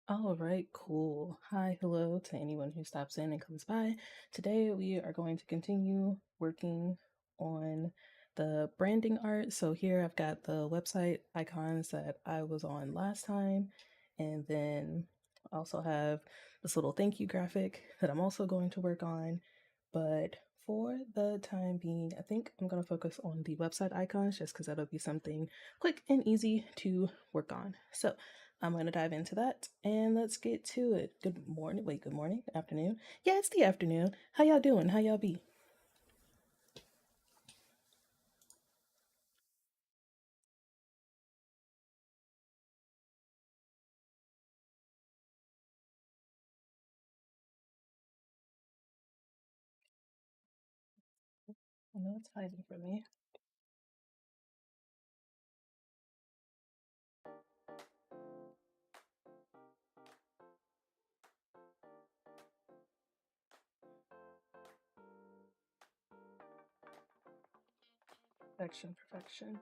All right, cool. Hi, hello to anyone who stops in and comes by. Today we are going to continue working on the branding art. So here I've got the website icons that I was on last time, and then I also have this little thank you graphic that I'm also going to work on. But for the time being, I think I'm going to focus on the website icons just because that'll be something quick and easy to work on. So I'm going to dive into that and let's get to it. Good morning. Wait, good morning, afternoon. Yeah, it's the afternoon. How y'all doing? How y'all be? I know it's hiding from me. Perfection, perfection.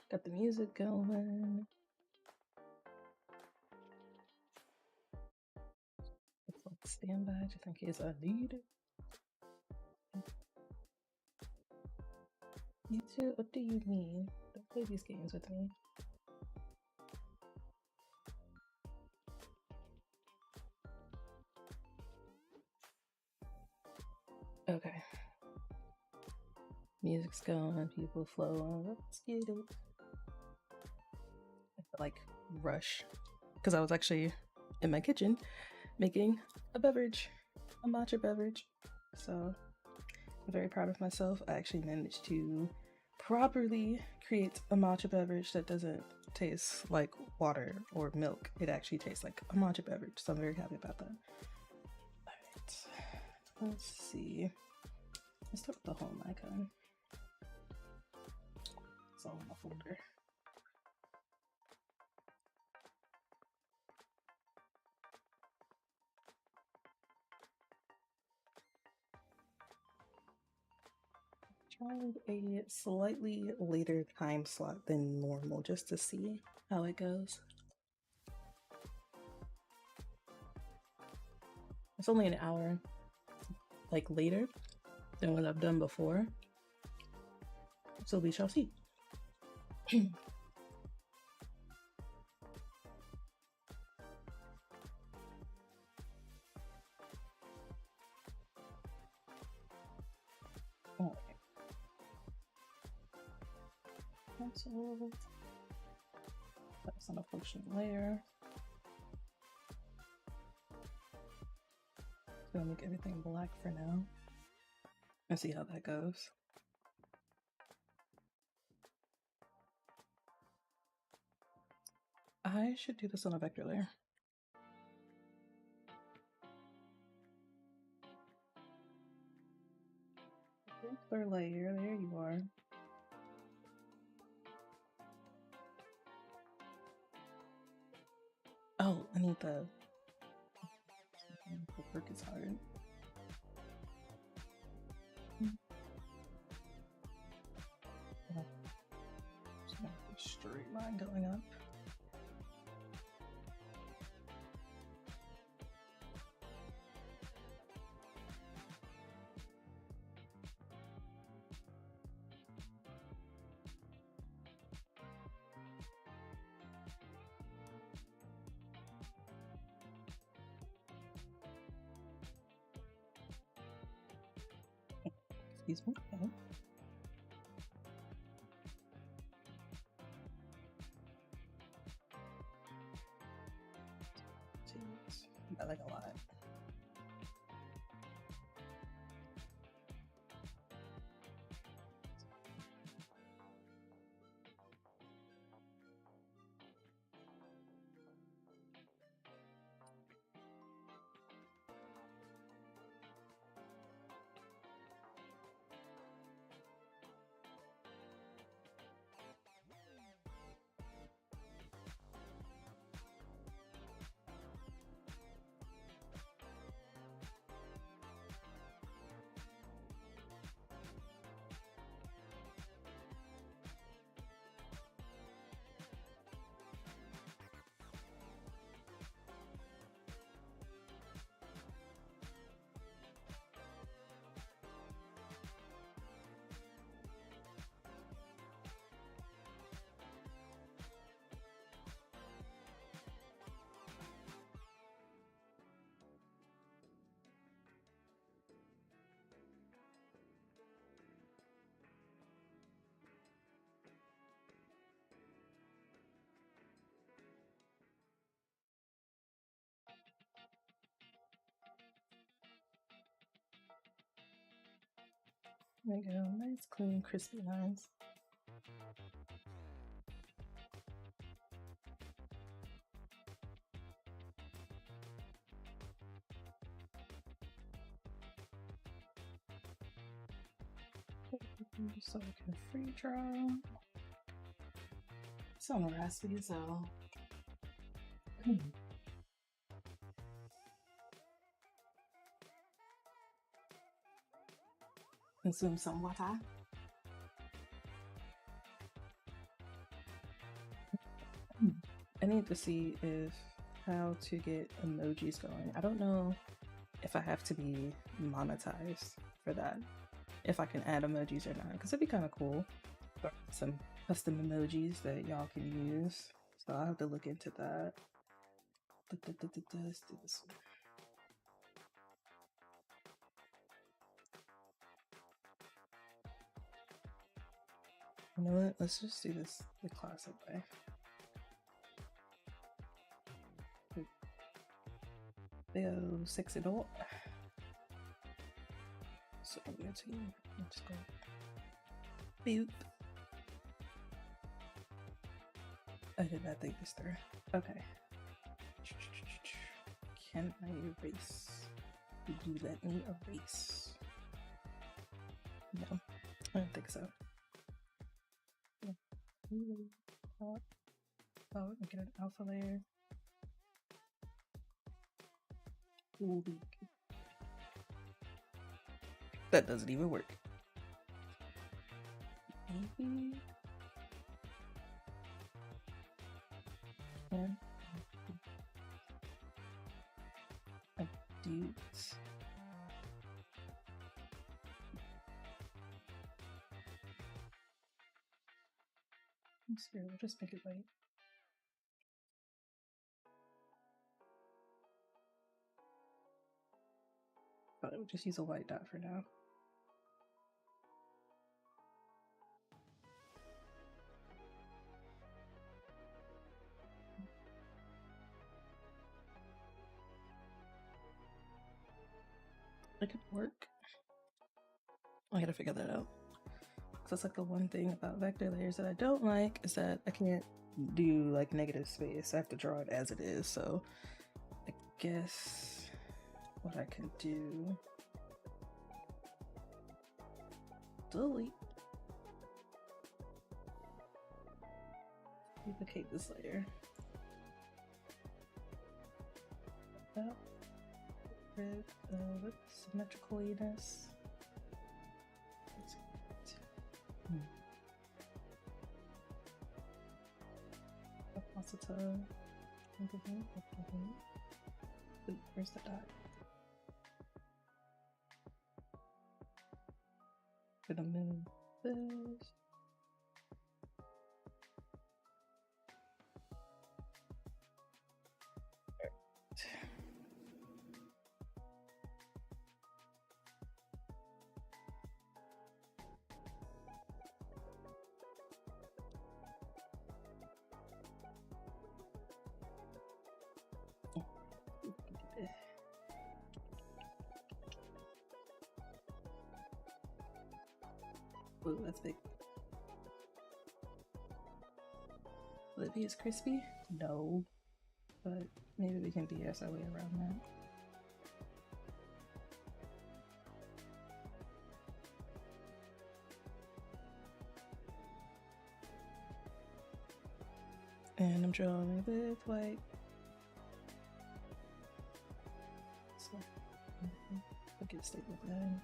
Got the music going. It's like standby just in case I need it. You too? What do you mean? Don't play these games with me. Okay. Music's going, people flowing. Let's get it. I feel like rush because I was actually in my kitchen making a beverage, a matcha beverage. So I'm very proud of myself. I actually managed to properly create a matcha beverage that doesn't taste like water or milk. It actually tastes like a matcha beverage. So I'm very happy about that. Alright, let's see. Let's start with the home icon. It's all in my folder. Trying a slightly later time slot than normal just to see how it goes. It's only an hour like later than what I've done before. So we shall see. Oh, cancel. That's on a function layer. Gonna make everything black for now and see how that goes. I should do this on a vector layer. Vector layer, there you are. Oh, I need the work is hard. Straight line going up. Excuse me. Okay. Jeez. I like a lot. There we go. Nice, clean, crispy lines. So I can free draw. It's on raspy as hell. Consume some water. I need to see if how to get emojis going. I don't know if I have to be monetized for that. If I can add emojis or not, because it'd be kind of cool. Some custom emojis that y'all can use. So I'll have to look into that. Let's do this one. You know what? Let's just do this the classic way. Go 6 adult. So I'm going to just go boop. I did not think this through. Okay. Can I erase? Did you let me erase? No, I don't think so. Oh, let me get an alpha layer. That doesn't even work. Maybe. And a dude. We'll just make it white. But I would just use a white dot for now. It could work. I gotta figure that out. That's like the one thing about vector layers that I don't like is that I can't do like negative space. I have to draw it as it is. So I guess what I can do, delete, duplicate this layer. That rid of symmetricaliness. Positive. Where's the dot? Gonna move this. Ooh, that's big. Will it be as crispy? No. But maybe we can DS our way around that. And I'm drawing with white. So, I'll get a statement line.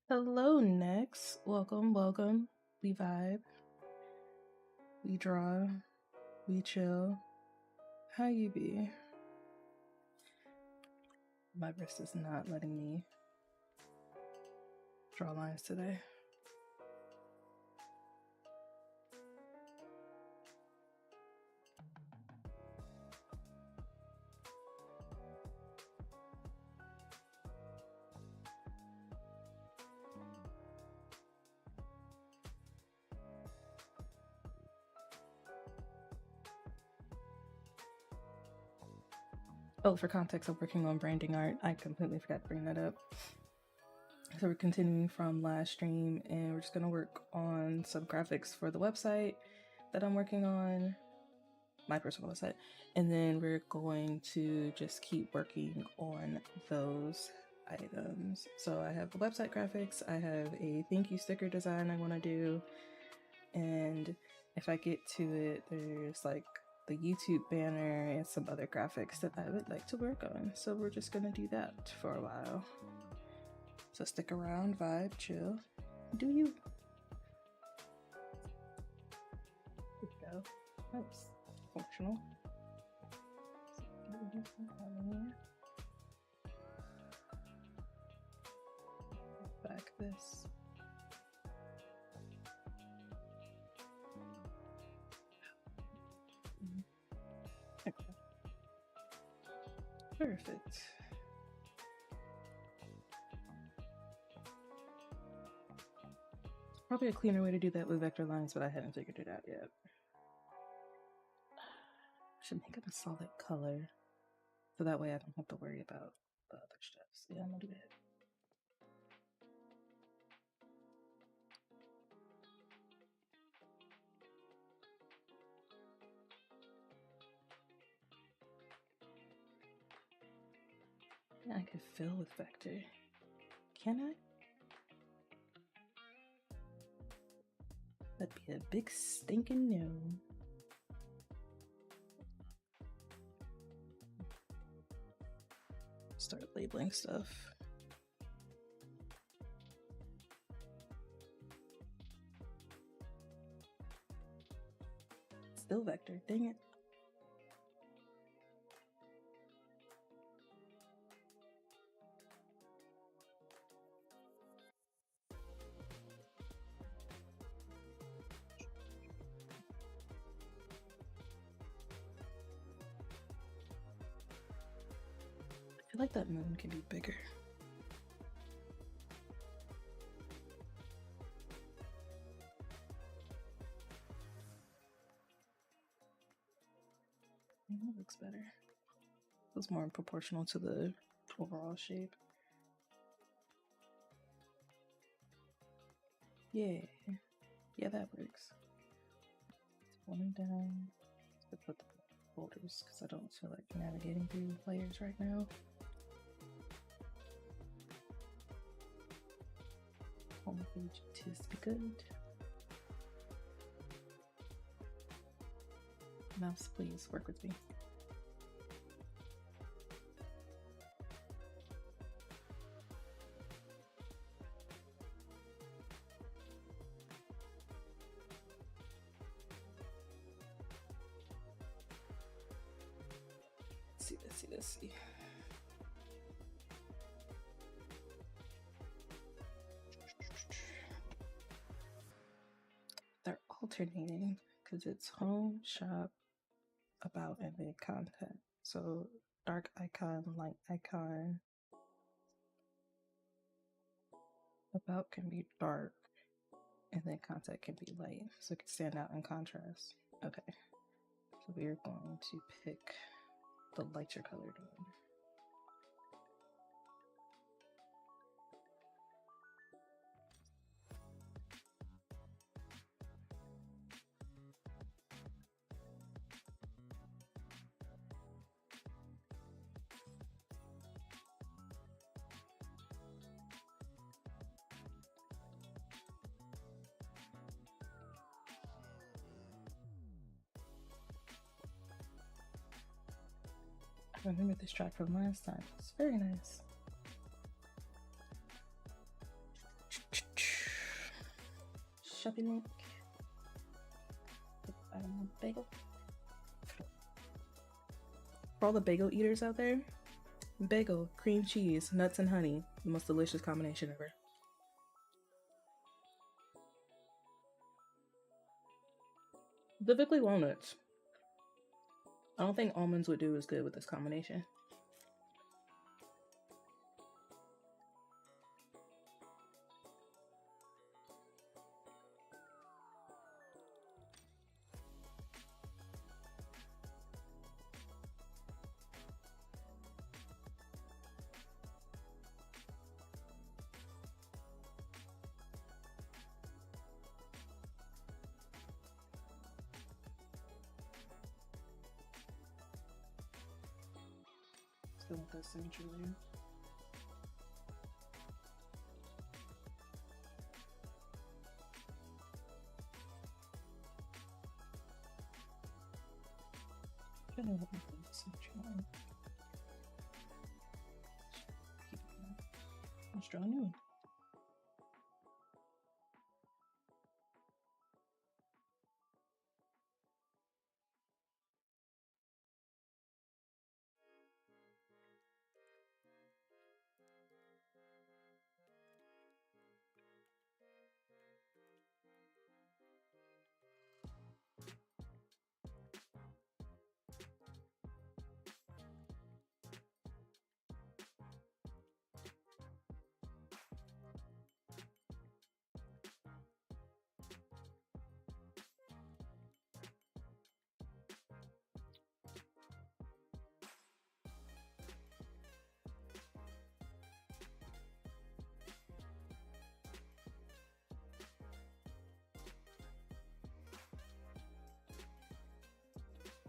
Hello, Next. Welcome, welcome. We vibe. We draw. We chill. How you be? My wrist is not letting me draw lines today. Oh, for context, I'm working on branding art. I completely forgot to bring that up. So we're continuing from last stream, and we're just gonna work on some graphics for the website that I'm working on, my personal website, and then we're going to just keep working on those items. So I have the website graphics, I have a thank you sticker design I want to do, and if I get to it, there's like the YouTube banner and some other graphics that I would like to work on. So we're just gonna do that for a while. So stick around, vibe, chill, do you? There we go. That's functional. Back this. Okay. Perfect. Probably a cleaner way to do that with vector lines, but I haven't figured it out yet. Should make it a solid color, so that way I don't have to worry about the other steps. Yeah, I'm gonna do that. Yeah, I could fill with vector. Can I? That'd be a big stinking no. Start labeling stuff. Still vector, dang it. I feel like that moon can be bigger. That looks better. It's more proportional to the overall shape. Yeah. Yeah, that works. It's one down. Let's put the folders because I don't feel like navigating through layers right now. Home page to be good. Mouse, please work with me. Let's see. They're alternating because it's home, shop, about, and then content. So dark icon, light icon. About can be dark, and then content can be light, so it can stand out in contrast. Okay, so we are going to pick the lighter colored one. I remember this track from last time. It's very nice. Shopping link. Bagel. For all the bagel eaters out there, bagel, cream cheese, nuts, and honey. The most delicious combination ever. Specifically walnuts. I don't think almonds would do as good with this combination. Still with that symmetry layer. Trying to help me with the symmetry line. Let's draw a new one.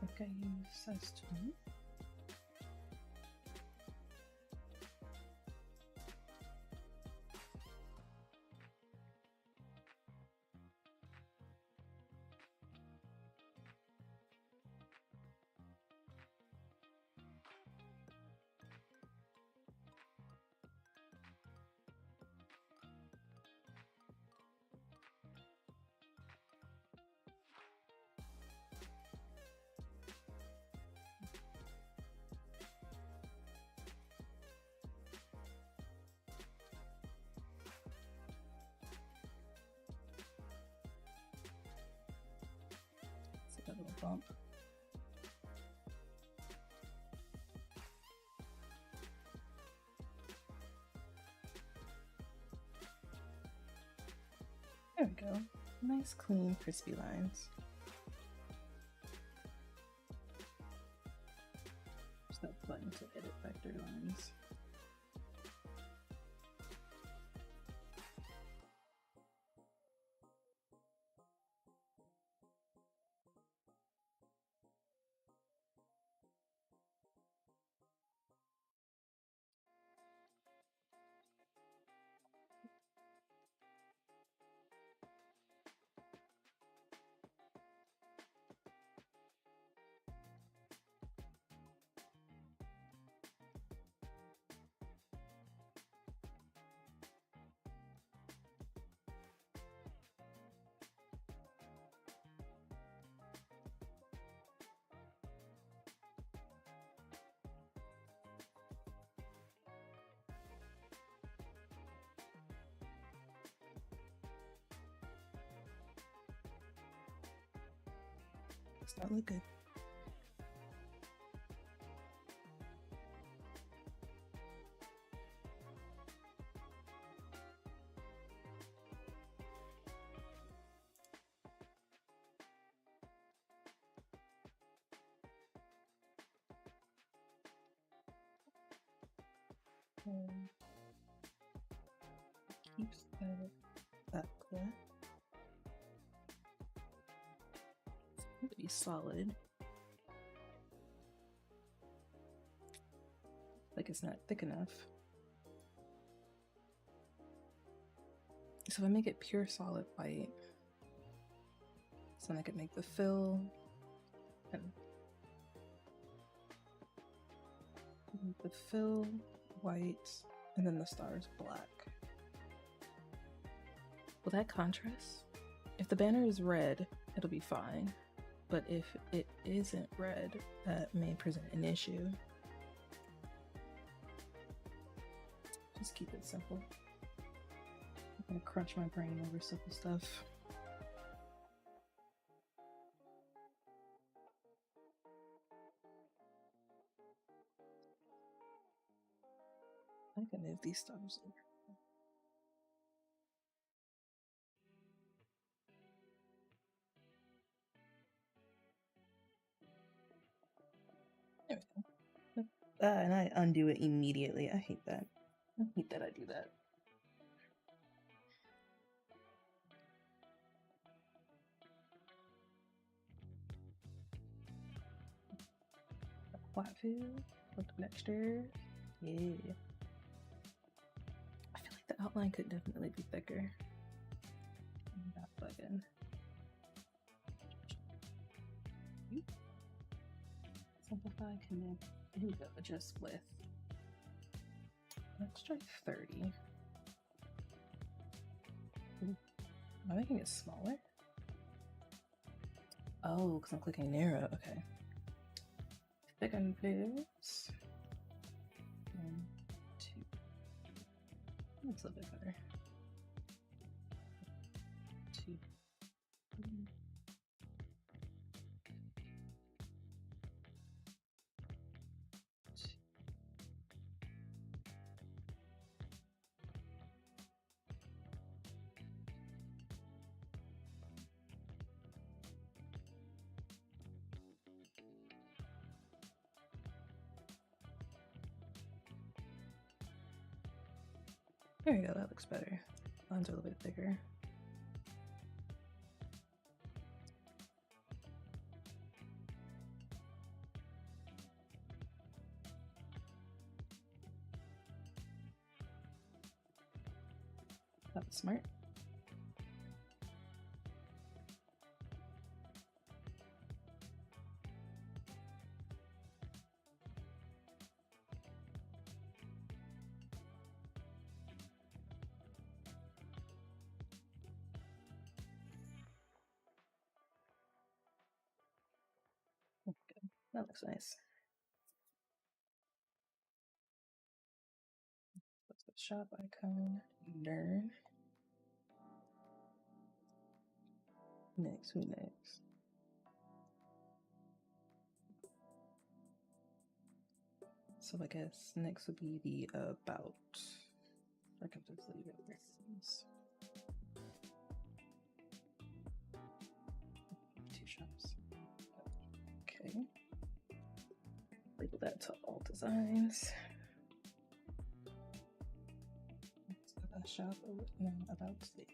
I think I use size 20. That little bump. There we go. Nice, clean, crispy lines. Stop button to edit vector lines. Does not look good. Keeps that clear. It's going to be solid. Like it's not thick enough. So if I make it pure solid white, so then I could make the fill and the fill white, and then the stars black. Will that contrast? If the banner is red, it'll be fine. But if it isn't red, that may present an issue. Just keep it simple. I'm gonna crunch my brain over simple stuff. I can move these stars over. There we go. And I undo it immediately. I hate that. I hate that I do that. Flat fill, with the texture. Yeah. I feel like the outline could definitely be thicker. I'm not bugging. Simplify, connect. Here we go. Adjust width. Let's try 30. Am I making it smaller? Oh, because I'm clicking narrow. Okay. Thicken this. 1, 2. That's a little bit better. 2, 3. There we go, that looks better. Lines are a little bit thicker. That was smart. Okay, that looks nice. What's the shop icon? Nerd. Next, who next? So I guess next would be the about. I can just leave it where it is. 2 shops. Okay. Label that to all designs. A shop, no, about there.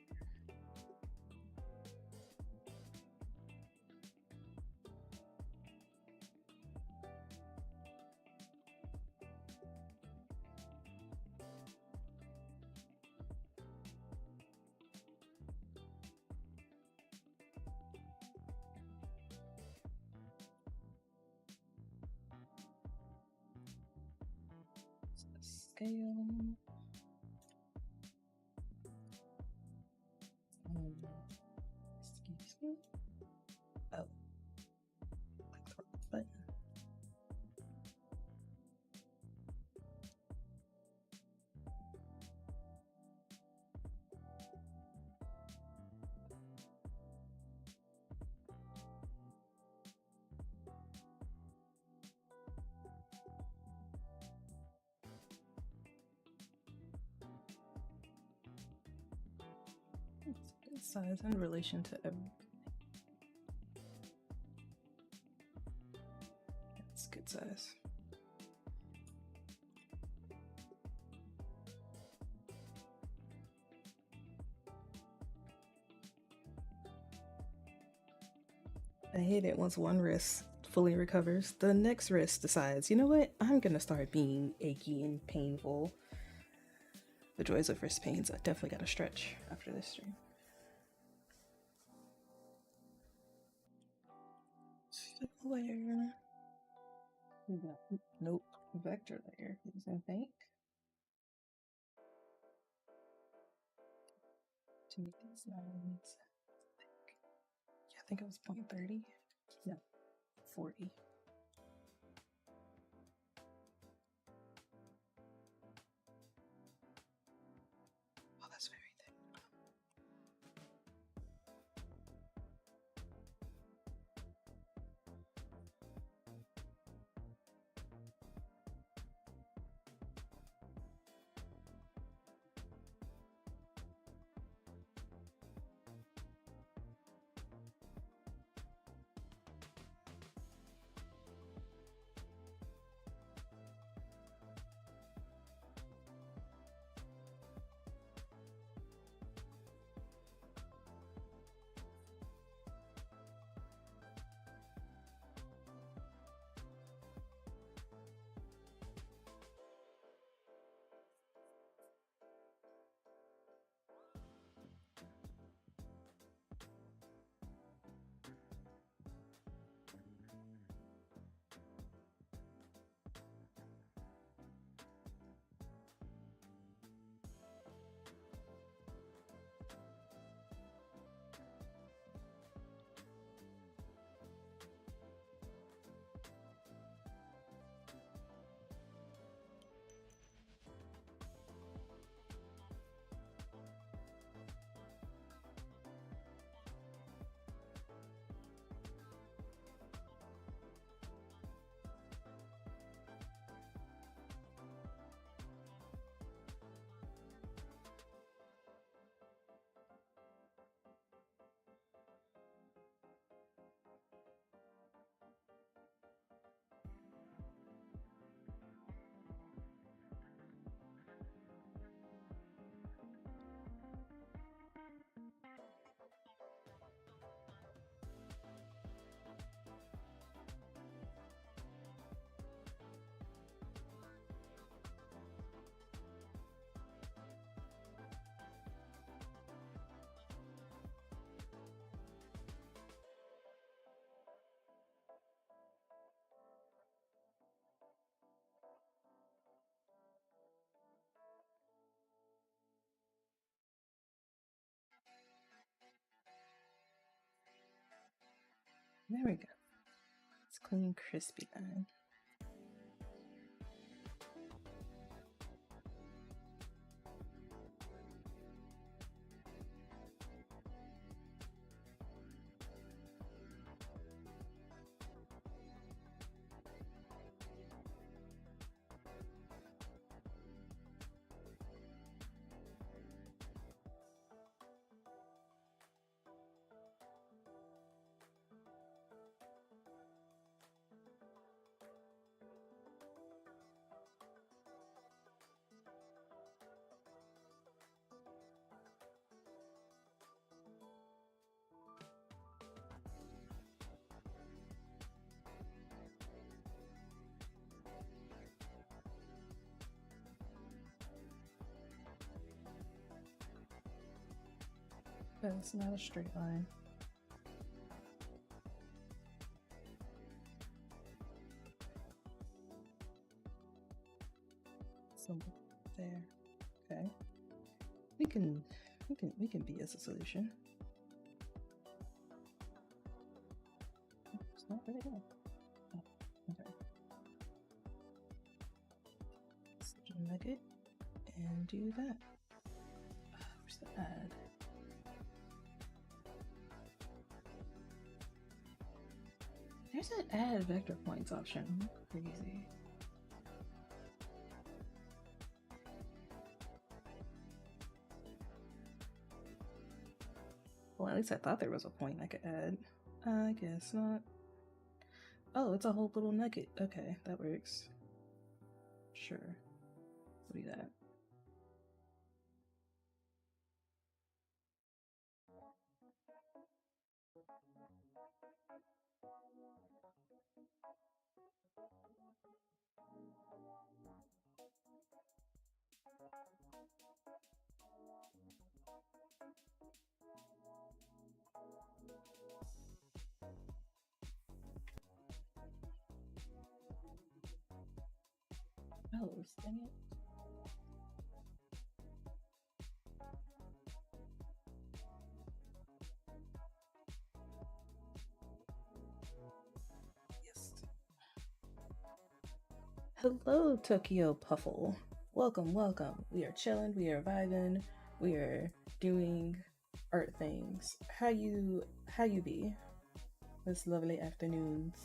Scale. Excuse me. Oh, click the wrong button. It's a good size in relation to everything. It's good size. I hate it once one wrist fully recovers, the next wrist decides, you know what, I'm gonna start being achy and painful. The joys of wrist pains. I definitely gotta stretch after this stream. Layer. Nope. Vector layer, please and thank. To make these lines. Yeah, I think it was 0.30. No, 40. Oh, that's very thin. There we go. It's clean, crispy then. But it's not a straight line. So there. Okay. We can be as a solution. It's not really good. Oh, okay. Let's nugget and do that. Where's the add? There's an add vector points option. Crazy. Well, at least I thought there was a point I could add. I guess not. Oh, it's a whole little nugget. Okay, that works. Sure. We'll do that. Oh, dang it. Yes. Hello, Tokyo Puffle. Welcome, welcome. We are chilling, we are vibing, we are doing art things. How you be this lovely afternoons?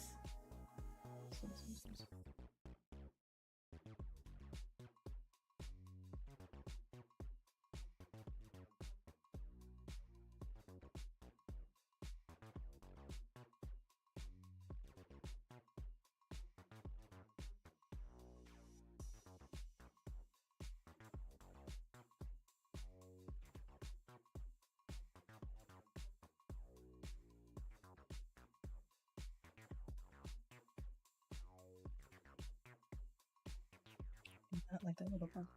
Not like that little bump.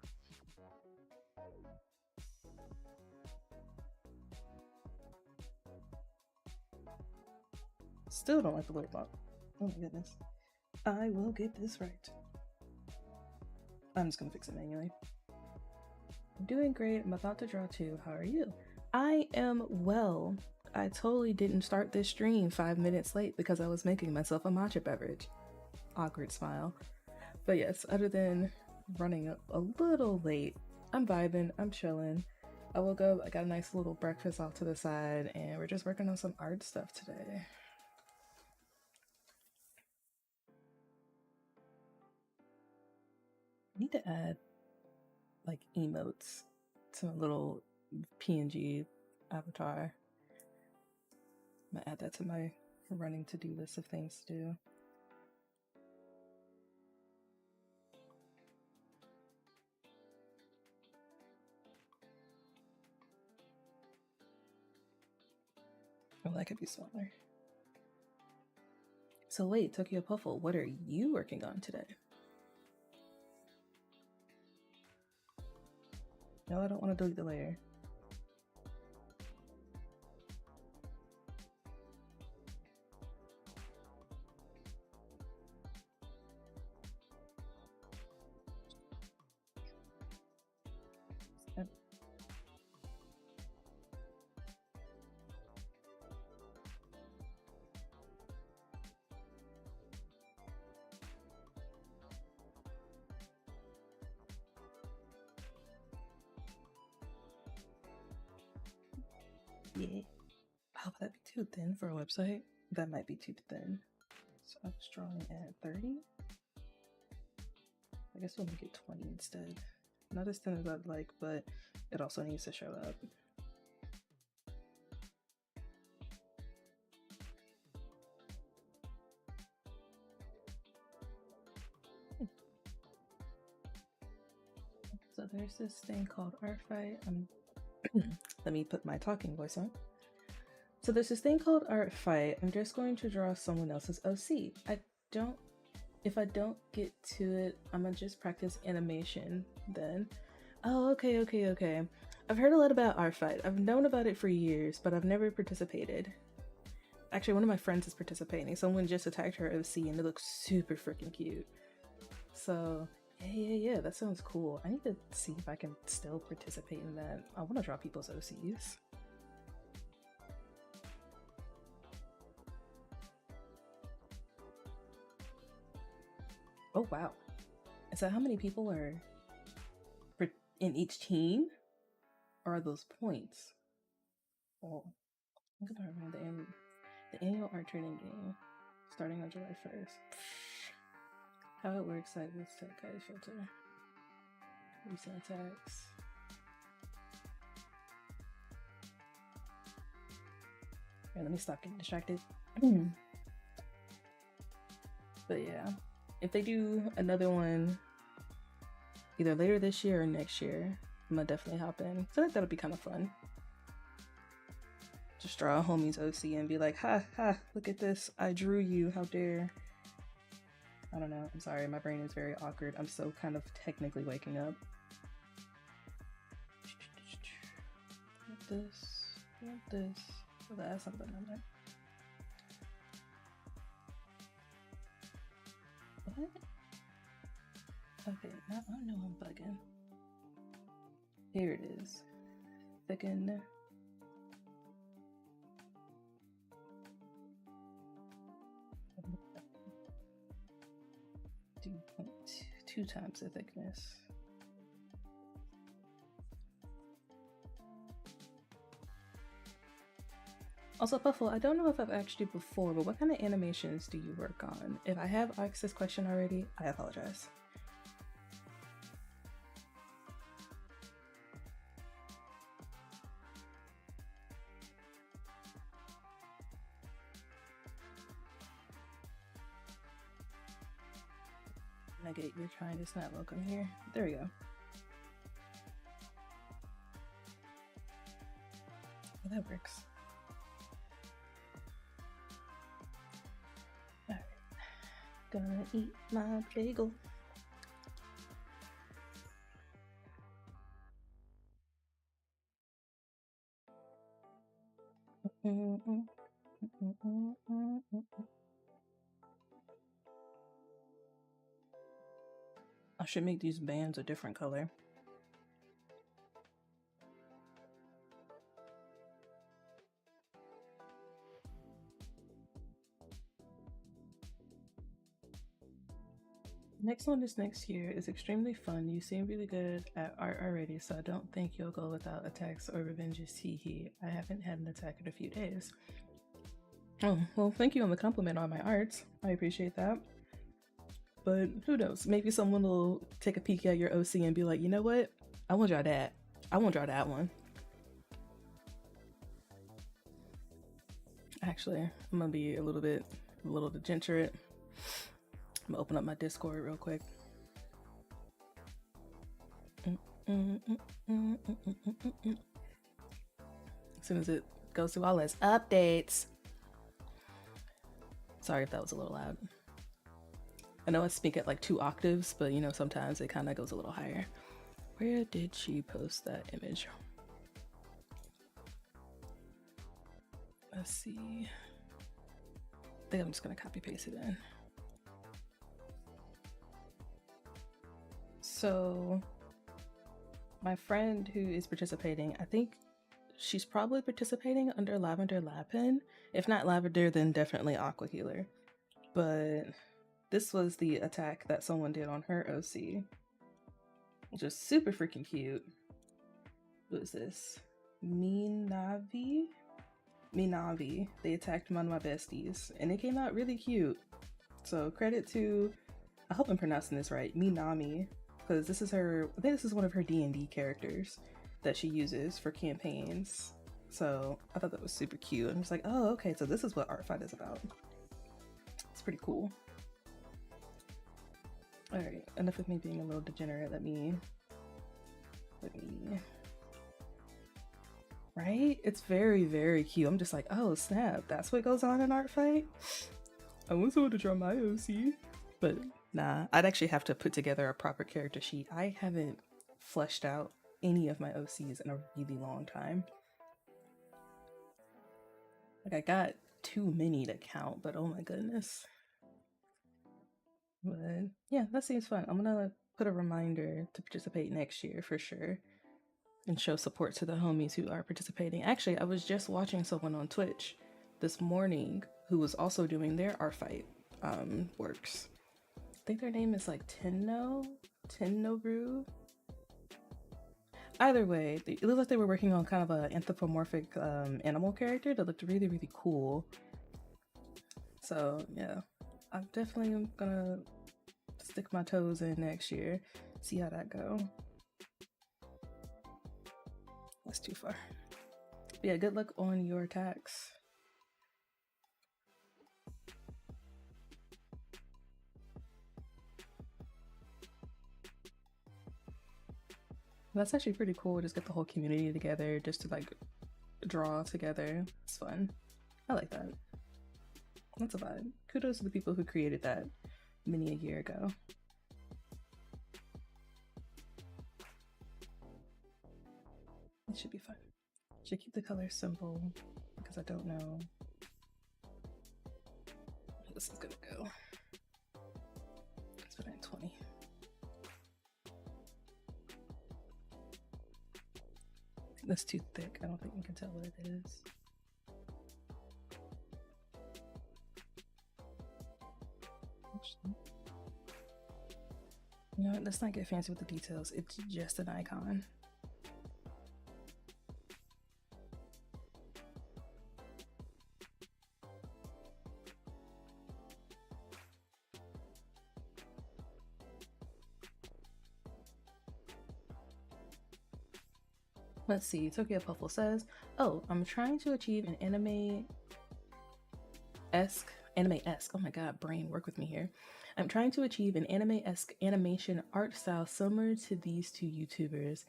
Still don't like the little bump. Oh my goodness. I will get this right. I'm just gonna fix it manually. I'm doing great. I'm about to draw too. How are you? I am well. I totally didn't start this stream 5 minutes late because I was making myself a matcha beverage. Awkward smile. But yes, other than running a little late, I'm vibing, I'm chilling. I woke up, I got a nice little breakfast off to the side, and we're just working on some art stuff today. I need to add like emotes to my little PNG avatar. I'm gonna add that to my running to-do list of things to do. Oh, that could be smaller. So wait, Tokyo Puffle, what are you working on today? No, I don't want to delete the layer. Yeah. Oh, would that be too thin for a website? That might be too thin. So I was drawing at 30. I guess we'll make it 20 instead. Not as thin as I'd like, but it also needs to show up. So there's this thing called Artfight. Let me put my talking voice on. So there's this thing called Artfight. I'm just going to draw someone else's OC. If I don't get to it, I'm gonna just practice animation then. Oh, okay. I've heard a lot about Artfight. I've known about it for years, but I've never participated. Actually, one of my friends is participating. Someone just attacked her OC and it looks super freaking cute. So yeah, that sounds cool. I need to see if I can still participate in that. I want to draw people's OCs. Oh wow. Is that how many people are in each team? Or are those points? Oh, I'm gonna remember the annual art training game starting on July 1st. How it works like this tech guide filter. Recent attacks. Alright, let me stop getting distracted. But yeah, if they do another one either later this year or next year, I'm gonna definitely hop in. So that'll be kind of fun. Just draw a homie's OC and be like, ha, look at this. I drew you, how dare. I don't know, I'm sorry, my brain is very awkward. I'm still kind of technically waking up. Want this. Oh, that has something on there. What? Okay, now I know I'm bugging. Here it is. Thicken. Do 2 times the thickness. Also, Puffle, I don't know if I've asked you before, but what kind of animations do you work on? If I have asked this question already, I apologize. Nugget, you're trying to snap welcome here. There we go. Well, that works. Alright. Gonna eat my bagel. I should make these bands a different color. Next one is next year. Is extremely fun. You seem really good at art already, so I don't think you'll go without attacks or revenges. Hee. I haven't had an attack in a few days. Oh, well, thank you on the compliment on my arts. I appreciate that. But who knows? Maybe someone will take a peek at your OC and be like, you know what? I won't draw that. I won't draw that one. Actually, I'm gonna be a little degenerate. I'm gonna open up my Discord real quick. As soon as it goes through all its updates. Sorry if that was a little loud. I know I speak at like 2 octaves, but you know, sometimes it kind of goes a little higher. Where did she post that image? Let's see. I think I'm just gonna copy paste it in. So my friend who is participating, I think she's probably participating under Lavender Lapin. If not Lavender, then definitely Aqua Healer. But this was the attack that someone did on her OC, which is super freaking cute. Who is this? Minavi? Minavi. They attacked one of my besties, and it came out really cute. So credit to, I hope I'm pronouncing this right, Minami, because this is her, I think this is one of her D&D characters that she uses for campaigns. So I thought that was super cute. I'm just like, oh, okay, so this is what Artfight is about. It's pretty cool. Alright, enough of me being a little degenerate. Let me... Right? It's very, very cute. I'm just like, oh snap, that's what goes on in Artfight? I want someone to draw my OC. But nah, I'd actually have to put together a proper character sheet. I haven't fleshed out any of my OCs in a really long time. Like, I got too many to count, but oh my goodness. But yeah, that seems fun. I'm gonna put a reminder to participate next year for sure and show support to the homies who are participating. Actually, I was just watching someone on Twitch this morning who was also doing their Artfight works. I think their name is like Tennoru. Either way, it looked like they were working on kind of an anthropomorphic animal character that looked really, really cool. So yeah, I'm definitely gonna stick my toes in next year, see how that go. That's too far. But yeah, good luck on your attacks. That's actually pretty cool. Just get the whole community together just to like draw together. It's fun. I like that. That's a vibe. Kudos to the people who created that many a year ago. It should be fun. Should keep the color simple because I don't know how this is gonna go. Let's put it in 20. That's too thick. I don't think you can tell what it is. Actually, you know what? Let's not get fancy with the details. It's just an icon. Let's see, Tokyo Puffle says, oh, I'm trying to achieve an anime-esque, oh my god, brain, work with me here. I'm trying to achieve an anime-esque animation art style similar to these two YouTubers,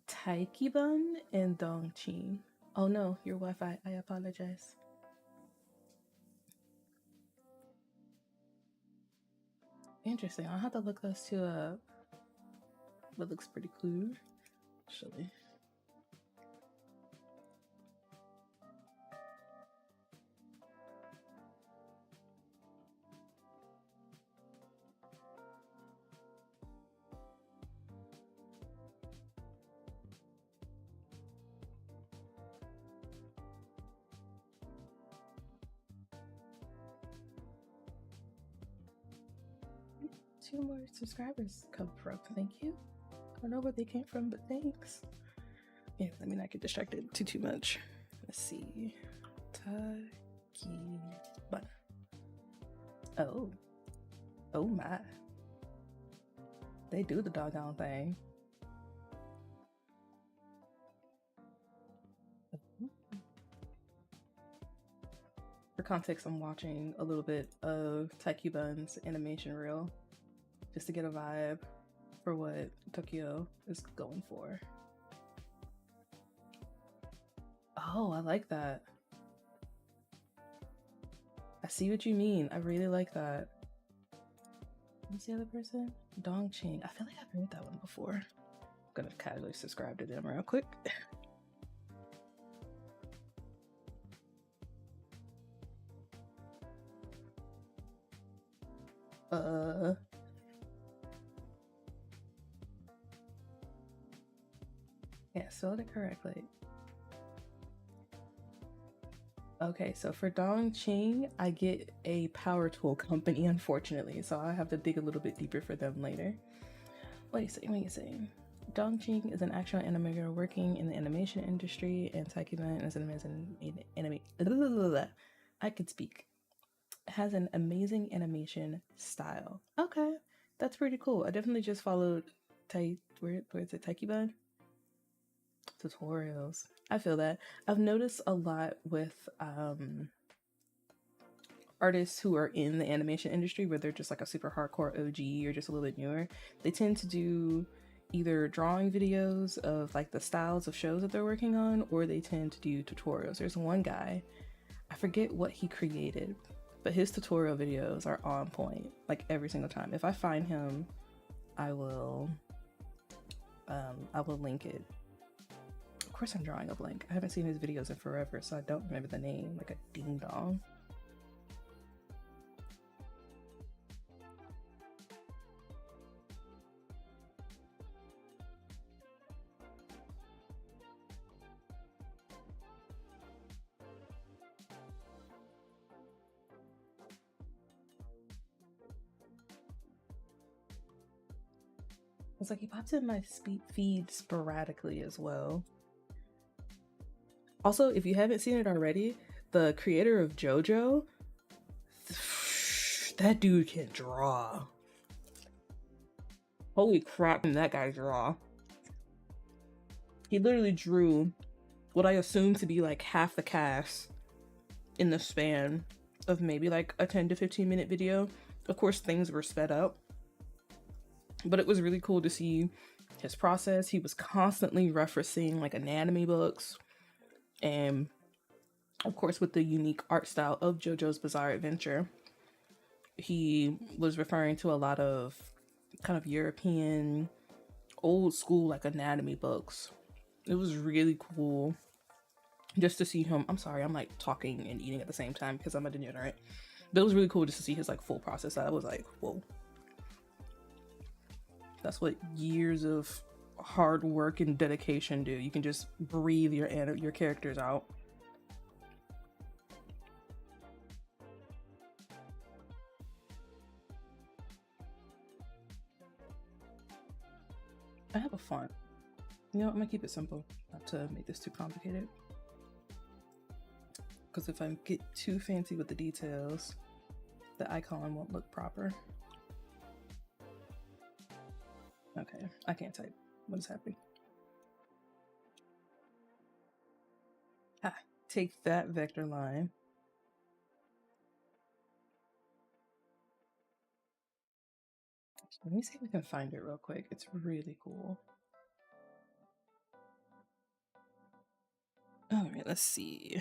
Taikibun and Dongqing. Oh no, your Wi-Fi, I apologize. Interesting, I'll have to look those two up. That looks pretty cool, actually. 2 more subscribers come from. Thank you. I don't know where they came from, but thanks. Yeah, let me not get distracted too much. Let's see. Taikibun. Oh. Oh my. They do the doggone thing. For context, I'm watching a little bit of Taikibun's animation reel just to get a vibe for what Tokyo is going for. Oh, I like that. I see what you mean. I really like that. What's the other person? Dongqing. I feel like I've heard that one before. I'm gonna casually subscribe to them real quick. Yeah, spelled it correctly. Okay, so for Dongqing, I get a power tool company, unfortunately, so I have to dig a little bit deeper for them later. What are you saying? What are you saying? Dongqing is an action animator working in the animation industry, and Taikiban is an amazing anime. I could speak. Has an amazing animation style. Okay, that's pretty cool. I definitely just followed where's it? Taikiban tutorials. I feel that. I've noticed a lot with artists who are in the animation industry where they're just like a super hardcore OG or just a little bit newer. They tend to do either drawing videos of like the styles of shows that they're working on, or they tend to do tutorials. There's one guy, I forget what he created, but his tutorial videos are on point like every single time. If I find him, I will link it. Of course I'm drawing a blank. I haven't seen his videos in forever, so I don't remember the name, like a ding dong. It's like he pops in my feed sporadically as well. Also, if you haven't seen it already, the creator of JoJo, that dude can draw. Holy crap, can that guy draw? He literally drew what I assume to be like half the cast in the span of maybe like a 10 to 15 minute video. Of course, things were sped up, but it was really cool to see his process. He was constantly referencing like anatomy books, and of course with the unique art style of JoJo's Bizarre Adventure, he was referring to a lot of kind of European old school like anatomy books. It was really cool just to see him. I'm sorry, I'm like talking and eating at the same time because I'm a degenerate. But it was really cool just to see his like full process. I was like, whoa. That's what years of hard work and dedication do. You can just breathe your characters out. I have a font. You know, I'm gonna keep it simple, not to make this too complicated. Because if I get too fancy with the details, the icon won't look proper. Okay, I can't type. What is happening? Ah, take that vector line. Let me see if I can find it real quick. It's really cool. All right, let's see.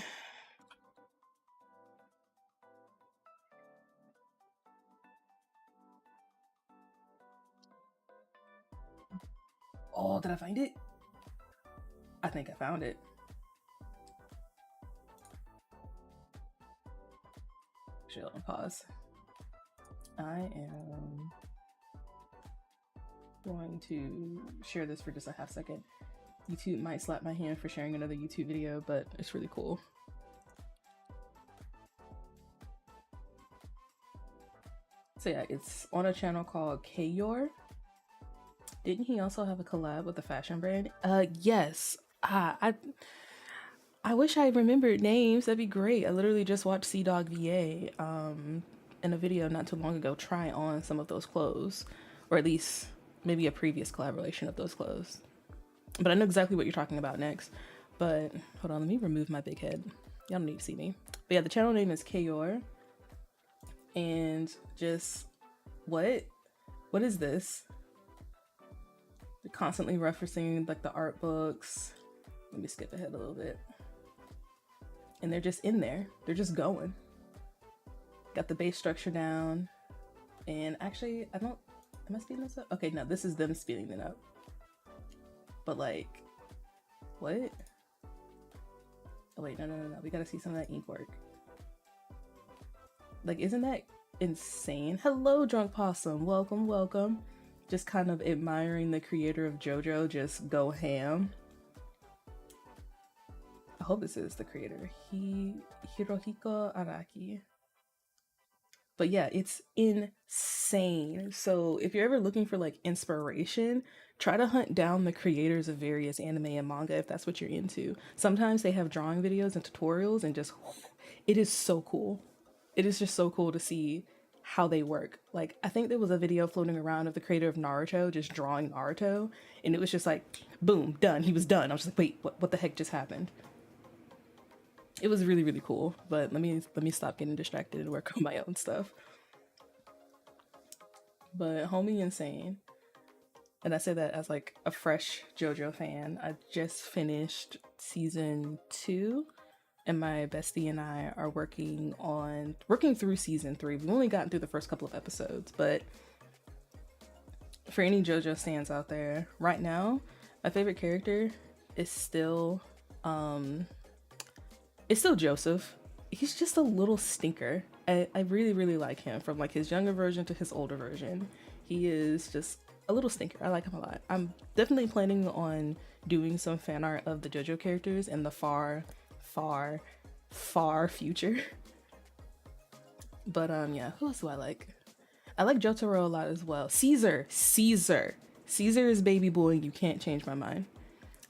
Oh, did I find it? I think I found it. Actually, let me pause. I am going to share this for just a half second. YouTube might slap my hand for sharing another YouTube video, but it's really cool. So yeah, it's on a channel called Kayor. Didn't he also have a collab with a fashion brand? Yes. I wish I remembered names. That'd be great. I literally just watched Dog VA in a video not too long ago try on some of those clothes, or at least maybe a previous collaboration of those clothes. But I know exactly what you're talking about next. But hold on, let me remove my big head. Y'all don't need to see me. But yeah, the channel name is Kayor. And just what is this? They're constantly referencing like the art books. Let me skip ahead a little bit. And they're just in there. They're just going. Got the base structure down. And actually, am I speeding this up? Okay, no, this is them speeding it up. But like, what? Oh wait, no. We gotta see some of that ink work. Like, isn't that insane? Hello, Drunk Possum. Welcome. Just kind of admiring the creator of JoJo just go ham. I hope this is the creator. Hirohiko Araki. But yeah, it's insane. So if you're ever looking for like inspiration, try to hunt down the creators of various anime and manga if that's what you're into. Sometimes they have drawing videos and tutorials, and just it is so cool. It is just so cool to see how they work. Like, I think there was a video floating around of the creator of Naruto just drawing Naruto, and it was just like, boom, done. He was done. I was just like, wait, what the heck just happened? It was really, really cool. But let me stop getting distracted and work on my own stuff. But Homie Insane, and I say that as like a fresh JoJo fan. I just finished season 2, and my bestie and I are working through season 3. We've only gotten through the first couple of episodes, but for any JoJo stands out there right now, my favorite character is still Joseph. He's just a little stinker. I really, really like him, from like his younger version to his older version. He is just a little stinker. I like him a lot. I'm definitely planning on doing some fan art of the JoJo characters in the far, far, far future. But yeah, who else do I like? I like Jotaro a lot as well. Caesar is baby boy, and you can't change my mind.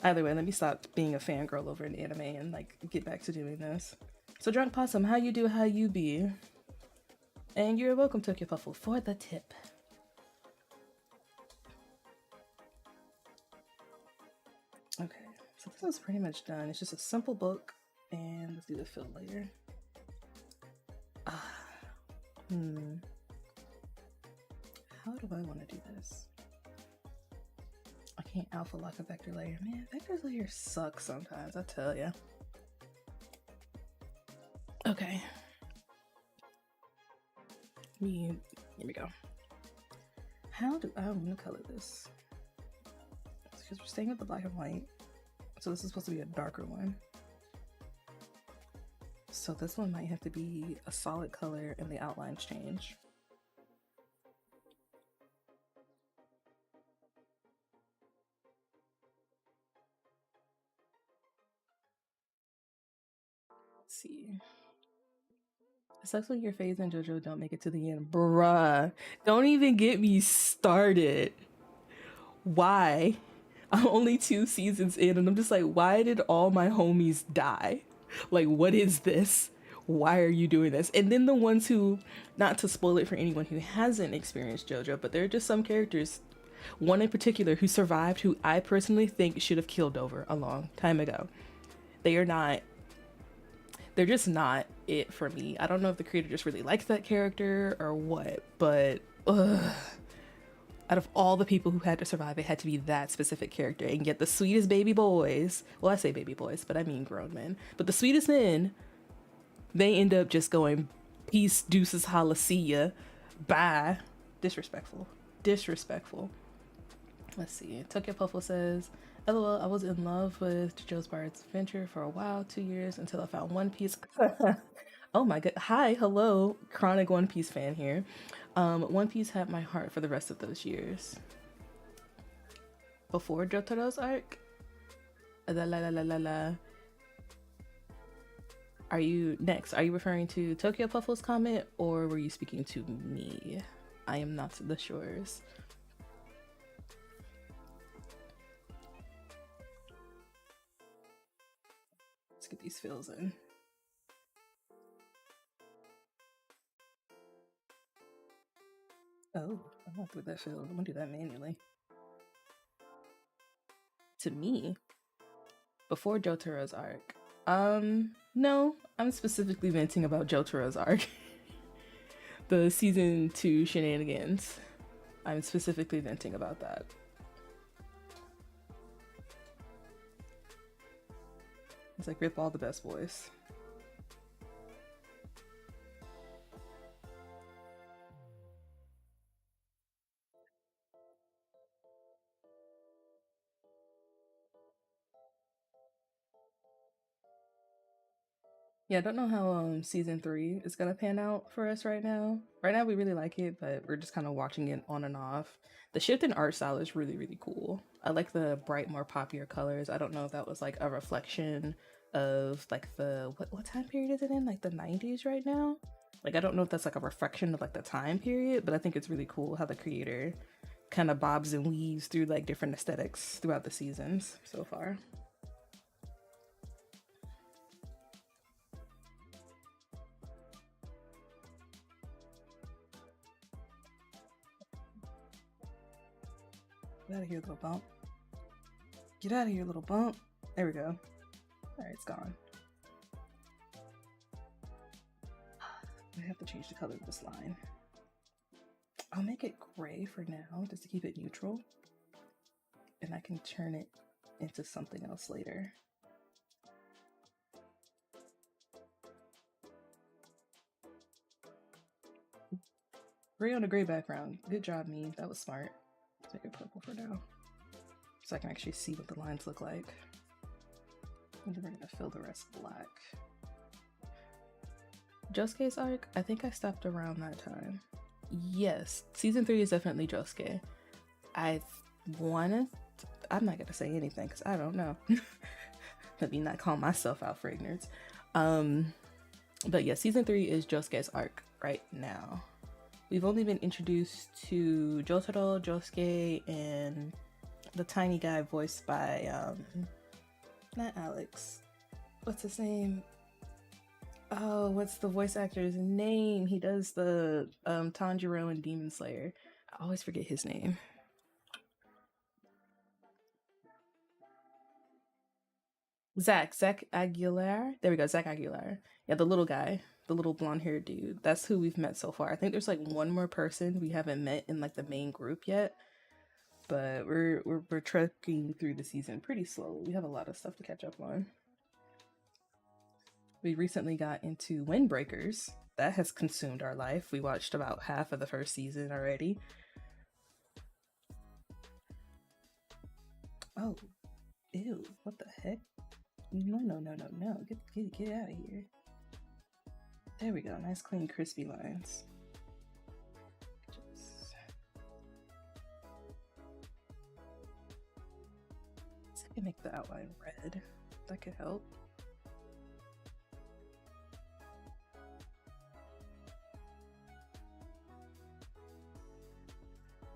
Either way, let me stop being a fangirl over an anime and like get back to doing this. So Drunk Possum, how you do, how you be? And you're welcome, Tokyo Puffle, for the tip. Okay, so this is pretty much done. It's just a simple book, and let's do the fill later. How do I want to do this? I can't alpha lock a vector layer. Man, vector layer sucks sometimes, I tell ya. Okay. Here we go. How do I want to color this? Because we're staying with the black and white. So this is supposed to be a darker one. So this one might have to be a solid color and the outlines change. Let's see. It sucks when your phase and JoJo don't make it to the end. Bruh. Don't even get me started. Why? I'm only 2 seasons in, and I'm just like, why did all my homies die? Like, what is this? Why are you doing this? And then the ones who, not to spoil it for anyone who hasn't experienced JoJo, but there are just some characters, one in particular who survived, who I personally think should have killed over a long time ago. They're just not it for me. I don't know if the creator just really likes that character or what, but ugh. Out of all the people who had to survive, it had to be that specific character. And yet the sweetest baby boys, well, I say baby boys, but I mean grown men, but the sweetest men, they end up just going, peace, deuces, holla, see ya, bye. Disrespectful. Let's see. Tokyo Puffle says, LOL, I was in love with JoJo's Bizarre Adventure for a while, 2 years, until I found One Piece. Oh my god. Hi, hello, chronic One Piece fan here. One Piece had my heart for the rest of those years. Before Jotaro's arc? La la la la la la. Are you referring to Tokyo Puffle's comment, or were you speaking to me? I am not the shores. Let's get these fills in. Oh, I'm not with that fill. I'm gonna do that manually. To me, before Jotaro's arc. No, I'm specifically venting about Jotaro's arc. The season 2 shenanigans. I'm specifically venting about that. It's like, rip all the best boys. Yeah, I don't know how season 3 is gonna pan out for us right now. Right now we really like it, but we're just kind of watching it on and off. The shift in art style is really, really cool. I like the bright, more poppier colors. I don't know if that was like a reflection of like the what time period is it in? Like the 90s right now? Like, I don't know if that's like a reflection of like the time period, but I think it's really cool how the creator kind of bobs and weaves through like different aesthetics throughout the seasons so far. Get out of here, little bump. Get out of here, little bump. There we go. All right, it's gone. I have to change the color of this line. I'll make it gray for now, just to keep it neutral. And I can turn it into something else later. Gray on a gray background. Good job, me. That was smart. Let's make it purple for now, so I can actually see what the lines look like. And then we're gonna fill the rest black. Josuke's arc, I think I stopped around that time. Yes, season 3 is definitely Josuke. I'm not gonna say anything because I don't know. Let me not call myself out for ignorance. But yeah, season 3 is Josuke's arc right now. We've only been introduced to Jotaro, Josuke, and the tiny guy voiced by, not Alex. What's his name? Oh, what's the voice actor's name? He does the Tanjiro and Demon Slayer. I always forget his name. Zach Aguilar. There we go, Zach Aguilar. Yeah, the little guy, the little blonde haired dude. That's who we've met so far. I think there's like one more person we haven't met in like the main group yet, but we're trekking through the season pretty slowly. We have a lot of stuff to catch up on. We recently got into Windbreakers. That has consumed our life. We watched about half of the first season already. Oh, ew! What the heck? No! Get out of here. There we go. Nice, clean, crispy lines. See if I can make the outline red. That could help.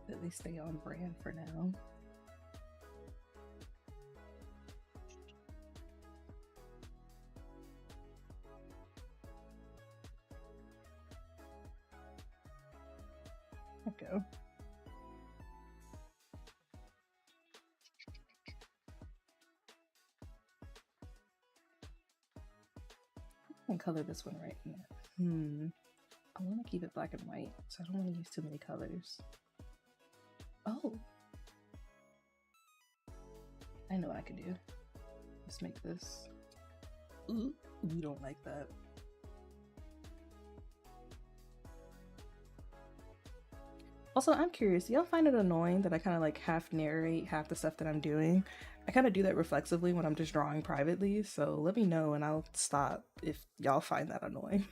At least stay on brand for now. Go. I can color this one right now. I want to keep it black and white, so I don't want to use too many colors. Oh, I know what I can do. Let's make this. Ooh, we don't like that. Also, I'm curious, do y'all find it annoying that I kind of like half narrate half the stuff that I'm doing? I kind of do that reflexively when I'm just drawing privately, so let me know and I'll stop if y'all find that annoying.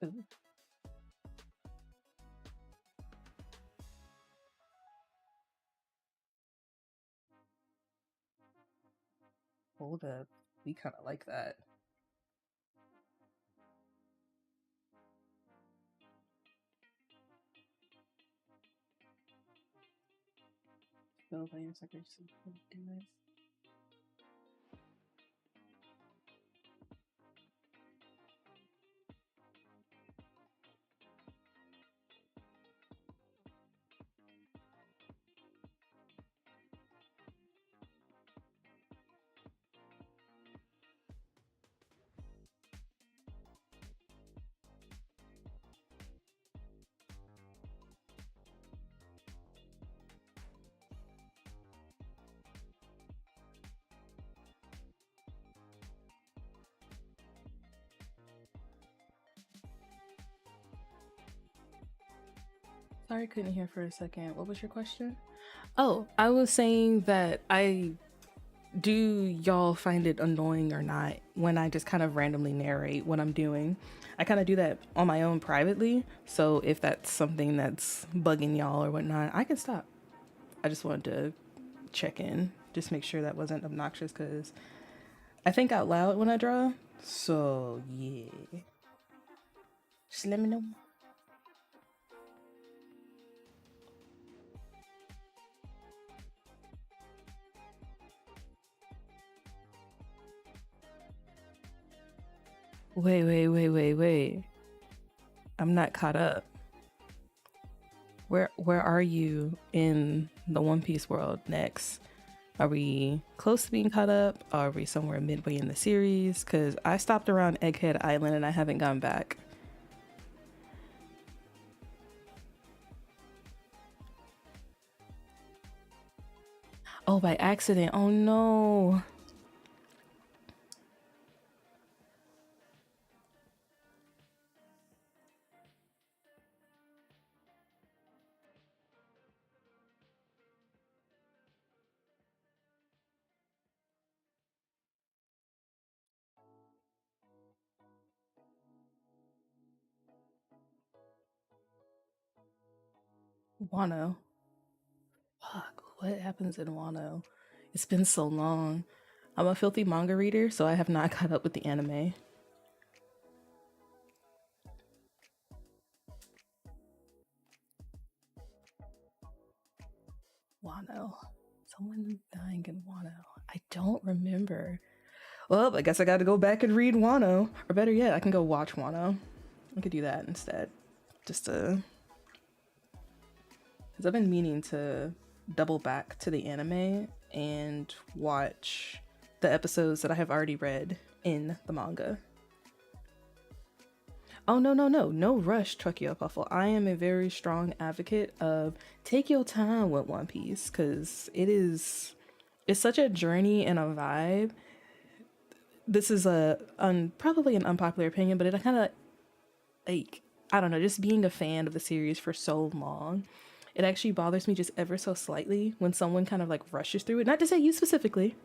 Ooh. Hold up, we kind of like that. Fill layers like I said, do this. Sorry, I couldn't hear for a second. What was your question? Oh, I was saying that do y'all find it annoying or not when I just kind of randomly narrate what I'm doing? I kind of do that on my own privately. So if that's something that's bugging y'all or whatnot, I can stop. I just wanted to check in just make sure that wasn't obnoxious because I think out loud when I draw. So yeah, just let me know. Wait. I'm not caught up. Where are you in the One Piece world next? Are we close to being caught up? Are we somewhere midway in the series? Because I stopped around Egghead Island and I haven't gone back. Oh, by accident. Oh no. Wano. Fuck, what happens in Wano? It's been so long. I'm a filthy manga reader, so I have not caught up with the anime. Wano. Someone dying in Wano. I don't remember. Well, I guess I gotta go back and read Wano. Or better yet, I can go watch Wano. I could do that instead. Just to. Because I've been meaning to double back to the anime and watch the episodes that I have already read in the manga. Oh, no rush, Truckio Puffle. I am a very strong advocate of take your time with One Piece because it's such a journey and a vibe. This is probably an unpopular opinion, but it kind of like, I don't know, just being a fan of the series for so long, it actually bothers me just ever so slightly when someone kind of like rushes through it. Not to say you specifically,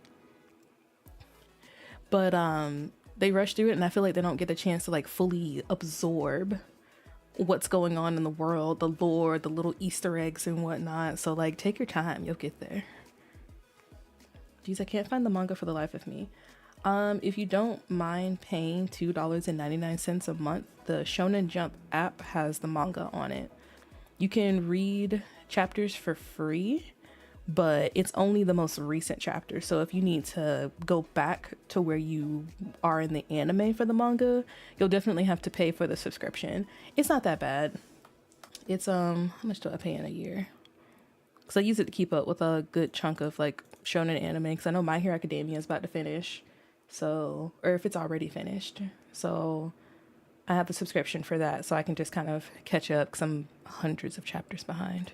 but they rush through it and I feel like they don't get a chance to like fully absorb what's going on in the world, the lore, the little Easter eggs and whatnot. So like take your time, you'll get there. Geez, I can't find the manga for the life of me. If you don't mind paying $2.99 a month, the Shonen Jump app has the manga on it. You can read chapters for free, but it's only the most recent chapter. So if you need to go back to where you are in the anime for the manga, you'll definitely have to pay for the subscription. It's not that bad. It's how much do I pay in a year? Because I use it to keep up with a good chunk of like shonen anime. Because I know My Hero Academia is about to finish, so, or if it's already finished. So I have the subscription for that, so I can just kind of catch up because I'm hundreds of chapters behind.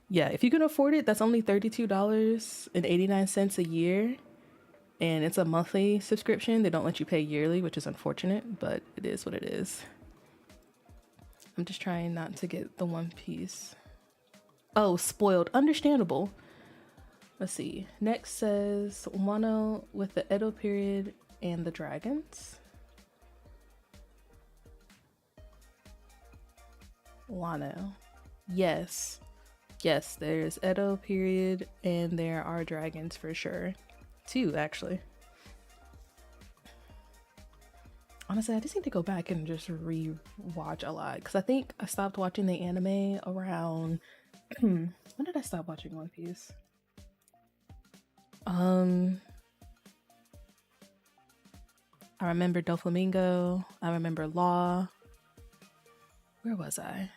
Yeah, if you can afford it, that's only $32.89 a year. And it's a monthly subscription. They don't let you pay yearly, which is unfortunate, but it is what it is. I'm just trying not to get the One Piece. Oh, spoiled. Understandable. Let's see. Next says Wano with the Edo period and the dragons. Wano. Yes. Yes, there's Edo period and there are dragons for sure. 2, actually. Honestly, I just need to go back and just re-watch a lot because I think I stopped watching the anime around when did I stop watching One Piece? I remember Doflamingo. I remember Law. Where was I?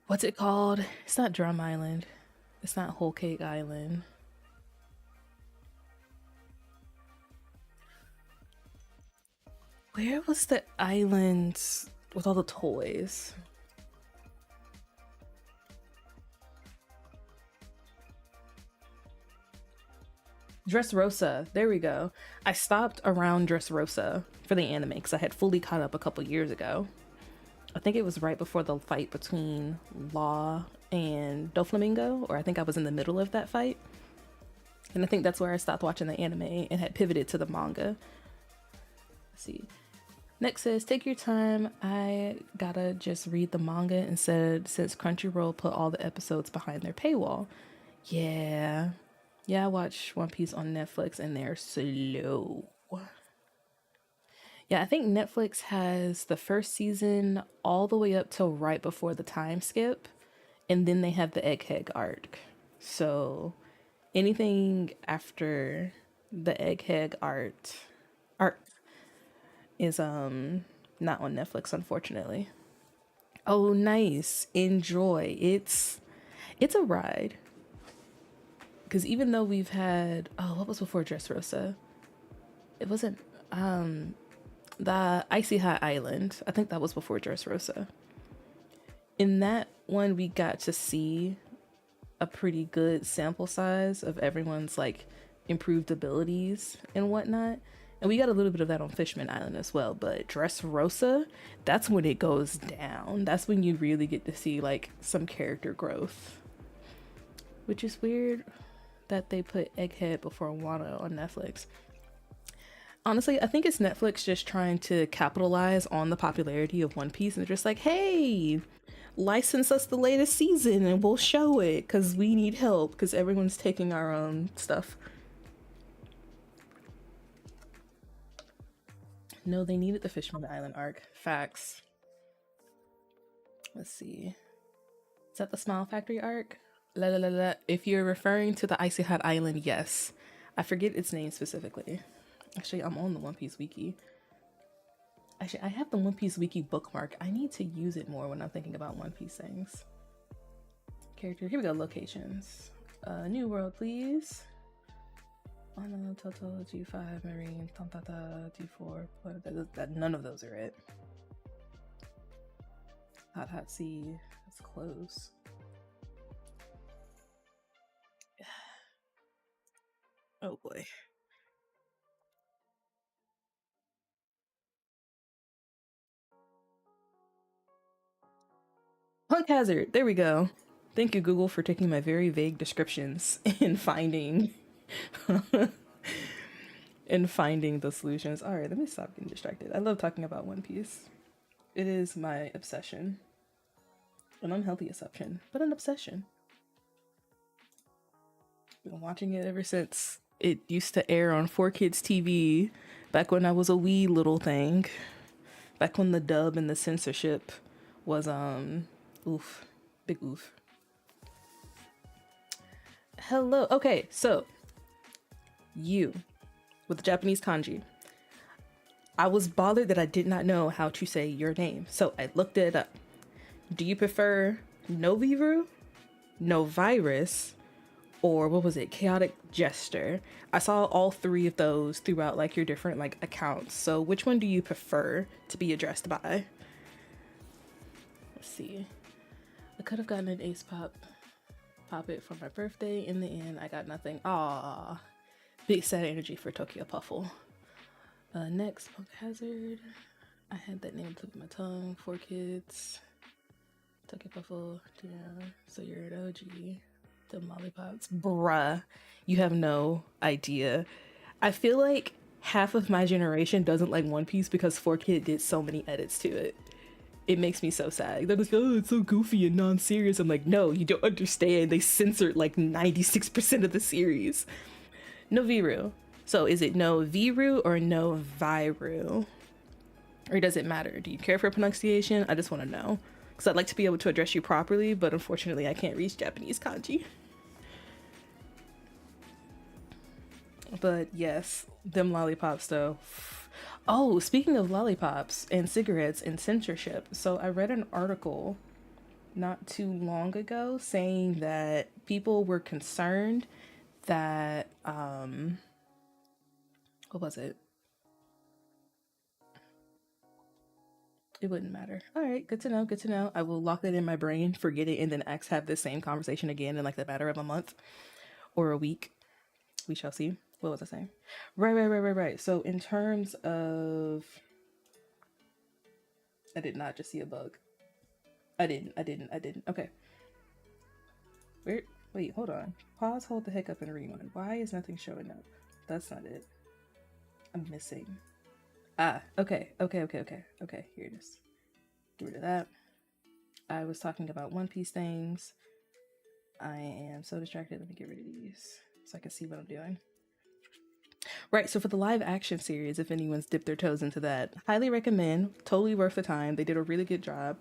What's it called? It's not Drum Island. It's not Whole Cake Island. Where was the island with all the toys? Dressrosa. There we go. I stopped around Dressrosa for the anime because I had fully caught up a couple years ago. I think it was right before the fight between Law and Doflamingo, or I think I was in the middle of that fight. And I think that's where I stopped watching the anime and had pivoted to the manga. Let's see. Next says, take your time. I gotta just read the manga instead since Crunchyroll put all the episodes behind their paywall. Yeah. Yeah, I watch One Piece on Netflix and they're slow. Yeah, I think Netflix has the first season all the way up till right before the time skip, and then they have the Egghead arc. So anything after the Egghead art is not on Netflix, unfortunately. Oh, nice. Enjoy. It's a ride. Because even though we've had, oh, what was before Dressrosa? It wasn't the Icy Hot Island. I think that was before Dressrosa. In that one, we got to see a pretty good sample size of everyone's like improved abilities and whatnot. And we got a little bit of that on Fishman Island as well. But Dressrosa, that's when it goes down. That's when you really get to see like some character growth. Which is weird that they put Egghead before Wano on Netflix. Honestly, I think it's Netflix just trying to capitalize on the popularity of One Piece and they're just like, hey, license us the latest season and we'll show it because we need help because everyone's taking our own stuff. No, they needed the Fishman Island arc. Facts. Let's see. Is that the Smile Factory arc? La la la la. If you're referring to the Icy Hot Island, yes. I forget its name specifically. Actually, I'm on the One Piece wiki. Actually, I have the One Piece wiki bookmark. I need to use it more when I'm thinking about One Piece things. Character, here we go, locations. New World, please. Wano, Toto, G5, Marine, Tantata, G4. None of those are it. Hot Sea, that's close. Oh boy. Punk Hazard, there we go. Thank you, Google, for taking my very vague descriptions and finding and finding the solutions. All right, let me stop getting distracted. I love talking about One Piece. It is my obsession. An unhealthy obsession, but an obsession. Been watching it ever since it used to air on 4Kids TV back when I was a wee little thing. Back when the dub and the censorship was oof. Big oof. Hello. Okay, so you with the Japanese kanji. I was bothered that I did not know how to say your name, so I looked it up. Do you prefer Noviru, Novirus, or what was it, Chaotic Jester? I saw all three of those throughout like your different like accounts. So which one do you prefer to be addressed by? Let's see. I could have gotten an Ace Pop It for my birthday. In the end, I got nothing. Ah, big sad energy for Tokyo Puffle. Next, Punk Hazard. I had that name tip of my tongue. 4Kids. Tokyo Puffle. Yeah. So you're an OG. The Lollipops. Bruh. You have no idea. I feel like half of my generation doesn't like One Piece because 4Kid did so many edits to it. It makes me so sad. They're like, oh, it's so goofy and non-serious. I'm like, no, you don't understand. They censored like 96% of the series. Noviru. So is it no Viru or no Viru? Or does it matter? Do you care for pronunciation? I just want to know. Because I'd like to be able to address you properly, but unfortunately I can't read Japanese kanji. But yes, them lollipops though. Oh, speaking of lollipops and cigarettes and censorship. So I read an article not too long ago saying that people were concerned that what was it? It wouldn't matter. All right, good to know. Good to know. I will lock that in my brain, forget it, and then have this same conversation again in like the matter of a month or a week. We shall see. What was I saying? Right. So in terms of, I did not just see a bug. I didn't. Okay. Wait, hold on. Pause, hold the hiccup, and rewind. Why is nothing showing up? That's not it. I'm missing. Okay. Here it is. Get rid of that. I was talking about One Piece things. I am so distracted. Let me get rid of these so I can see what I'm doing. Right, so for the live action series, if anyone's dipped their toes into that, highly recommend. Totally worth the time. They did a really good job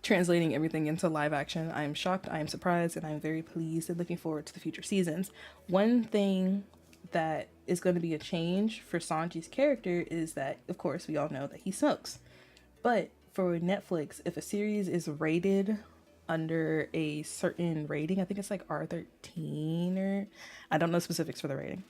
translating everything into live action. I am shocked, I am surprised, and I am very pleased and looking forward to the future seasons. One thing that is going to be a change for Sanji's character is that, of course, we all know that he smokes. But for Netflix, if a series is rated under a certain rating, I think it's like R13 or I don't know specifics for the rating,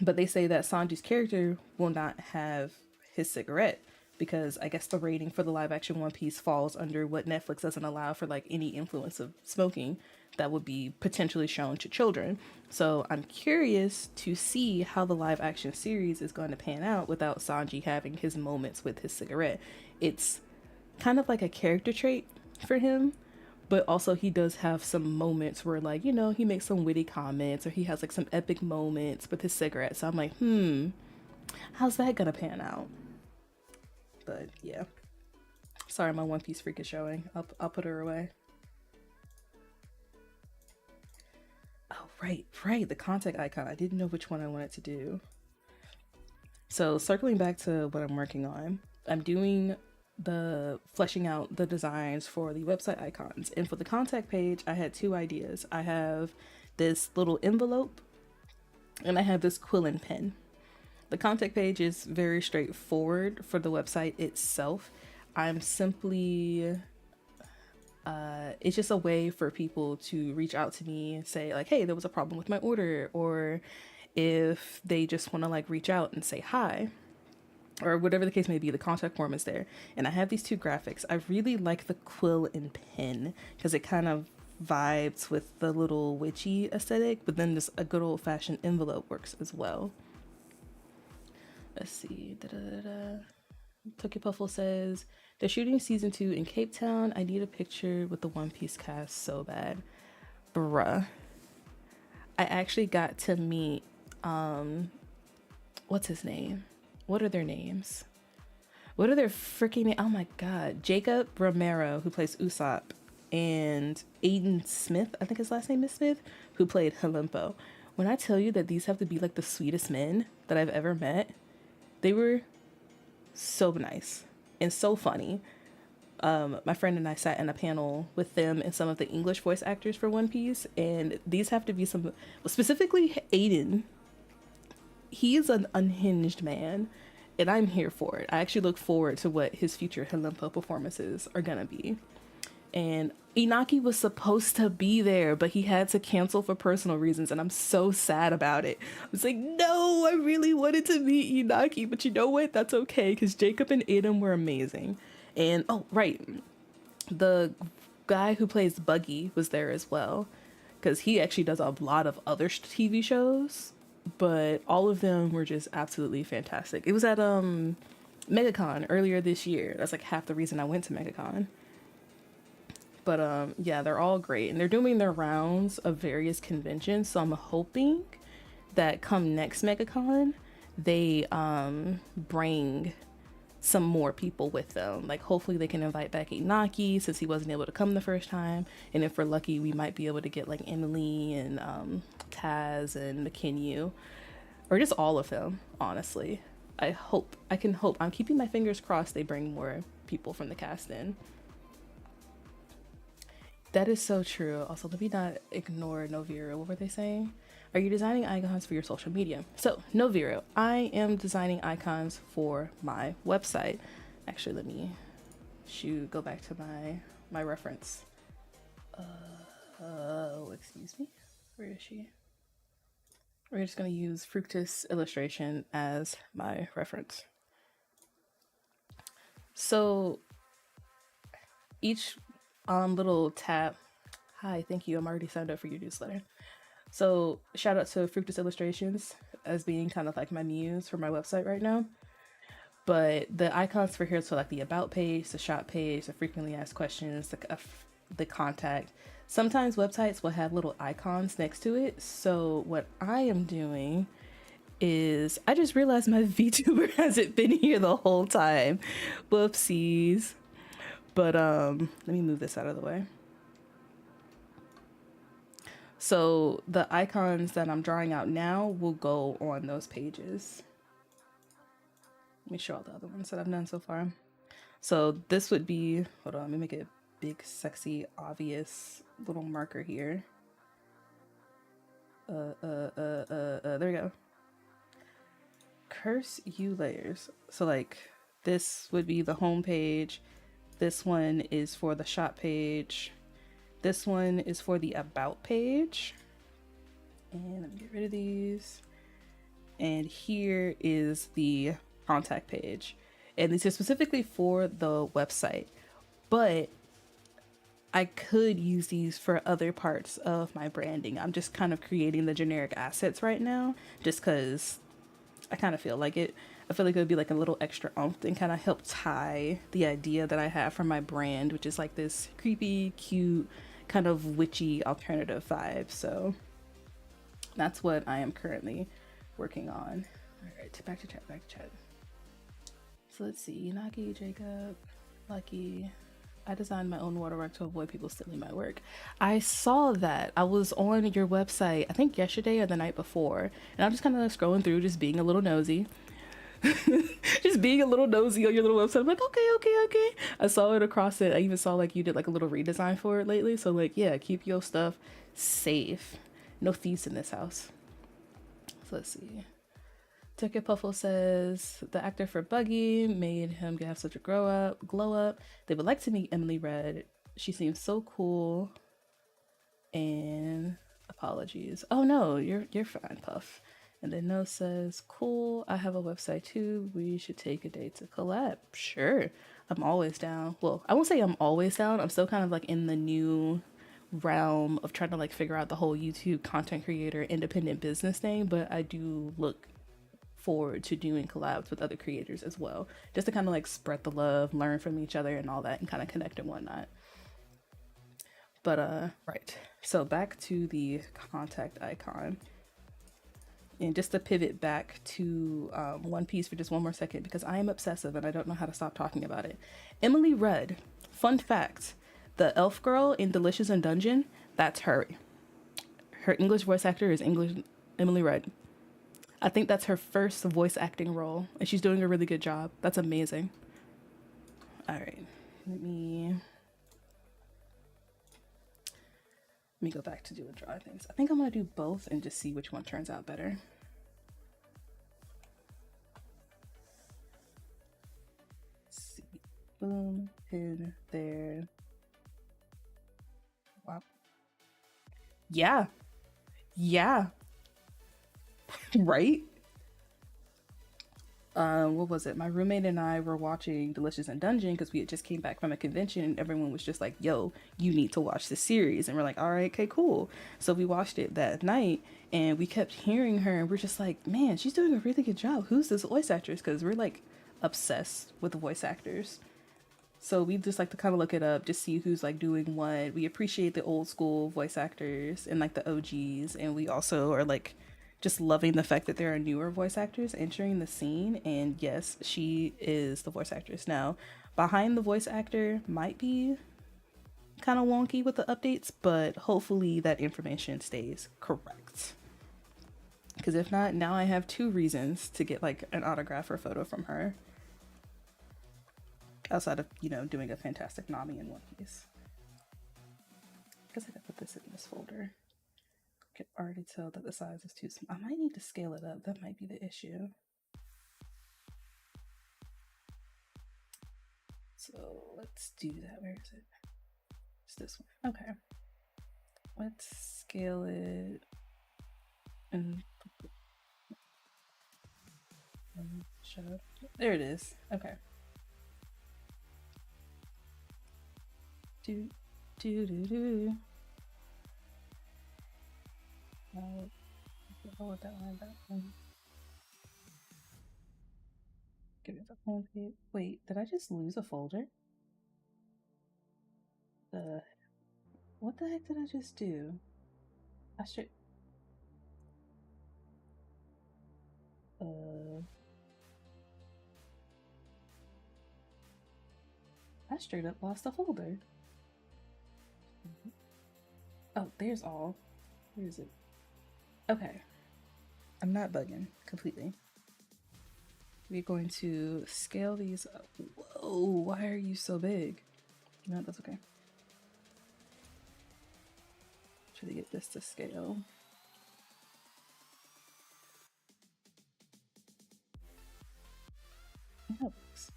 but they say that Sanji's character will not have his cigarette because I guess the rating for the live action One Piece falls under what Netflix doesn't allow for like any influence of smoking that would be potentially shown to children. So I'm curious to see how the live action series is going to pan out without Sanji having his moments with his cigarette. It's kind of like a character trait for him, but also he does have some moments where like, you know, he makes some witty comments or he has like some epic moments with his cigarette. So I'm like, how's that gonna pan out? But yeah, sorry, my One Piece freak is showing. I'll put her away. Oh, right, the contact icon. I didn't know which one I wanted to do. So circling back to what I'm working on, I'm doing the fleshing out the designs for the website icons. And for the contact page, I had two ideas. I have this little envelope and I have this Quillen pen. The contact page is very straightforward for the website itself. I'm simply it's just a way for people to reach out to me and say like, hey, there was a problem with my order, or if they just want to like reach out and say hi, or whatever the case may be, the contact form is there. And I have these two graphics. I really like the quill and pen because it kind of vibes with the little witchy aesthetic, but then just a good old fashioned envelope works as well. Let's see. Tokyo Puffle says, they're shooting season 2 in Cape Town. I need a picture with the One Piece cast so bad. Bruh. I actually got to meet, what's his name? What are their names? What are their freaking names? Oh my god. Jacob Romero, who plays Usopp, and Aiden Smith, I think his last name is Smith, who played Halimpo. When I tell you that these have to be like the sweetest men that I've ever met, they were so nice and so funny. My friend and I sat in a panel with them and some of the English voice actors for One Piece, and these have to be some, specifically Aiden. He is an unhinged man, and I'm here for it. I actually look forward to what his future Halimpo performances are gonna be. And Inaki was supposed to be there, but he had to cancel for personal reasons, and I'm so sad about it. I was like, no, I really wanted to meet Inaki, but you know what? That's okay, because Jacob and Adam were amazing. And, oh, right, the guy who plays Buggy was there as well, because he actually does a lot of other TV shows, but all of them were just absolutely fantastic. It was at MegaCon earlier this year. That's like half the reason I went to MegaCon. But yeah, they're all great, and they're doing their rounds of various conventions. So I'm hoping that come next MegaCon, they bring some more people with them. Like hopefully they can invite back Inaki since he wasn't able to come the first time, and if we're lucky, we might be able to get like Emily and Taz and McKinyu, or just all of them. Honestly, I can hope. I'm keeping my fingers crossed they bring more people from the cast in. That is so true. Also, let me not ignore Noviro. What were they saying? Are you designing icons for your social media? So, Noviro, I am designing icons for my website. Actually, let me go back to my reference. Excuse me. Where is she? We're just going to use Fructus Illustration as my reference. So, each little tab. Hi, thank you. I'm already signed up for your newsletter. So shout out to Fructus Illustrations as being kind of like my muse for my website right now. But the icons for here, so like the about page, the shop page, the frequently asked questions, the contact. Sometimes websites will have little icons next to it. So what I am doing is I just realized my VTuber hasn't been here the whole time. Whoopsies. But let me move this out of the way. So the icons that I'm drawing out now will go on those pages. Let me show all the other ones that I've done so far. So this would be, hold on, let me make a big, sexy, obvious little marker here. There we go. Curse you layers. So like this would be the home page. This one is for the shop page. This one is for the about page. And let me get rid of these. And here is the contact page. And these are specifically for the website. But I could use these for other parts of my branding. I'm just kind of creating the generic assets right now just because I kind of feel like it. I feel like it would be like a little extra oomph and kind of help tie the idea that I have for my brand, which is like this creepy, cute, kind of witchy alternative vibe. So that's what I am currently working on. All right, back to chat. So let's see, Naki, Jacob, Lucky. I designed my own watermark to avoid people stealing my work. I saw that. I was on your website, I think yesterday or the night before, and I'm just kind of scrolling through, just being a little nosy. Just being a little nosy on your little website. I'm like, okay. I saw it across it. I even saw like you did like a little redesign for it lately. So like, yeah, keep your stuff safe. No thieves in this house. So let's see. Tucker Puffle says the actor for Buggy made him have such a glow up. They would like to meet Emily Red. She seems so cool. And apologies. Oh no, you're fine, Puff. And then No says, cool, I have a website too. We should take a day to collab. Sure. I'm always down. Well, I won't say I'm always down. I'm still kind of like in the new realm of trying to like figure out the whole YouTube content creator independent business thing, but I do look forward to doing collabs with other creators as well, just to kind of like spread the love, learn from each other and all that, and kind of connect and whatnot. But right, so back to the contact icon, and just to pivot back to One Piece for just one more second, because I am obsessive and I don't know how to stop talking about it. Emily Red, fun fact, the elf girl in Delicious in Dungeon, that's her. Her English voice actor is Emily Red. I think that's her first voice acting role, and she's doing a really good job. That's amazing. All right, let me go back to doing draw things. I think I'm gonna do both and just see which one turns out better. Let's see, boom, pin there. Wow. Yeah. Right. What was it? My roommate and I were watching Delicious in Dungeon because we had just came back from a convention and everyone was just like, yo, you need to watch this series. And we're like, all right, okay, cool. So we watched it that night and we kept hearing her and we're just like, man, she's doing a really good job. Who's this voice actress? Because we're like obsessed with the voice actors. So we just like to kind of look it up, just see who's like doing what. We appreciate the old school voice actors and like the OGs. And we also are like just loving the fact that there are newer voice actors entering the scene. And yes, she is the voice actress. Now, behind the voice actor might be kind of wonky with the updates, but hopefully that information stays correct. Because if not, now I have 2 reasons to get like an autograph or photo from her. Outside of, you know, doing a fantastic Nami in One Piece. I guess I could put this in this folder. I can already tell that the size is too small. I might need to scale it up. That might be the issue. So let's do that. Where is it? It's this one. Okay. Let's scale it and shut up. There it is. Okay. Do. I'll let that line back. Give it the home page. Wait, did I just lose a folder? What the heck did I just do? I should. I straight up lost the folder. Oh, there's all. Where is it? Okay. I'm not bugging completely. We're going to scale these up. Whoa, why are you so big? No, that's okay. Try to get this to scale. That works.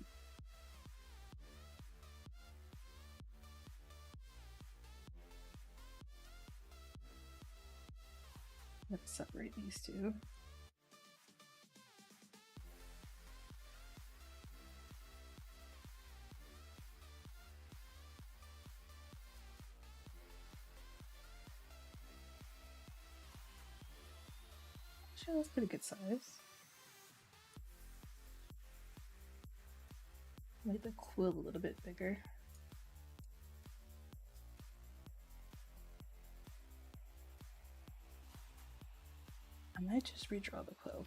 Let's separate these two. Actually, that's pretty good size. Make the quill a little bit bigger. I might just redraw the quill.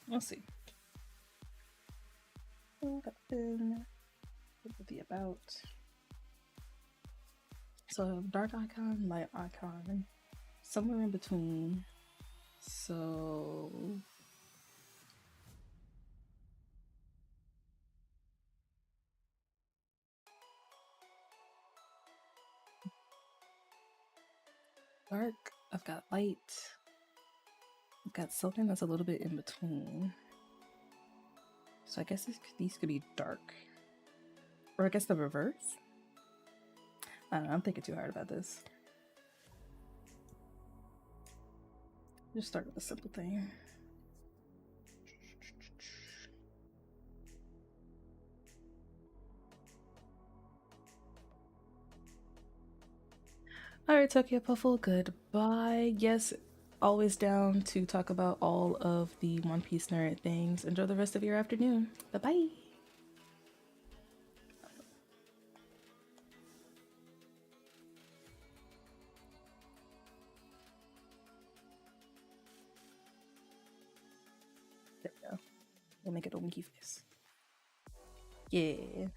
We'll see. Got in. With the about. So dark icon, light icon, somewhere in between. So dark, I've got light, I've got something that's a little bit in between. So I guess these could be dark. Or I guess the reverse? I don't know, I'm thinking too hard about this. Just start with a simple thing. Alright, Tokyo Puffle, goodbye. Yes, always down to talk about all of the One Piece nerd things. Enjoy the rest of your afternoon. Bye-bye. There we go. We'll make it a winky face. Yeah.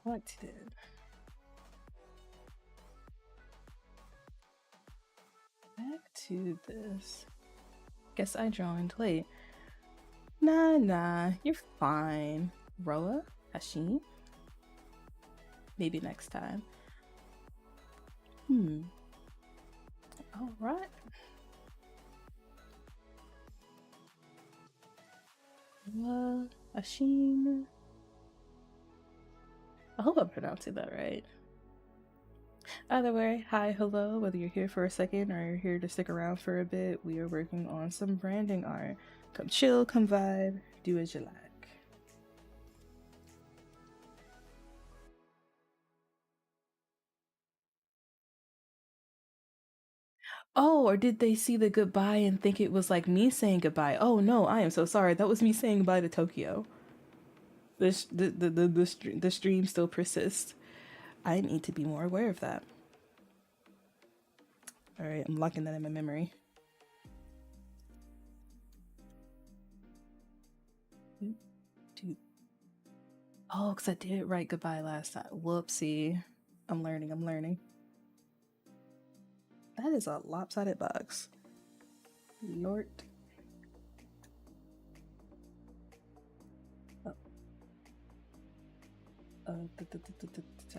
What did? Back to this. Guess I joined late. Nah, you're fine. Roa? Hashim? Maybe next time. Alright. Roa, Hashim. I hope I'm pronouncing that right. Either way, hi, hello, whether you're here for a second or you're here to stick around for a bit, we are working on some branding art. Come chill, come vibe, do as you like. Oh, or did they see the goodbye and think it was like me saying goodbye? Oh no, I am so sorry. That was me saying goodbye to Tokyo. The stream still persists. I need to be more aware of that. All right, I'm locking that in my memory. Dude. Oh, because I did write goodbye last time. Whoopsie. I'm learning. That is a lopsided box. Lord. Oh.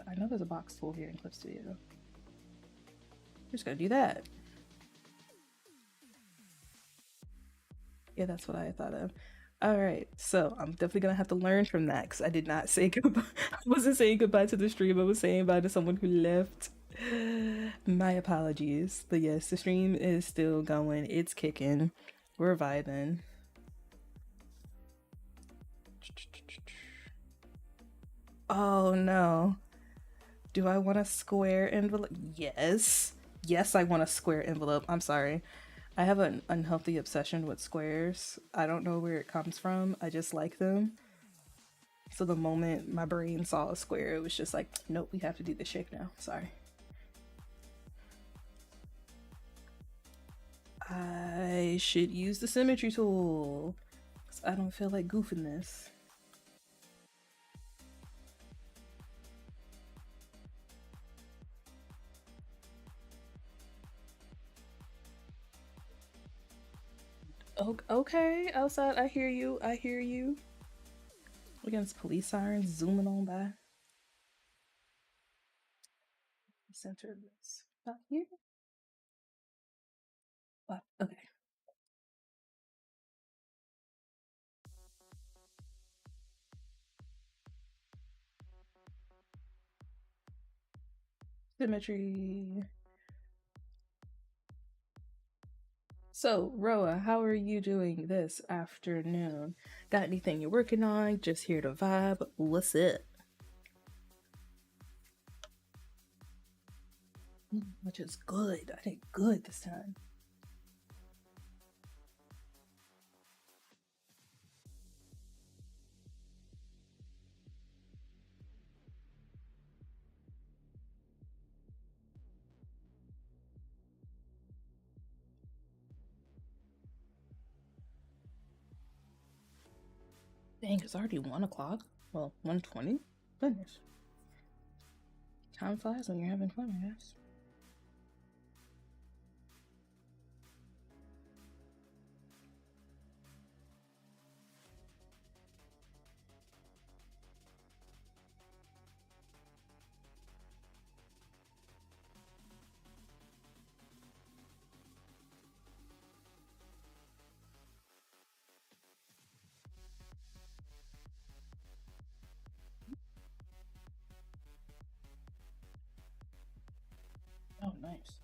I know there's a box tool here in Clip Studio. We're just gonna do that. Yeah, that's what I thought of. All right, so I'm definitely gonna have to learn from that because I did not say goodbye. I wasn't saying goodbye to the stream. I was saying bye to someone who left. My apologies, but yes, the stream is still going. It's kicking. We're vibing. Oh no. Do I want a square envelope? Yes. Yes, I want a square envelope. I'm sorry. I have an unhealthy obsession with squares. I don't know where it comes from. I just like them. So the moment my brain saw a square, it was just like, nope, we have to do the shape now. Sorry. I should use the symmetry tool. 'Cause I don't feel like goofing this. Okay, outside, I hear you. I hear you. Against police sirens zooming on by. Center of this. Not here? What? Okay. Symmetry. So, Roa, how are you doing this afternoon? Got anything you're working on? Just here to vibe? What's it? Which is good. I did good this time. Dang, it's already 1 o'clock. Well, 1:20? Goodness. Time flies when you're having fun, I guess. Oh, nice.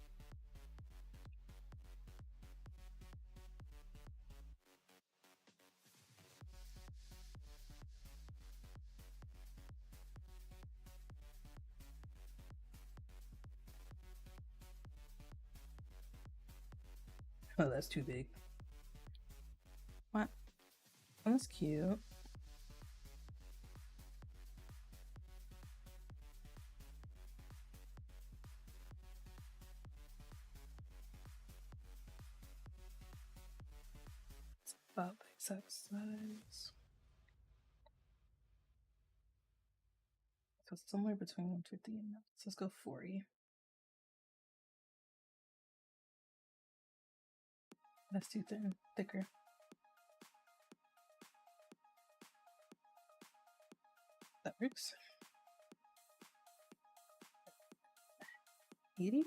Oh, that's too big. What? Oh, that's cute. It's about the exact size. So it's somewhere between 150 and that. So let's go 40. That's too thin. Thicker. That works. 80?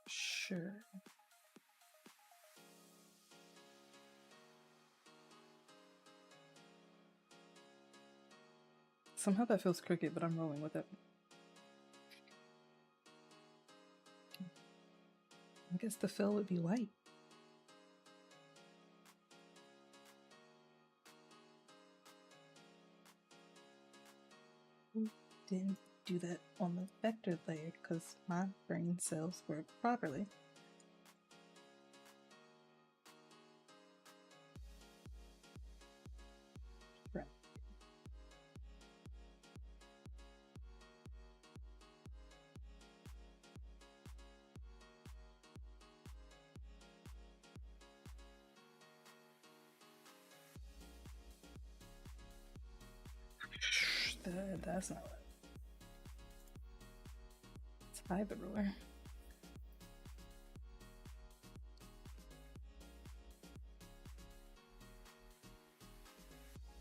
Sure. Somehow that feels crooked, but I'm rolling with it. I guess the fill would be white. Didn't do that on the vector layer because my brain cells work properly. Right. That's not what. Let's hide the ruler.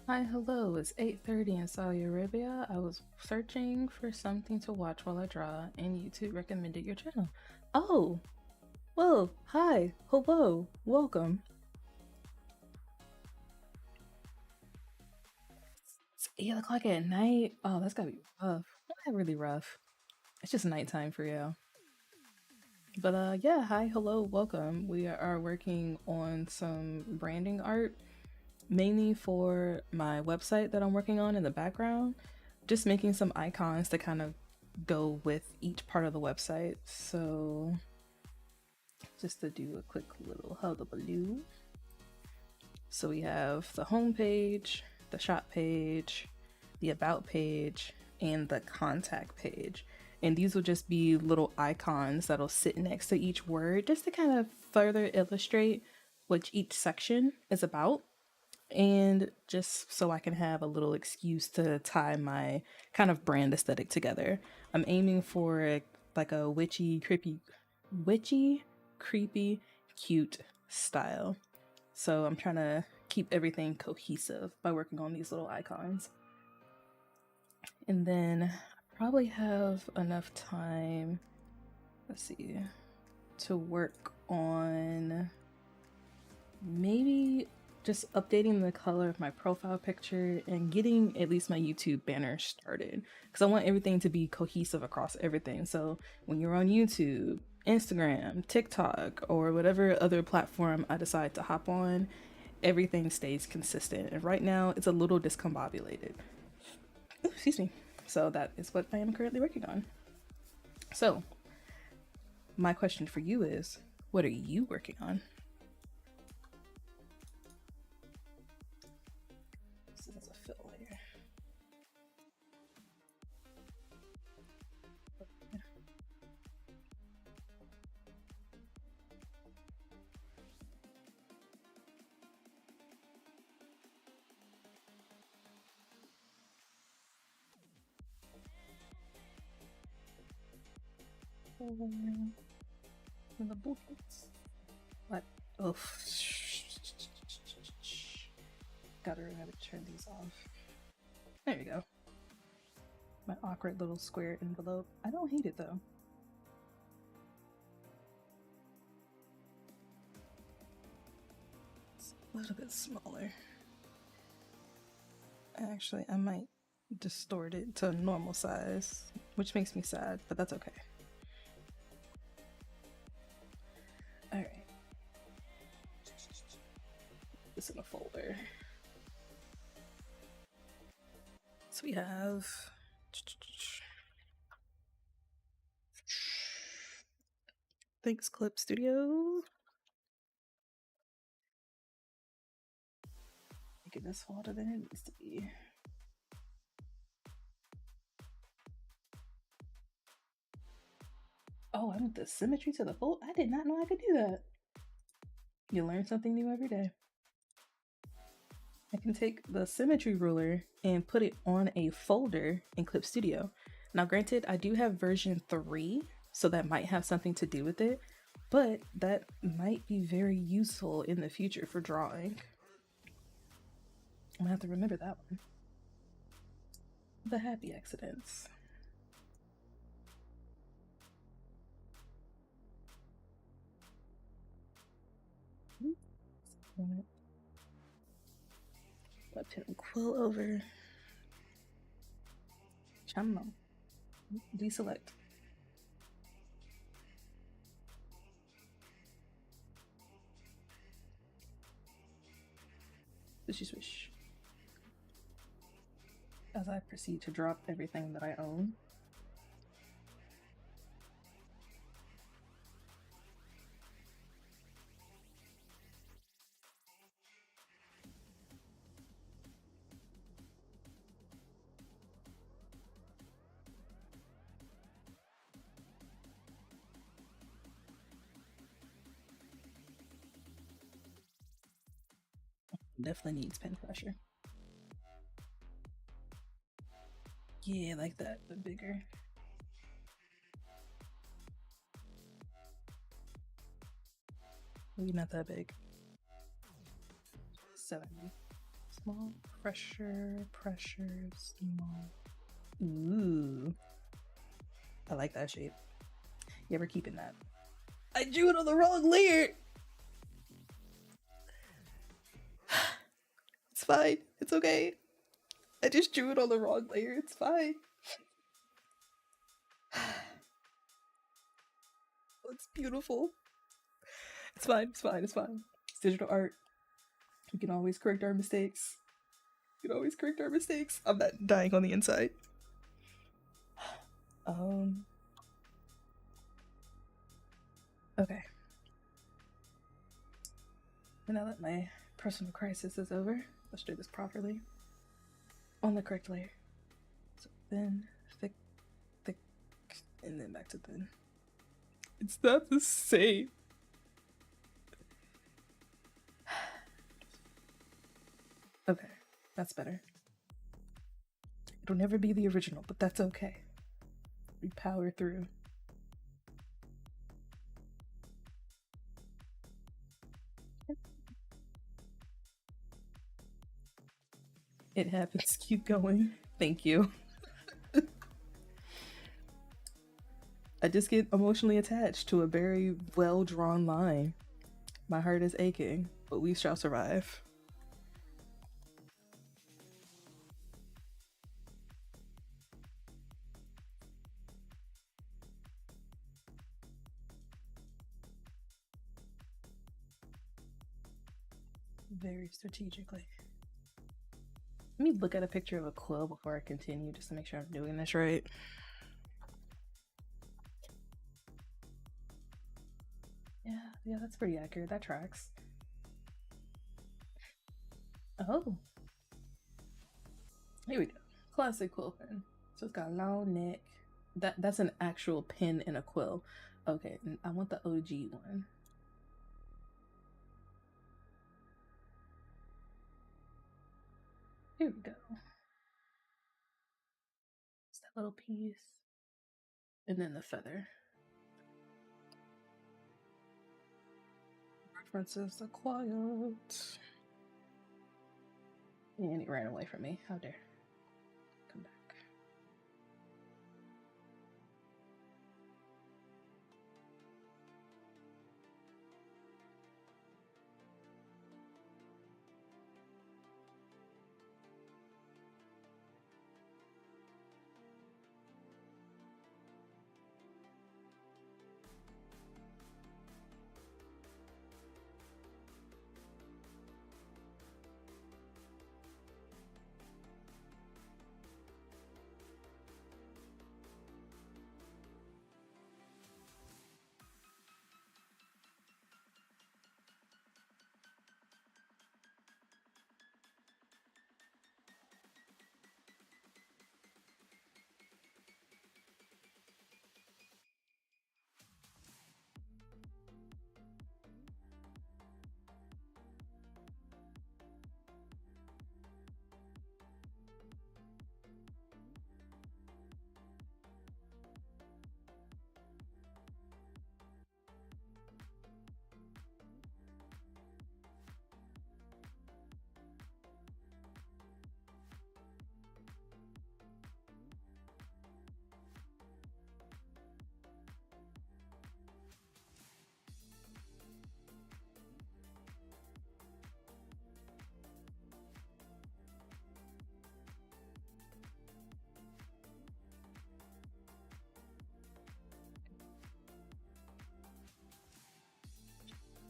Hi, hello. It's 8:30 in Saudi Arabia. I was searching for something to watch while I draw, and YouTube recommended your channel. Oh, whoa, hi, hello, welcome. It's 8 o'clock at night. Oh, that's gotta be rough. Not really rough. It's just nighttime for you. But yeah, hi, hello, welcome. We are working on some branding art, mainly for my website that I'm working on in the background. Just making some icons to kind of go with each part of the website. So just to do a quick little hullabaloo. So we have the home page, the shop page, the about page, and the contact page. And these will just be little icons that'll sit next to each word just to kind of further illustrate what each section is about. And just so I can have a little excuse to tie my kind of brand aesthetic together. I'm aiming for like a witchy, creepy, cute style. So I'm trying to keep everything cohesive by working on these little icons. And then I probably have enough time, let's see, to work on maybe just updating the color of my profile picture and getting at least my YouTube banner started, because I want everything to be cohesive across everything. So when you're on YouTube, Instagram, TikTok, or whatever other platform I decide to hop on, everything stays consistent. And right now it's a little discombobulated. Excuse me. So that is what I am currently working on. So my question for you is, what are you working on? The bullets. What? Oh. Gotta remember to turn these off. There we go. My awkward little square envelope. I don't hate it though. It's a little bit smaller. Actually, I might distort it to a normal size, which makes me sad, but that's okay. Alright. This in a folder. So we have Thanks Clip Studio. Making this wider than it needs to be. Oh, I want the symmetry to the fold. I did not know I could do that. You learn something new every day. I can take the symmetry ruler and put it on a folder in Clip Studio. Now granted, I do have version 3, so that might have something to do with it, but that might be very useful in the future for drawing. I'm gonna have to remember that one. The happy accidents. Left him quill over. Chammo. Deselect. Swishy swish. As I proceed to drop everything that I own. Definitely needs pen pressure. Yeah, like that, but bigger. Maybe not that big. 70. Small, pressure, small. Ooh. I like that shape. Yeah, we're keeping that. I drew it on the wrong layer! It's fine. It's okay. I just drew it on the wrong layer. It's fine. It's beautiful. It's fine. It's fine. It's fine. It's digital art. We can always correct our mistakes. We can always correct our mistakes. I'm not dying on the inside. Okay. And now that my personal crisis is over, let's do this properly. On the correct layer. So thin, thick, thick, and then back to thin. It's not the same. Okay, that's better. It'll never be the original, but that's okay. We power through. It happens. Keep going. Thank you. I just get emotionally attached to a very well drawn line. My heart is aching, but we shall survive. Very strategically. Let me look at a picture of a quill before I continue, just to make sure I'm doing this right. Yeah, that's pretty accurate. That tracks. Oh, here we go. Classic quill pen. So it's got a long neck. That's an actual pen in a quill. Okay, I want the OG one. Here we go. It's that little piece. And then the feather. References acquired. And he ran away from me. How dare. Come back.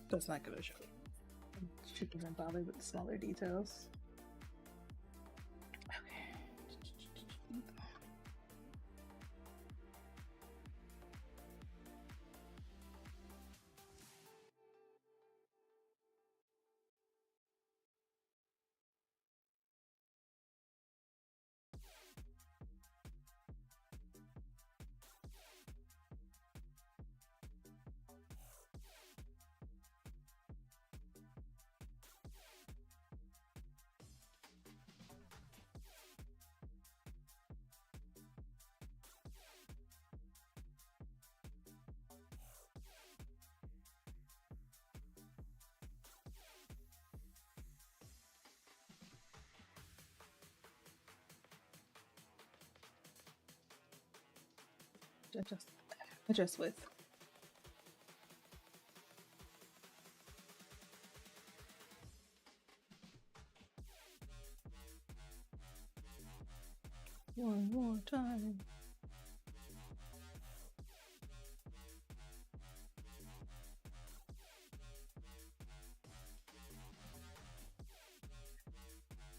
That's not gonna show. She doesn't bother with the smaller details. Okay. Adjust with. One more time.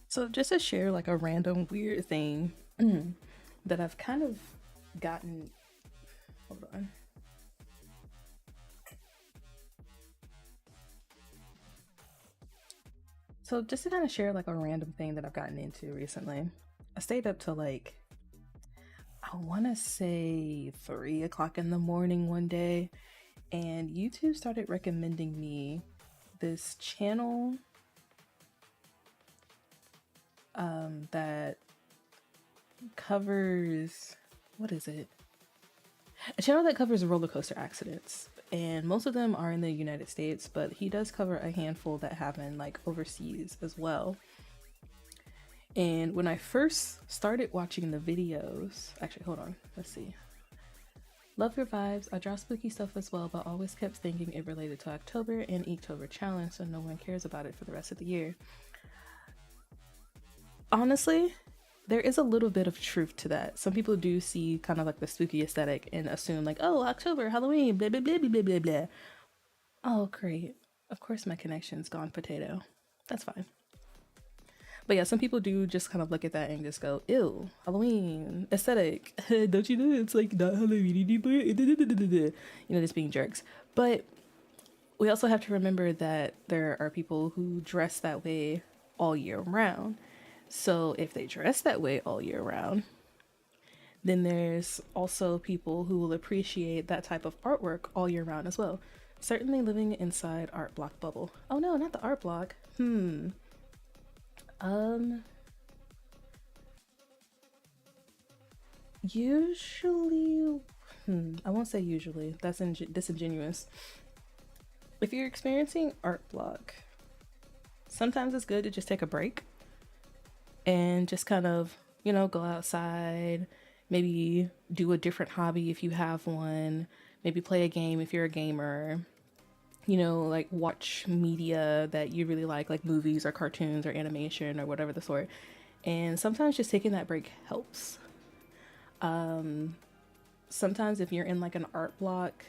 So just to share like a random weird thing that I've kind of gotten. Hold on. So just to kind of share like a random thing that I've gotten into recently, I stayed up till like, I want to say 3 o'clock in the morning one day, and YouTube started recommending me this channel that covers, what is it? A channel that covers roller coaster accidents, and most of them are in the United States, but he does cover a handful that happen like overseas as well. And when I first started watching the videos, actually, hold on, let's see. Love your vibes. I draw spooky stuff as well, but always kept thinking it related to October and Inktober challenge, so no one cares about it for the rest of the year. Honestly, there is a little bit of truth to that. Some people do see kind of like the spooky aesthetic and assume like, oh, October, Halloween, blah, blah, blah, blah, blah, blah. Oh, great. Of course my connection's gone potato. That's fine. But yeah, some people do just kind of look at that and just go, ew, Halloween, aesthetic. Don't you know it's like not Halloween anymore? You know, just being jerks. But we also have to remember that there are people who dress that way all year round. So if they dress that way all year round, then there's also people who will appreciate that type of artwork all year round as well. Certainly living inside art block bubble. Oh no, not the art block. Usually, I won't say usually, that's disingenuous. If you're experiencing art block, sometimes it's good to just take a break and just kind of, you know, go outside, maybe do a different hobby if you have one, maybe play a game if you're a gamer, you know, like watch media that you really like movies or cartoons or animation or whatever the sort. And sometimes just taking that break helps. Sometimes if you're in like an art block,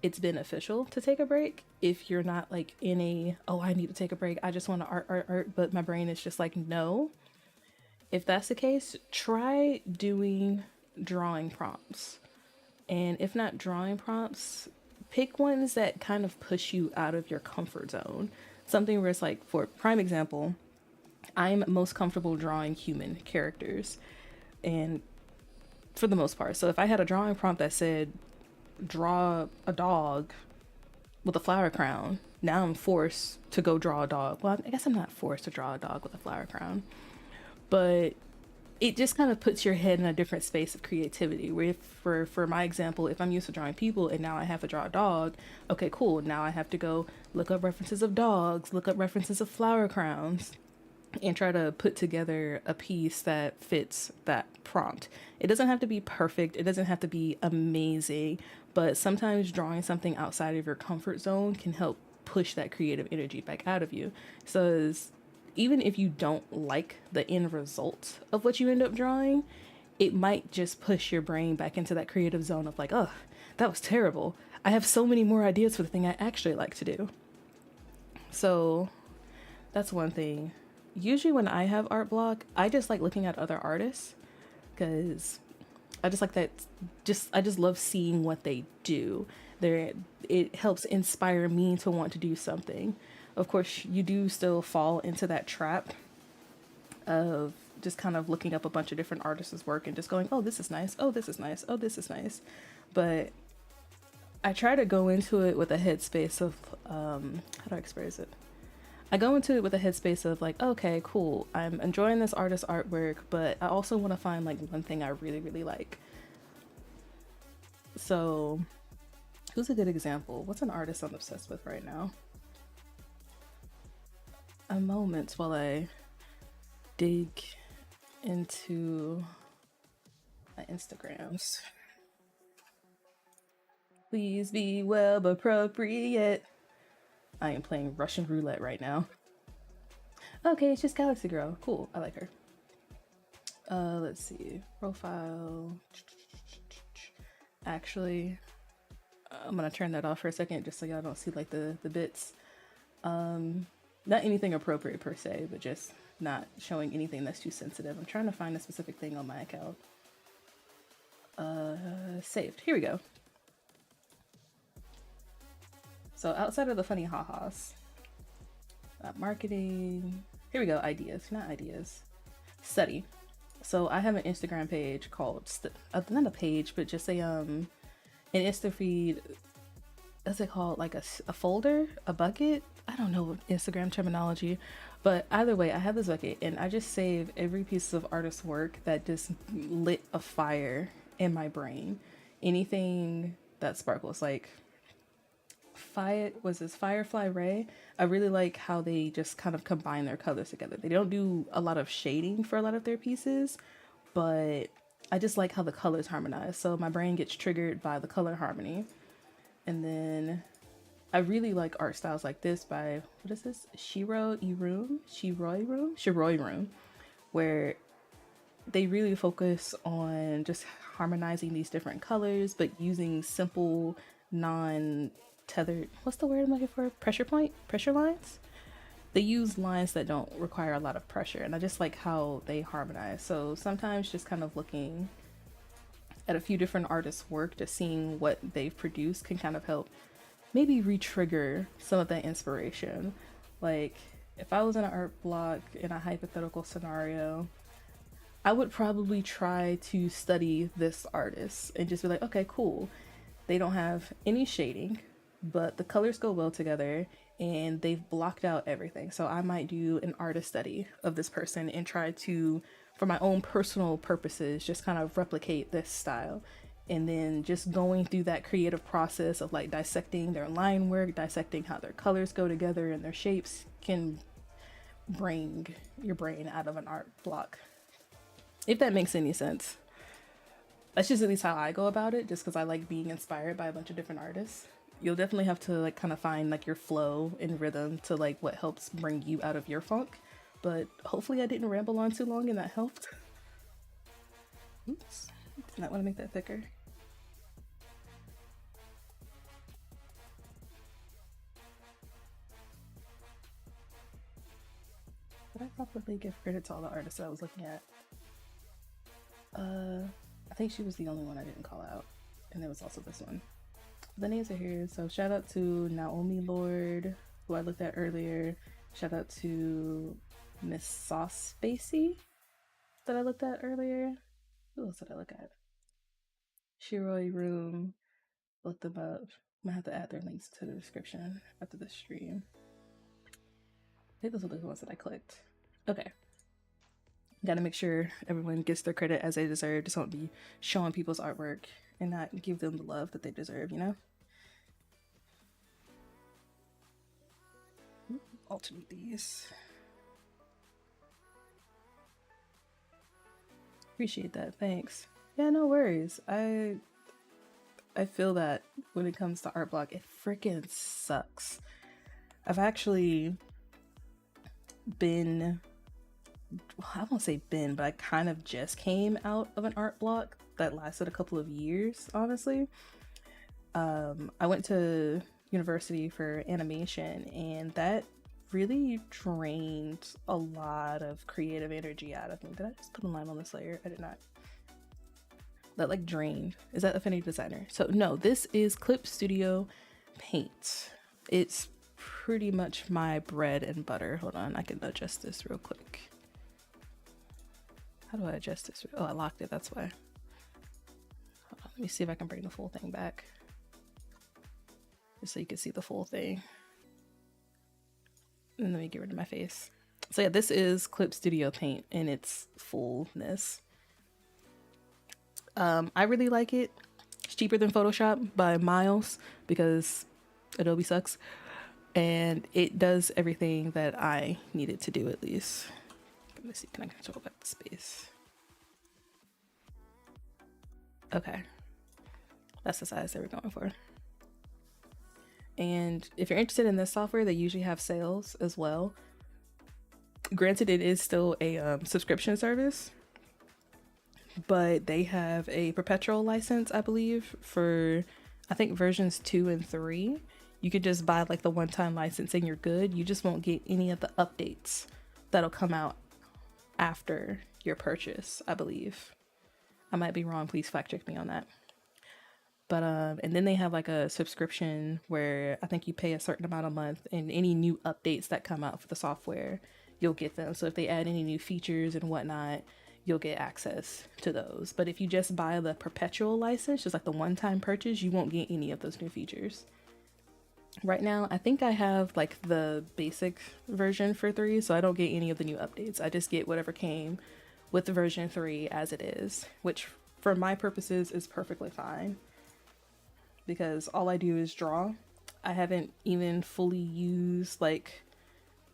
it's beneficial to take a break. If you're not like in a, oh, I need to take a break, I just want to art, but my brain is just like, no. If that's the case, try doing drawing prompts. And if not drawing prompts, pick ones that kind of push you out of your comfort zone. Something where it's like, for prime example, I'm most comfortable drawing human characters, and for the most part. So if I had a drawing prompt that said draw a dog with a flower crown, now I'm forced to go draw a dog. Well, I guess I'm not forced to draw a dog with a flower crown, but it just kind of puts your head in a different space of creativity. Where if, for my example, if I'm used to drawing people and now I have to draw a dog, okay, cool. Now I have to go look up references of dogs, look up references of flower crowns, and try to put together a piece that fits that prompt. It doesn't have to be perfect, it doesn't have to be amazing, but sometimes drawing something outside of your comfort zone can help push that creative energy back out of you. So even if you don't like the end result of what you end up drawing, it might just push your brain back into that creative zone of like, oh, that was terrible. I have so many more ideas for the thing I actually like to do. So that's one thing. Usually when I have art block, I just like looking at other artists because I just like that. I just love seeing what they do. It helps inspire me to want to do something. Of course, you do still fall into that trap of just kind of looking up a bunch of different artists' work and just going, oh, this is nice. Oh, this is nice. Oh, this is nice. But I try to go into it with a headspace of, how do I express it? I go into it with a headspace of like, okay, cool. I'm enjoying this artist's artwork, but I also want to find like one thing I really, really like. So who's a good example? What's an artist I'm obsessed with right now? A moment while I dig into my Instagrams. Please be web appropriate. I am playing Russian roulette right now. Okay, it's just Galaxy Girl. Cool, I like her. Let's see. Profile. Actually, I'm gonna turn that off for a second just so y'all don't see like the bits. Not anything appropriate per se, but just not showing anything that's too sensitive. I'm trying to find a specific thing on my account. Saved. Here we go. So outside of the funny ha-has, marketing, here we go, ideas, not ideas. Study. So I have an Instagram page called not a page, but just an Insta feed. What's it called? Like a folder, a bucket. I don't know Instagram terminology, but either way, I have this bucket and I just save every piece of artist work that just lit a fire in my brain. Anything that sparkles, like Fire was this Firefly Ray. I really like how they just kind of combine their colors together. They don't do a lot of shading for a lot of their pieces, but I just like how the colors harmonize. So my brain gets triggered by the color harmony. And then I really like art styles like this by, what is this? Shiroi Room, where they really focus on just harmonizing these different colors, but using simple, non-tethered, what's the word I'm looking for? Pressure lines? They use lines that don't require a lot of pressure, and I just like how they harmonize. So sometimes just kind of looking at a few different artists' work, just seeing what they've produced can kind of help maybe re-trigger some of that inspiration. Like if I was in an art block in a hypothetical scenario, I would probably try to study this artist and just be like, okay, cool. They don't have any shading, but the colors go well together and they've blocked out everything. So I might do an artist study of this person and try to, for my own personal purposes, just kind of replicate this style. And then just going through that creative process of like dissecting their line work, dissecting how their colors go together and their shapes can bring your brain out of an art block. If that makes any sense. That's just at least how I go about it, just because I like being inspired by a bunch of different artists. You'll definitely have to like kind of find like your flow and rhythm to like what helps bring you out of your funk. But hopefully I didn't ramble on too long and that helped. Oops. Did not want to make that thicker. Did I properly give credit to all the artists that I was looking at? I think she was the only one I didn't call out. And there was also this one. The names are here. So shout out to Naomi Lord, who I looked at earlier. Shout out to Miss Sauce Spacey that I looked at earlier. Who else did I look at? Shiroi Room. Look them up. I'm gonna have to add their links to the description after the stream. I think those are the ones that I clicked. Okay. Gotta make sure everyone gets their credit as they deserve. Just don't be showing people's artwork and not give them the love that they deserve, you know? Alternate these. Appreciate that. Thanks. Yeah, no worries. I feel that when it comes to art block, it freaking sucks. I've actually been, well, I won't say been, but I kind of just came out of an art block that lasted a couple of years, honestly. I went to university for animation, and that really drained a lot of creative energy out of me. Did I just put a line on this layer? I did not. That like drained. Is that Affinity Designer? So no, this is Clip Studio Paint. It's pretty much my bread and butter. Hold on, I can adjust this real quick. How do I adjust this? Oh, I locked it, that's why. Hold on, let me see if I can bring the full thing back. Just so you can see the full thing. And let me get rid of my face. So yeah, this is Clip Studio Paint in its fullness. I really like it. It's cheaper than Photoshop by miles because Adobe sucks. And it does everything that I need it to do, at least. Let me see, can I control back the space? Okay. That's the size that we're going for. And if you're interested in this software, they usually have sales as well. Granted, it is still a subscription service, but they have a perpetual license, I believe, for I think versions 2 and 3. You could just buy like the one-time license and you're good. You just won't get any of the updates that'll come out after your purchase, I believe. I might be wrong, please fact check me on that. But and then they have like a subscription where I think you pay a certain amount a month, and any new updates that come out for the software, you'll get them. So if they add any new features and whatnot, you'll get access to those. But if you just buy the perpetual license, just like the one-time purchase, you won't get any of those new features. Right now, I think I have like the basic version for 3, so I don't get any of the new updates. I just get whatever came with version 3 as it is, which for my purposes is perfectly fine because all I do is draw. I haven't even fully used like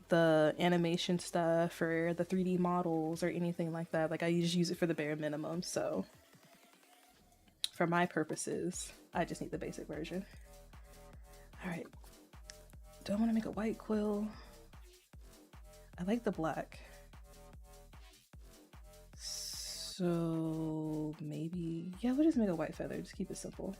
the animation stuff or the 3D models or anything like that. Like I just use it for the bare minimum. So for my purposes, I just need the basic version. All right. Do I want to make a white quill? I like the black. So maybe, yeah, we'll just make a white feather. Just keep it simple.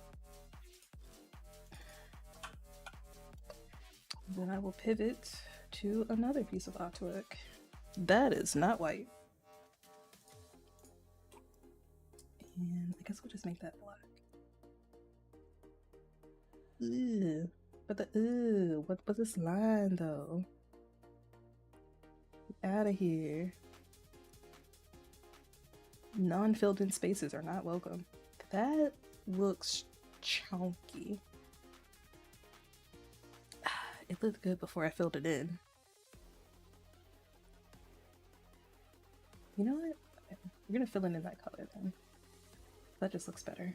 Then I will pivot to another piece of artwork. That is not white. And I guess we'll just make that black. Ew. But the what's this line though? Out of here. Non-filled in spaces are not welcome. That looks chunky. It looked good before I filled it in. You know what? We're gonna fill it in that color then. That just looks better.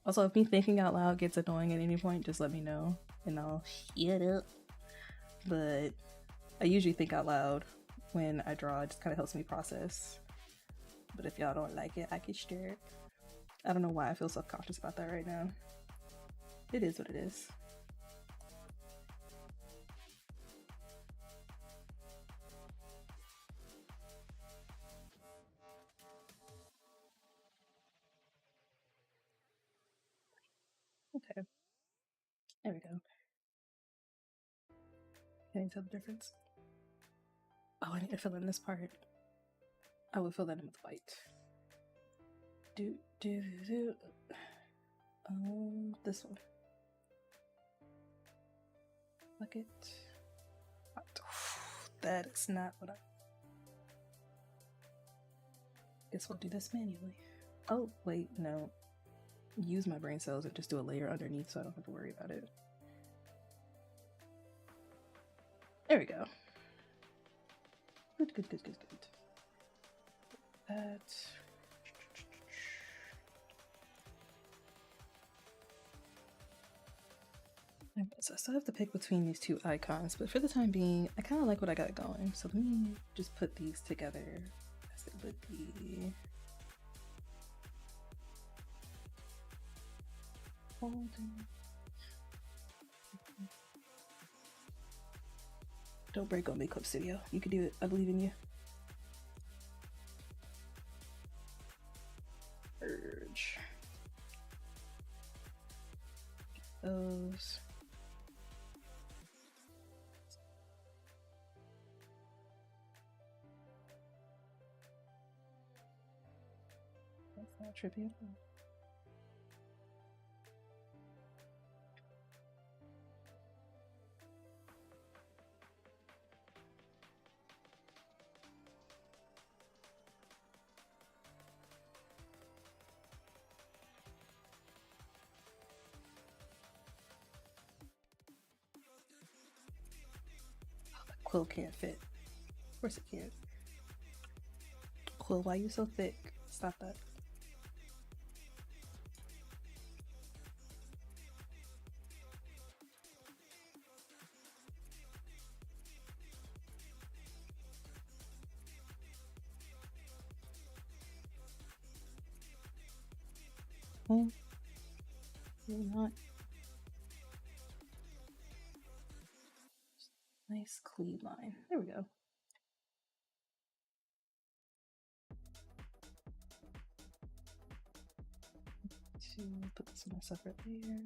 Also, if me thinking out loud gets annoying at any point, just let me know and I'll shut up. But I usually think out loud when I draw. It just kind of helps me process. But if y'all don't like it, I can share it. I don't know why I feel self-conscious about that right now. It is what it is. Okay. There we go. Can you tell the difference? Oh, I need to fill in this part. I will fill that in with white. This one. Bucket. That is not what I... Guess we'll do this manually. Oh, wait, no. Use my brain cells and just do a layer underneath so I don't have to worry about it. There we go. Good. That. So I still have to pick between these two icons, but for the time being, I kind of like what I got going. So let me just put these together as they would be. Don't break on me, Clip Studio. You can do it. I believe in you. Urge. Those. That's not trippy. Quill can't fit. Of course it can't. Quill, why you so thick? Stop that. Oh, you're not. Nice clean line. There we go. To put this in a separate layer.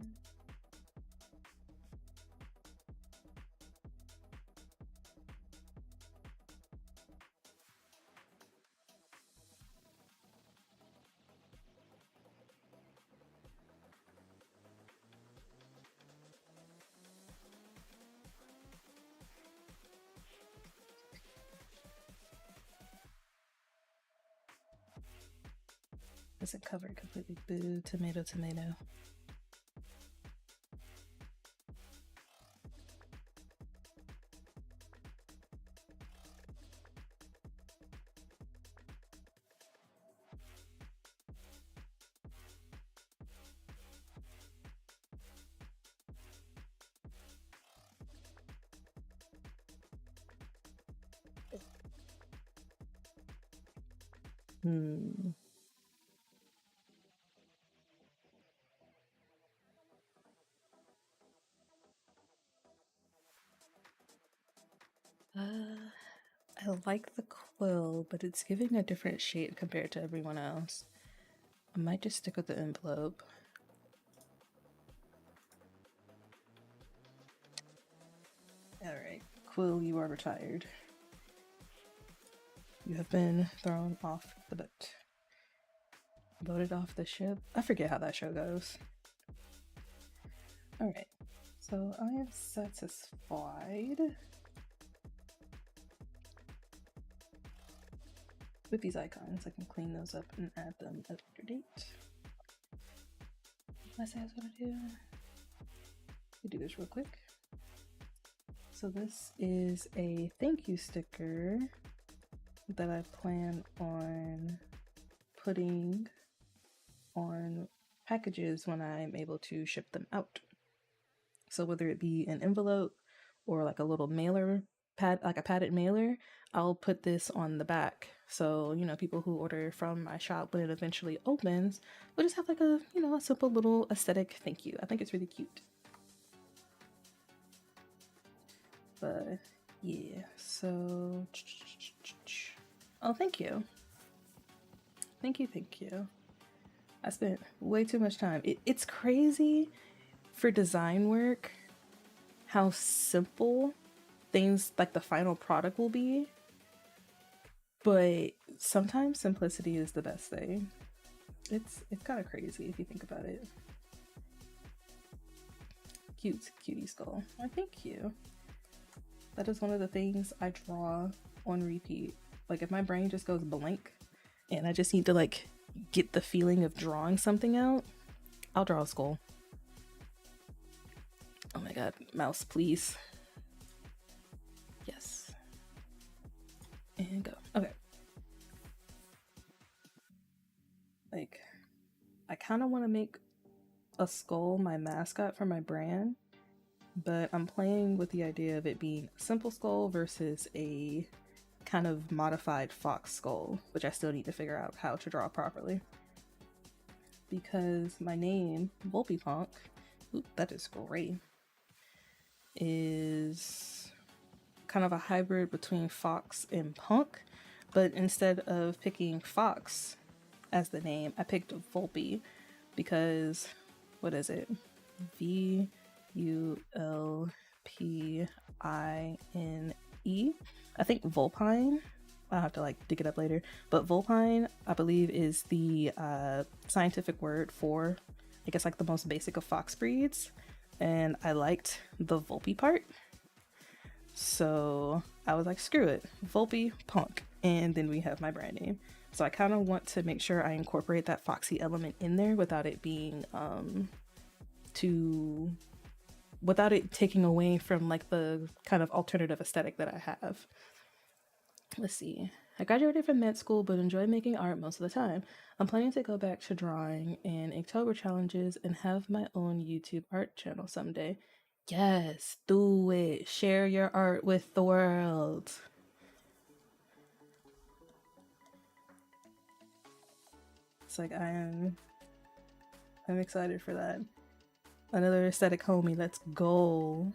Doesn't cover it completely. Boo, tomato, tomato. Hmm. I like the quill, but it's giving a different shade compared to everyone else. I might just stick with the envelope. Alright, Quill, you are retired. You have been thrown off the boat. Voted off the ship? I forget how that show goes. Alright, so I am satisfied with these icons. I can clean those up and add them at a later date. What say I was gonna do? We do this real quick. So this is a thank you sticker that I plan on putting on packages when I'm able to ship them out. So whether it be an envelope or like a little mailer pad, like a padded mailer, I'll put this on the back. So, you know, people who order from my shop when it eventually opens will just have like a, you know, a simple little aesthetic thank you. I think it's really cute. But yeah, so oh, thank you. Thank you, thank you. I spent way too much time. It's crazy for design work how simple things like the final product will be, but sometimes simplicity is the best thing. It's kind of crazy if you think about it. Cute, cutie skull. Oh, thank you. That is one of the things I draw on repeat. Like if my brain just goes blank and I just need to like get the feeling of drawing something out, I'll draw a skull. Oh my god, mouse, please. Yes. And go. Okay. Like, I kind of want to make a skull my mascot for my brand, but I'm playing with the idea of it being a simple skull versus a kind of modified fox skull, which I still need to figure out how to draw properly. Because my name, Volpypunk, oop, that is great, is kind of a hybrid between fox and punk, but instead of picking fox as the name, I picked Volpy because, what is it? Vulpine. I think Vulpine. I'll have to like dig it up later. But Vulpine, I believe, is the scientific word for, I guess, like the most basic of fox breeds. And I liked the Volpy part. So I was like, screw it, Volpy Punk. And then we have my brand name. So I kind of want to make sure I incorporate that foxy element in there without it being without it taking away from like the kind of alternative aesthetic that I have. Let's see. I graduated from med school but enjoy making art most of the time. I'm planning to go back to drawing and Inktober challenges and have my own YouTube art channel someday. Yes, do it. Share your art with the world. It's like I'm excited for that. Another aesthetic homie, let's go.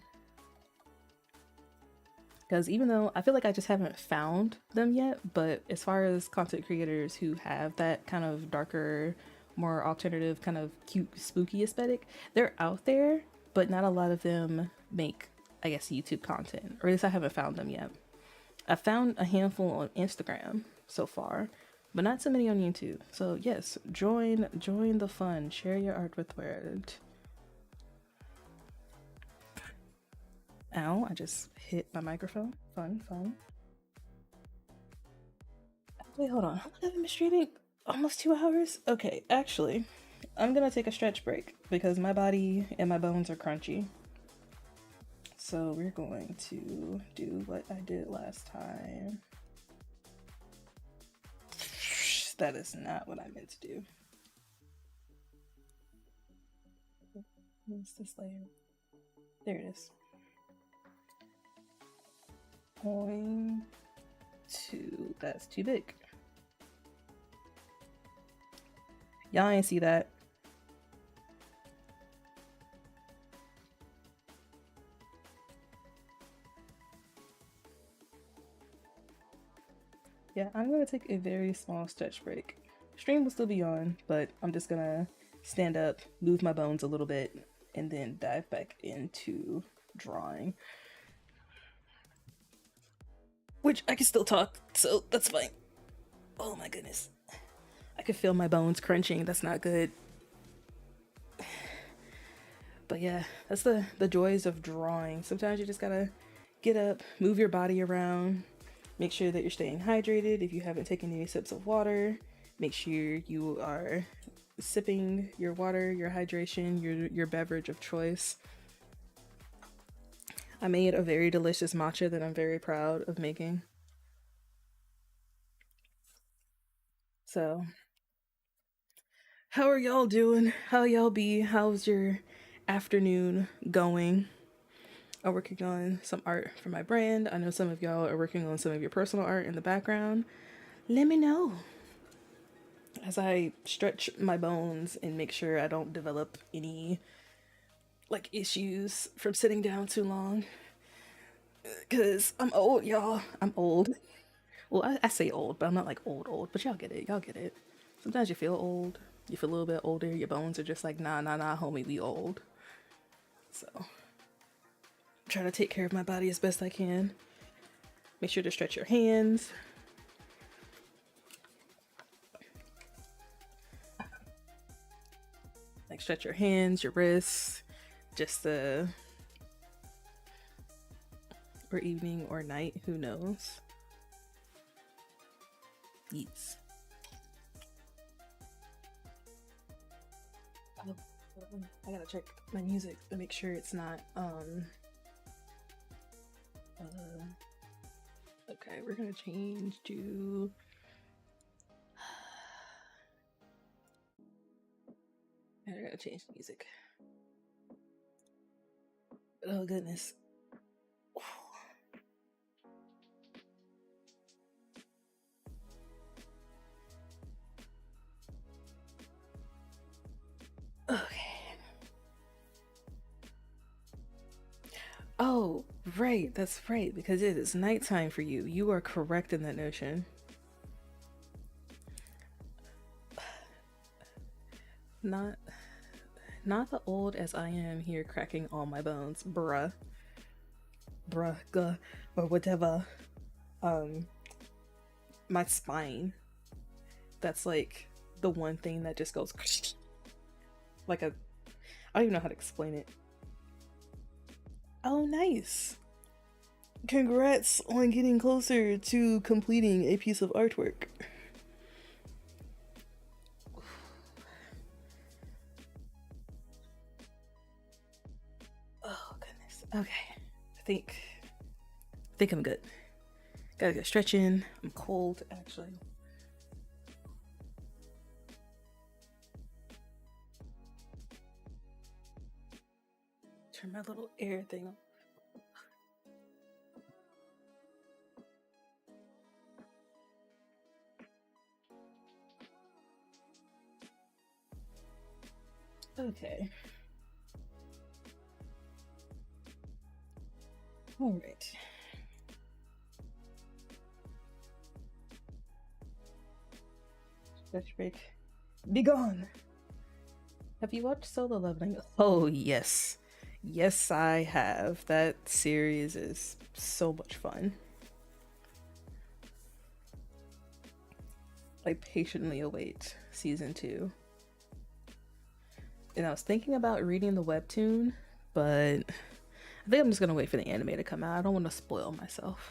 Because even though I feel like I just haven't found them yet, but as far as content creators who have that kind of darker, more alternative, kind of cute, spooky aesthetic, they're out there, but not a lot of them make, I guess, YouTube content. Or at least I haven't found them yet. I found a handful on Instagram so far, but not so many on YouTube. So yes, join the fun. Share your art with the world. Ow, I just hit my microphone. Fun. Wait, hold on. How long have I been streaming? Almost 2 hours? Okay, actually, I'm gonna take a stretch break because my body and my bones are crunchy. So we're going to do what I did last time. That is not what I meant to do. What's this layer? There it is. Point two. That's too big. Y'all ain't see that. Yeah, I'm gonna take a very small stretch break. Stream will still be on, but I'm just gonna stand up, move my bones a little bit, and then dive back into drawing. Which I can still talk, so that's fine. Oh my goodness. I can feel my bones crunching. That's not good. But yeah, that's the joys of drawing. Sometimes you just gotta get up, move your body around, make sure that you're staying hydrated. If you haven't taken any sips of water, make sure you are sipping your water, your hydration, your beverage of choice. I made a very delicious matcha that I'm very proud of making. So, how are y'all doing? How y'all be? How's your afternoon going? I'm working on some art for my brand. I know some of y'all are working on some of your personal art in the background. Let me know as I stretch my bones and make sure I don't develop any like issues from sitting down too long. Cause I'm old, y'all. I'm old. Well, I say old, but I'm not like old, but y'all get it. Y'all get it. Sometimes you feel old. You feel a little bit older. Your bones are just like, nah, nah, nah, homie, we old. So, try to take care of my body as best I can. Make sure to stretch your hands. Like, stretch your hands, your wrists, just or evening or night, who knows. Eats. Oh, I gotta check my music to make sure it's not okay, we're gonna change to I gotta change the music. Oh goodness. Okay. Oh, right, that's right, because it is nighttime for you. You are correct in that notion. Not the old as I am here cracking all my bones, bruh. Bruh, or whatever. My spine. That's like the one thing that just goes like a I don't even know how to explain it. Oh, nice. Congrats on getting closer to completing a piece of artwork. Oh goodness. Okay. I think I'm good. Gotta go stretching. I'm cold actually. Turn my little air thing on. Okay. All right. Stretch break. Be gone. Have you watched Solo Leveling? Oh yes. Yes, I have. That series is so much fun. I patiently await season 2. And I was thinking about reading the webtoon, but I think I'm just gonna wait for the anime to come out. I don't want to spoil myself.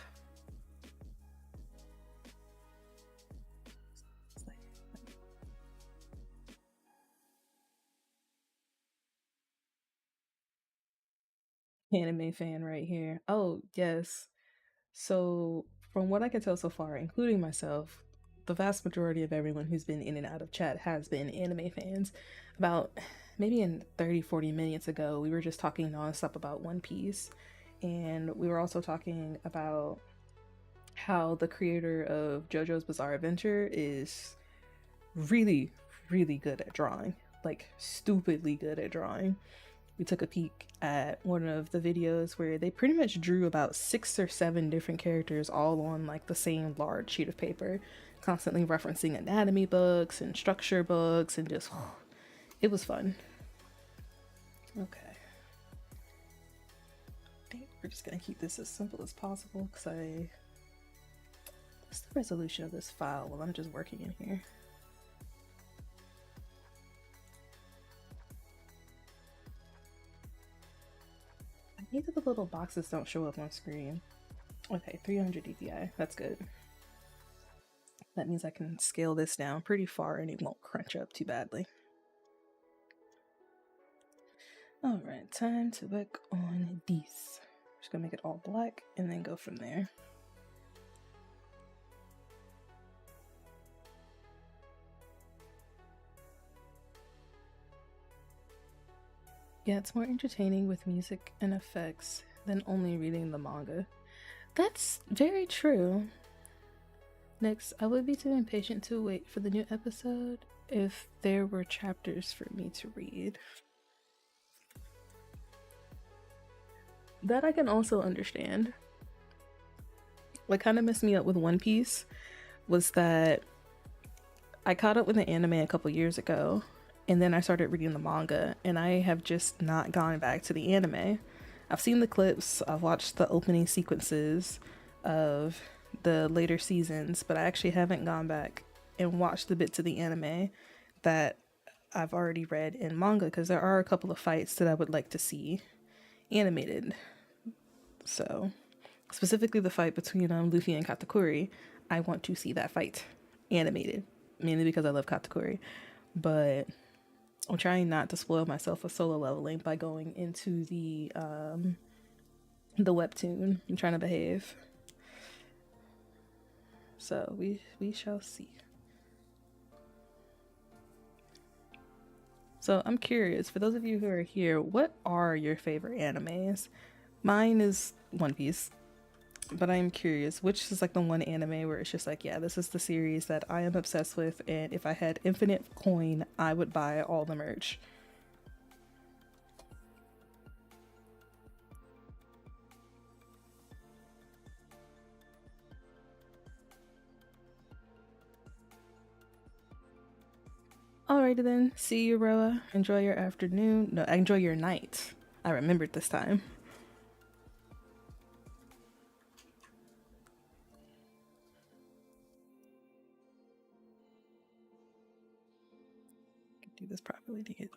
Anime fan right here. Oh, yes. So, from what I can tell so far, including myself, the vast majority of everyone who's been in and out of chat has been anime fans. About maybe in 30, 40 minutes ago, we were just talking nonstop about One Piece. And we were also talking about how the creator of JoJo's Bizarre Adventure is really, really good at drawing. Like, stupidly good at drawing. We took a peek at one of the videos where they pretty much drew about 6 or 7 different characters all on like the same large sheet of paper, constantly referencing anatomy books and structure books, and just it was fun. Okay, I think we're just gonna keep this as simple as possible because what's the resolution of this file while I'm just working in here? I hate that the little boxes don't show up on screen. Okay, 300 dpi, that's good. That means I can scale this down pretty far and it won't crunch up too badly. Alright, time to work on these. Just gonna make it all black and then go from there. Yeah, it's more entertaining with music and effects than only reading the manga. That's very true. Next, I would be too impatient to wait for the new episode if there were chapters for me to read. That I can also understand. What kind of messed me up with One Piece was that I caught up with the anime a couple years ago, and then I started reading the manga, and I have just not gone back to the anime. I've seen the clips, I've watched the opening sequences of the later seasons, but I actually haven't gone back and watched the bits of the anime that I've already read in manga, because there are a couple of fights that I would like to see animated. So, specifically the fight between Luffy and Katakuri, I want to see that fight animated, mainly because I love Katakuri. But I'm trying not to spoil myself with solo leveling by going into the webtoon. I'm trying to behave. So we shall see. So I'm curious, for those of you who are here, what are your favorite animes? Mine is One Piece, but I'm curious, which is like the one anime where it's just like, yeah, this is the series that I am obsessed with, and if I had infinite coin, I would buy all the merch. Alrighty then, see you, Roa. Enjoy your afternoon. No, enjoy your night. I remembered this time. Do this properly to get.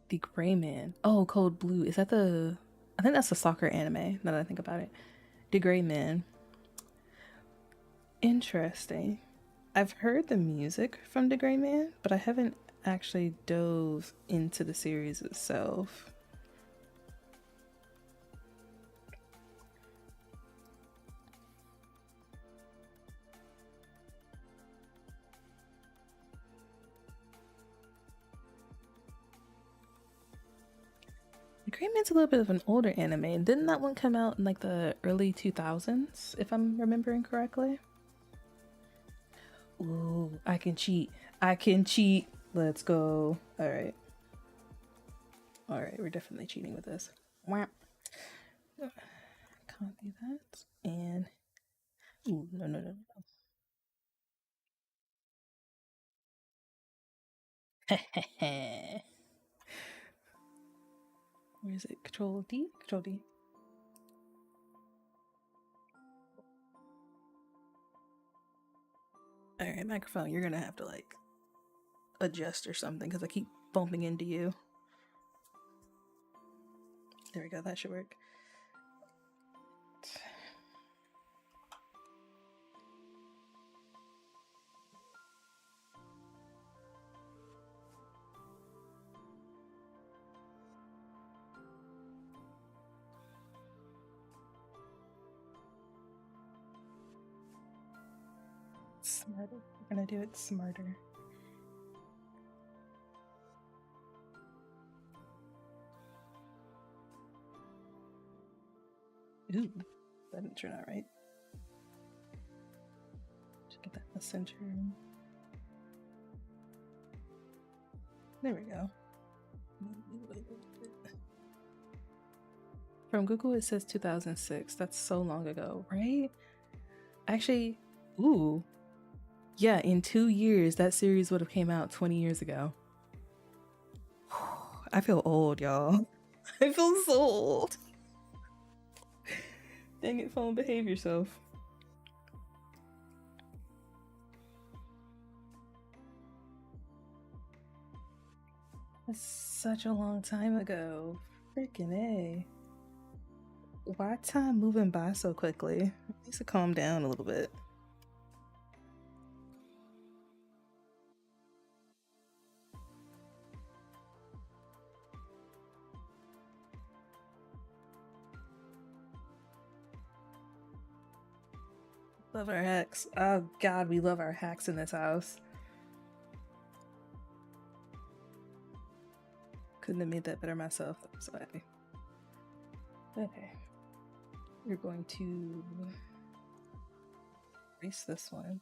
The Gray Man. Oh, Code Blue. Is that the? I think that's the soccer anime. Now that I think about it, The Gray Man. Interesting. I've heard the music from The Gray Man, but I haven't actually dove into the series itself. The Gray Man's a little bit of an older anime. Didn't that one come out in like the early 2000s, if I'm remembering correctly? Ooh, I can cheat. I can cheat. Let's go. Alright. Alright, we're definitely cheating with this. Whap. Copy that. And. Ooh, no, no, no, no. Where is it? Control D? Control D. Alright, microphone, you're gonna have to like adjust or something because I keep bumping into you. There we go, that should work. Smarter. We're gonna do it smarter. Ooh, that didn't turn out right. Just get that in the center. There we go. From Google, it says 2006. That's so long ago, right? Actually, ooh. Yeah, in 2 years, that series would have came out 20 years ago. I feel old, y'all. I feel so old. Dang it, phone, behave yourself. That's such a long time ago. Freaking A. Why time moving by so quickly? It needs to calm down a little bit. Love our hacks. Oh god, we love our hacks in this house. Couldn't have made that better myself. I'm so happy. Okay. We're going to erase this one.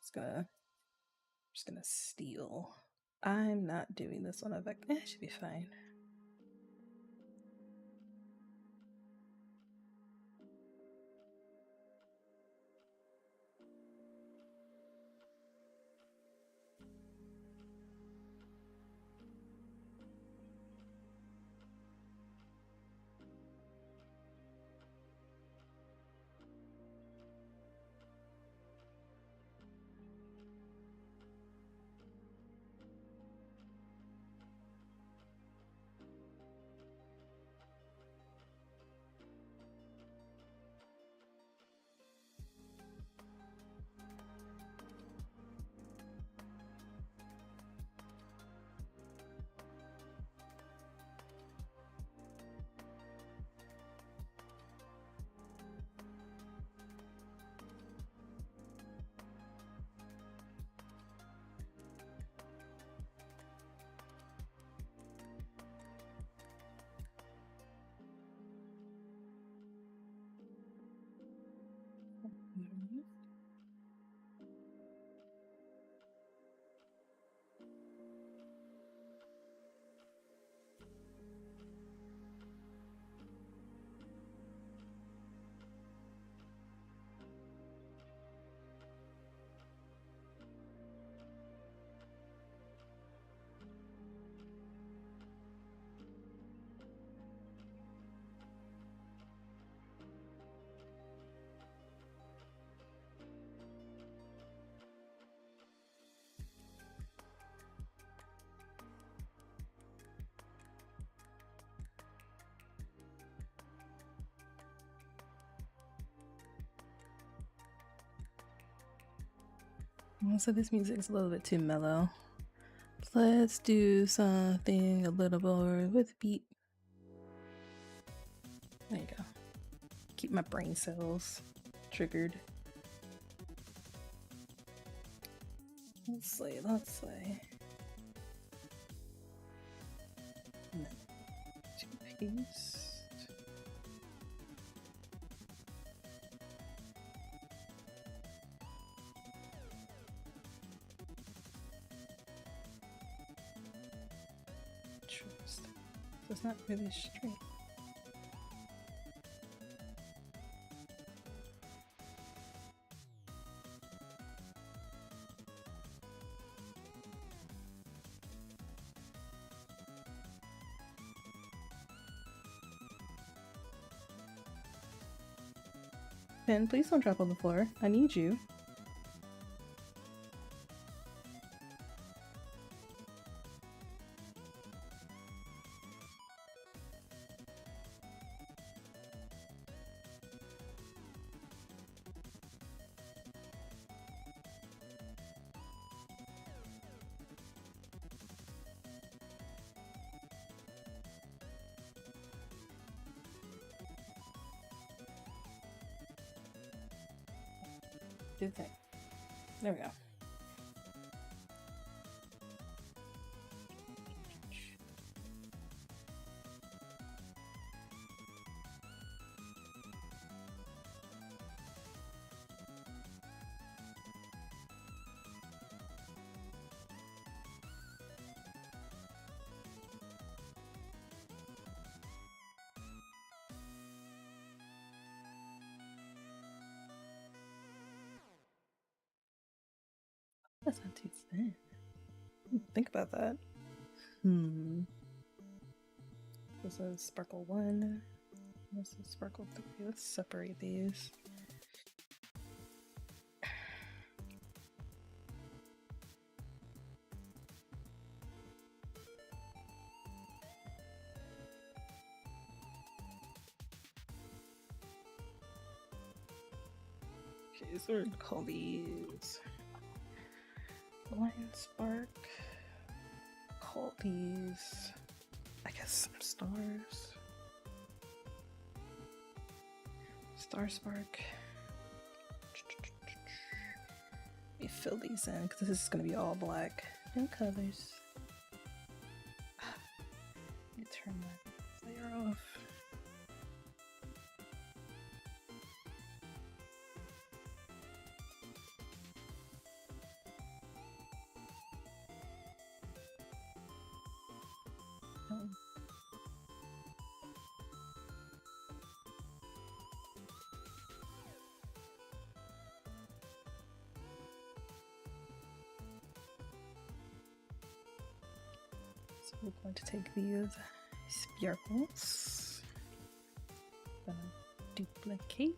Just gonna steal. I'm not doing this one. It should be fine. So this music is a little bit too mellow. Let's do something a little more with beat. There you go. Keep my brain cells triggered. Let's see. Paste. So it's not really straight. Pen, please don't drop on the floor. I need you. Do the thing. There we go. That's not too thin. Think about that. This is sparkle 1. This is sparkle 3. Let's separate these. Okay, so we're gonna call these Lion Spark. Call these, I guess, some stars. Star Spark. Let me fill these in because this is going to be all black and colors. Let me turn that layer off. So we're going to take these sparkles, gonna duplicate.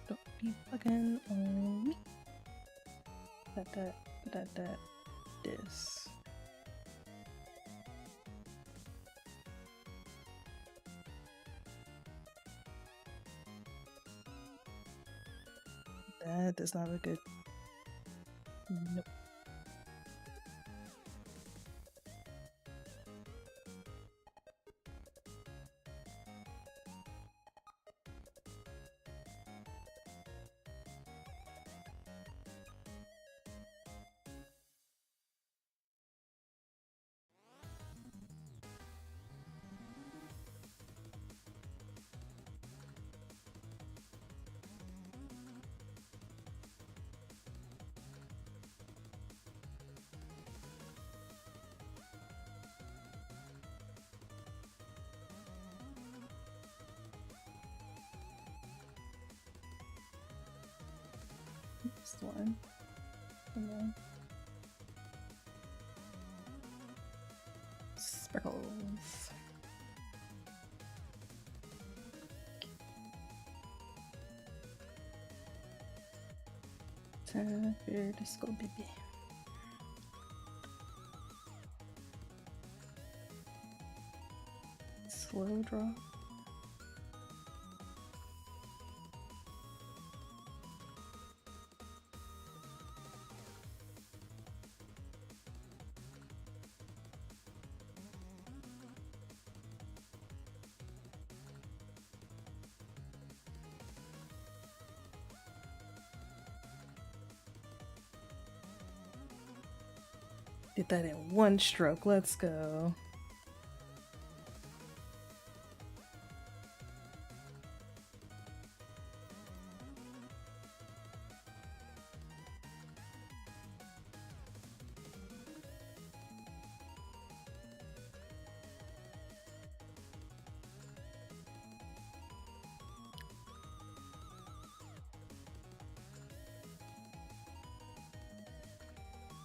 Don't be fucking on me. This. That does not look good. Nope. last one. And then sprinkles. Time for disco baby. Slow draw. Did that in one stroke. Let's go.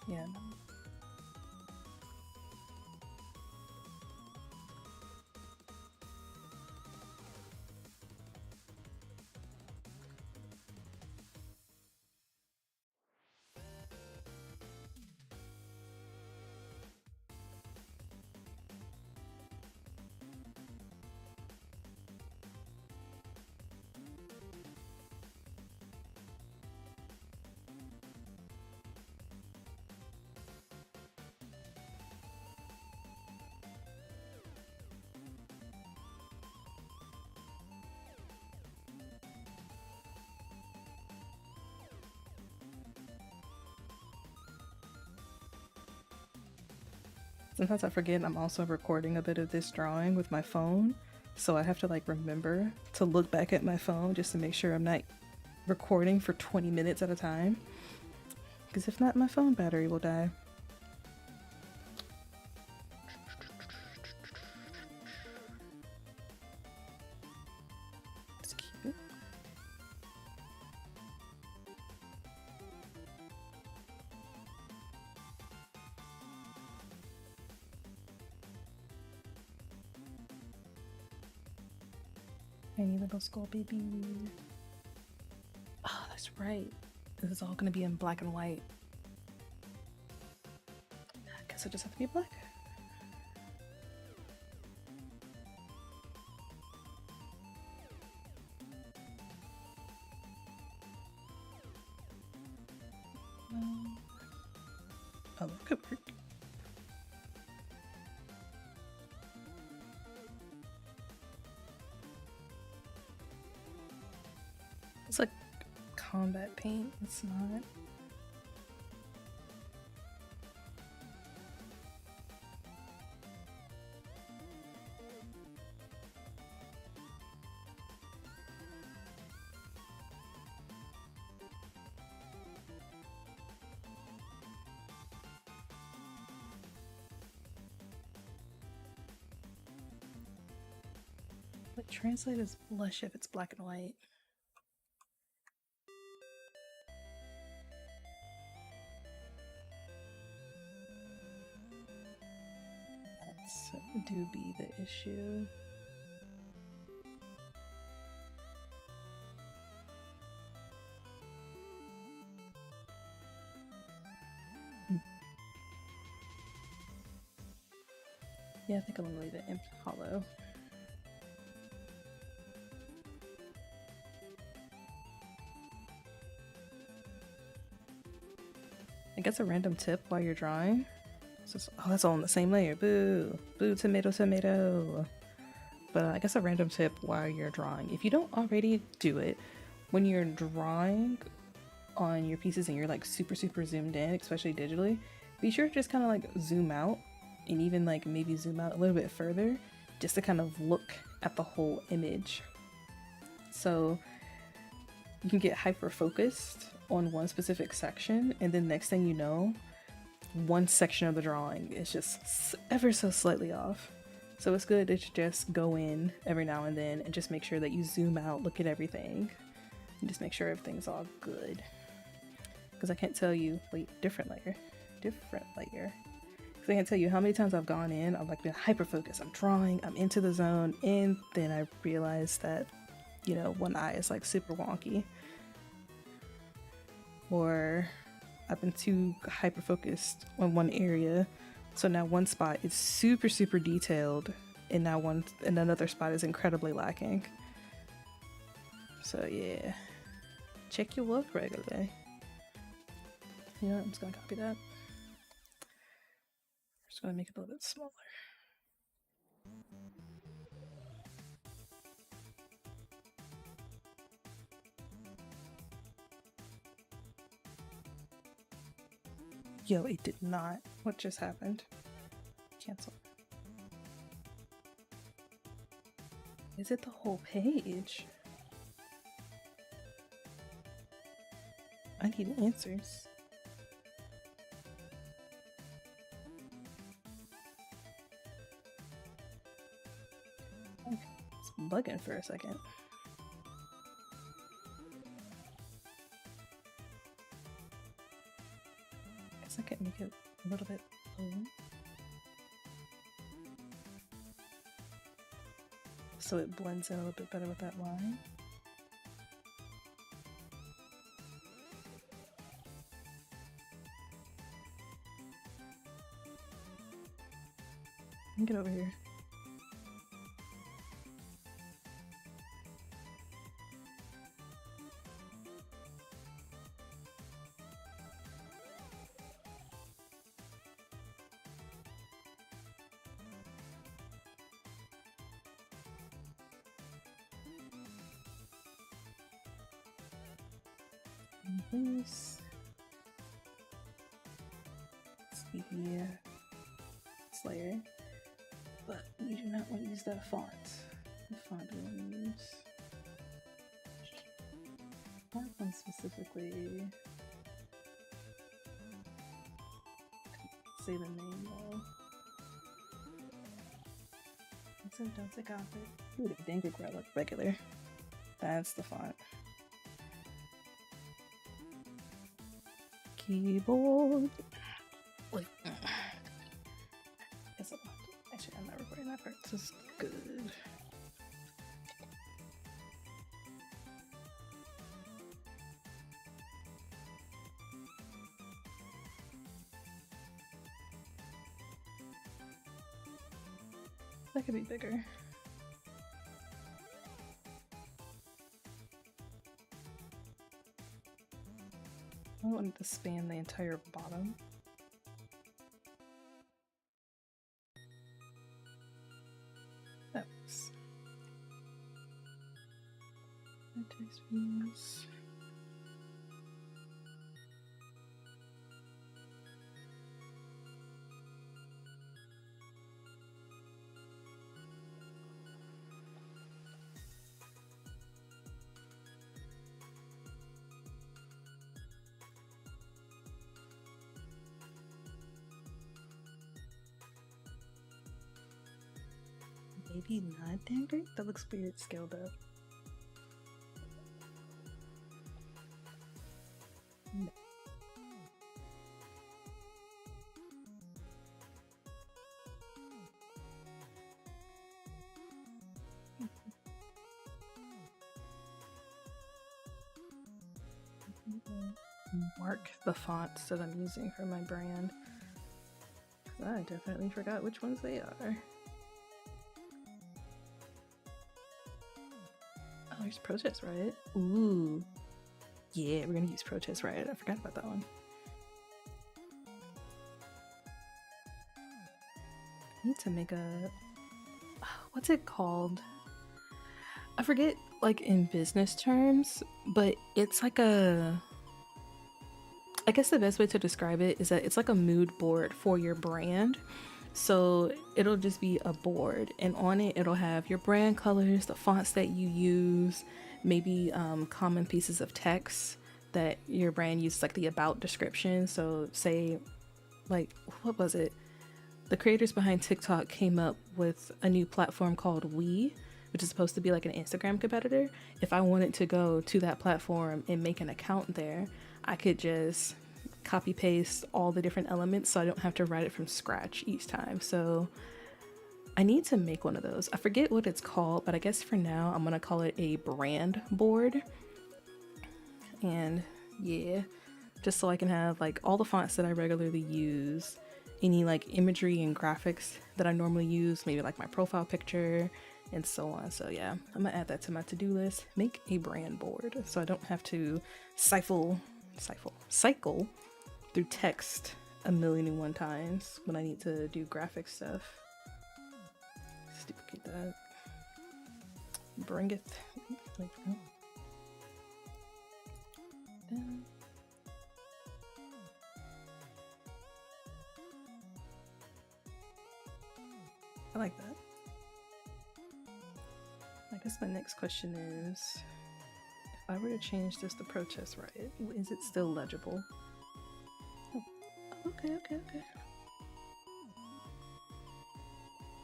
Yeah. Sometimes I forget I'm also recording a bit of this drawing with my phone, so I have to like remember to look back at my phone just to make sure I'm not recording for 20 minutes at a time, because if not, my phone battery will die. It's cute. Tiny little skull baby. Oh, that's right. This is all gonna be in black and white. I guess I just have to be black. Oh, that could work. It's like combat paint. It's not. But translate as blush if it's black and white. That's do be the issue. Yeah, I think I'm gonna leave it empty hollow. I guess a random tip while you're drawing. Oh, that's all on the same layer. Boo! Boo, tomato, tomato. But I guess a random tip while you're drawing. If you don't already do it, when you're drawing on your pieces and you're like super zoomed in, especially digitally, be sure to just kind of like zoom out and even like maybe zoom out a little bit further just to kind of look at the whole image. So you can get hyper focused on one specific section, and then next thing you know, one section of the drawing is just ever so slightly off. So it's good to just go in every now and then and just make sure that you zoom out, look at everything, and just make sure everything's all good. because I can't tell you. Wait, different layer. Because I can't tell you how many times I've gone in, I'm like been hyper focused, I'm drawing, I'm into the zone, and then I realize that, you know, one eye is like super wonky. Or I've been too hyper focused on one area, so now one spot is super detailed, and now another spot is incredibly lacking. So yeah, check your work regularly. You know what, I'm just gonna copy that. Just gonna make it a little bit smaller. Yo, it did not. What just happened? Cancel. Is it the whole page? I need answers. Okay, it's bugging for a second. Guess I can make it a little bit lower. So it blends in a little bit better with that line. Get over here. This. Let's see here. This layer. But we do not want to use that font. What font do we want to use? That one specifically. Say the name though. Don't take off it. Ooh, the dang it, like regular. That's the font. Keyboard. Wait. Actually, I'm not recording that part. This is good. That could be bigger. I want it to span the entire bottom. That's text views. Maybe not damn great. That looks weird scaled up. No. Mark the fonts that I'm using for my brand. I definitely forgot which ones they are. Oh, there's Protest Riot. Ooh. Yeah, we're gonna use Protest Riot. I forgot about that one. I need to make a... what's it called? I forget, like, in business terms, but it's like a... I guess the best way to describe it is that it's like a mood board for your brand. So it'll just be a board, and on it it'll have your brand colors, the fonts that you use, maybe common pieces of text that your brand uses, like the about description. So say, like, what was it? The creators behind TikTok came up with a new platform called We, which is supposed to be like an Instagram competitor. If I wanted to go to that platform and make an account there, I could just copy paste all the different elements so I don't have to write it from scratch each time. So I need to make one of those. I forget what it's called, but I guess for now I'm gonna call it a brand board. And yeah, just so I can have like all the fonts that I regularly use, any like imagery and graphics that I normally use, maybe like my profile picture and so on. So yeah, I'm gonna add that to my to-do list. Make a brand board so I don't have to cycle through text a million and one times when I need to do graphic stuff. Let's duplicate that. Bring it like down. I like that. I guess my next question is, if I were to change this to protest riot, is it still legible? Oh, okay.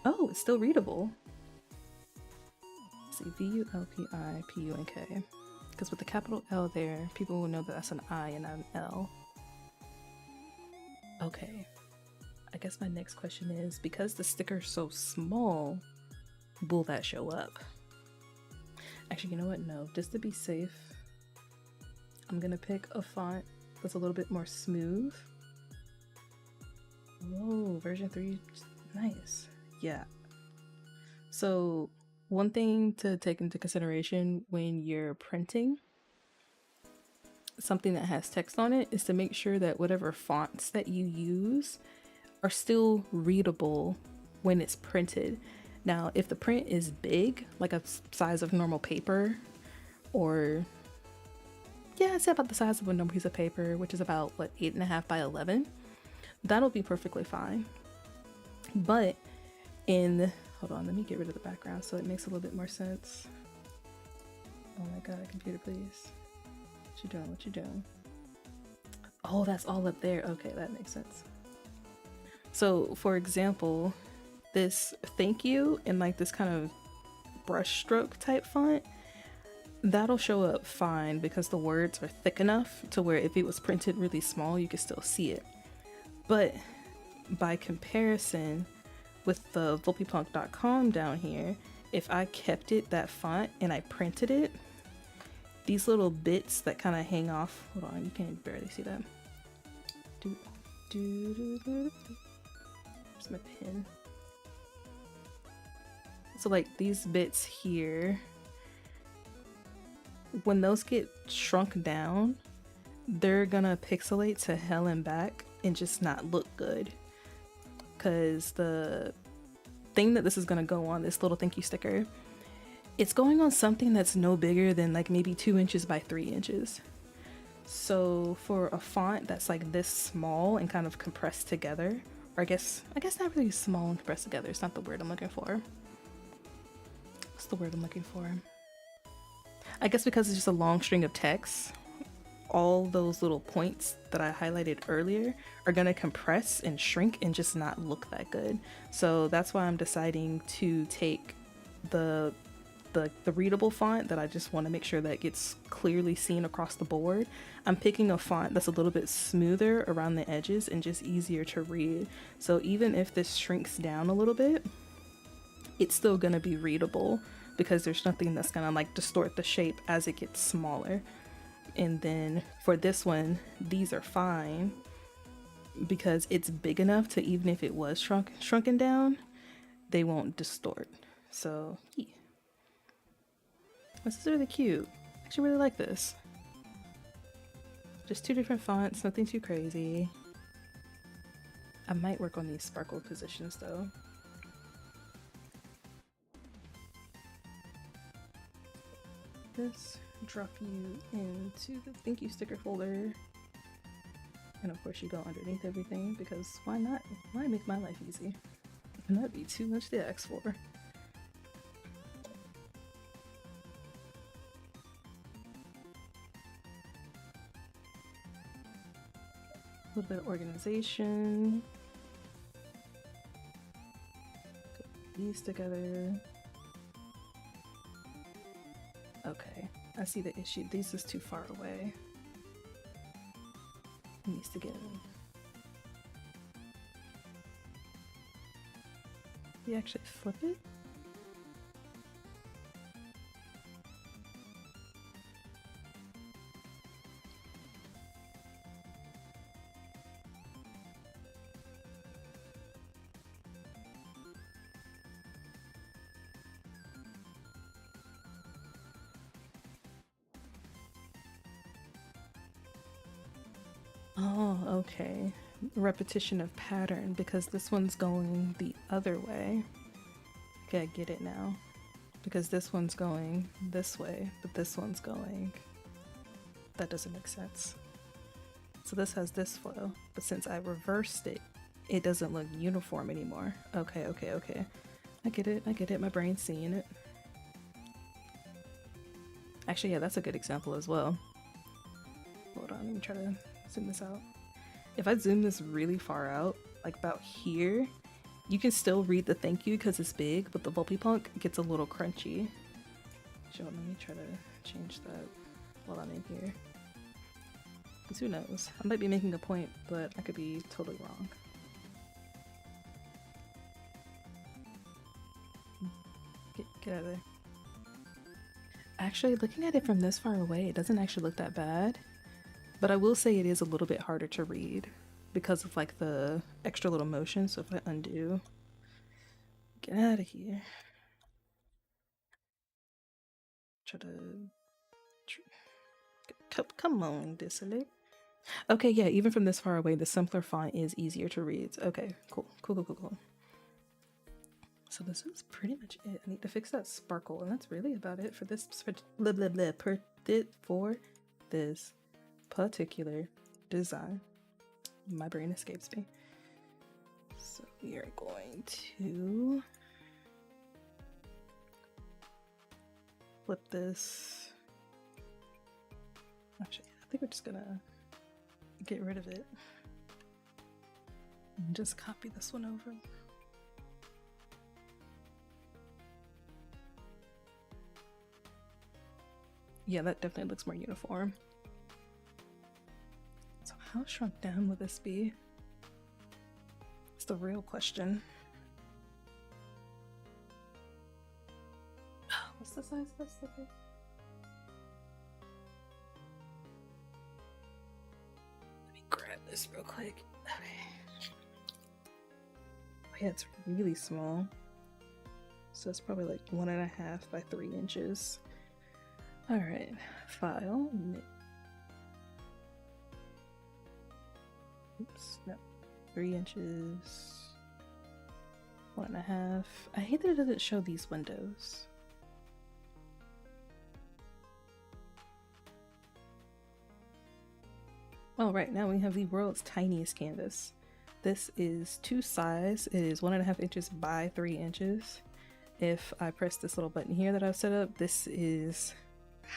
Oh, it's still readable. Let's see, VULPIPUNK. Because with the capital L there, people will know that that's an I and not an L. Okay. I guess my next question is, because the sticker's so small, will that show up? Actually, you know what? No, just to be safe, I'm gonna pick a font that's a little bit more smooth. Whoa, version 3, nice. Yeah. So one thing to take into consideration when you're printing something that has text on it is to make sure that whatever fonts that you use are still readable when it's printed. Now, if the print is big, like a size of normal paper, or yeah, I'd say about the size of a normal piece of paper, which is about what, 8.5 by 11, that'll be perfectly fine. But hold on, let me get rid of the background so it makes a little bit more sense. Oh my god, computer, please. What you doing? Oh, that's all up there. Okay, that makes sense. So for example, this thank you in like this kind of brush stroke type font, that'll show up fine because the words are thick enough to where if it was printed really small, you could still see it. But by comparison with the vulpipunk.com down here, if I kept it that font and I printed it, these little bits that kind of hang off, hold on, you can barely see that. Where's my pen? So like these bits here, when those get shrunk down, they're gonna pixelate to hell and back and just not look good. Because the thing that this is gonna go on, this little thank you sticker, it's going on something that's no bigger than like maybe 2 inches by 3 inches. So for a font that's like this small and kind of compressed together, or I guess not really small and compressed together, it's not the word I'm looking for. What's the word I'm looking for? I guess because it's just a long string of text, all those little points that I highlighted earlier are gonna compress and shrink and just not look that good. So that's why I'm deciding to take the readable font that I just want to make sure that gets clearly seen across the board. I'm picking a font that's a little bit smoother around the edges and just easier to read. So even if this shrinks down a little bit, it's still gonna be readable because there's nothing that's gonna like distort the shape as it gets smaller. And then for this one, these are fine because it's big enough to, even if it was shrunken down, they won't distort. So yeah. This is really cute. I actually really like this. Just 2 different fonts, nothing too crazy. I might work on these sparkle positions though. This, drop you into the thank you sticker folder. And of course you go underneath everything because why not? Why make my life easy? And that'd be too much to ask for. A little bit of organization. Put these together. Okay, I see the issue. This is too far away. needs to get in. You actually flip it? Oh, okay. Repetition of pattern because this one's going the other way. Okay, I get it now. Because this one's going this way, but this one's going... That doesn't make sense. So this has this flow, but since I reversed it, it doesn't look uniform anymore. Okay. I get it, my brain's seeing it. Actually, yeah, that's a good example as well. Hold on, let me try to zoom this out. If I zoom this really far out, like about here, you can still read the thank you because it's big, but the Vulpipunk gets a little crunchy. So let me try to change that while I'm in here. Because who knows? I might be making a point, but I could be totally wrong. Get out of there. Actually, looking at it from this far away, it doesn't actually look that bad. But I will say it is a little bit harder to read because of like the extra little motion. So if I undo, get out of here. Try to... Come on, Disselect. Okay, yeah, even from this far away, the simpler font is easier to read. Okay, cool. So this is pretty much it. I need to fix that sparkle, and that's really about it for this for this particular design. My brain escapes me. So we are going to flip this. Actually, I think we're just gonna get rid of it and just copy this one over. Yeah, that definitely looks more uniform. So how shrunk down would this be? It's the real question. What's the size of this slipper? Let me grab this real quick. Okay. Oh yeah, it's really small. So it's probably like 1.5 by 3 inches. Alright, file. Oops, no. 3 inches. 1.5. I hate that it doesn't show these windows. Alright, now we have the world's tiniest canvas. This is 2 size. It is 1.5 inches by 3 inches. If I press this little button here that I've set up, this is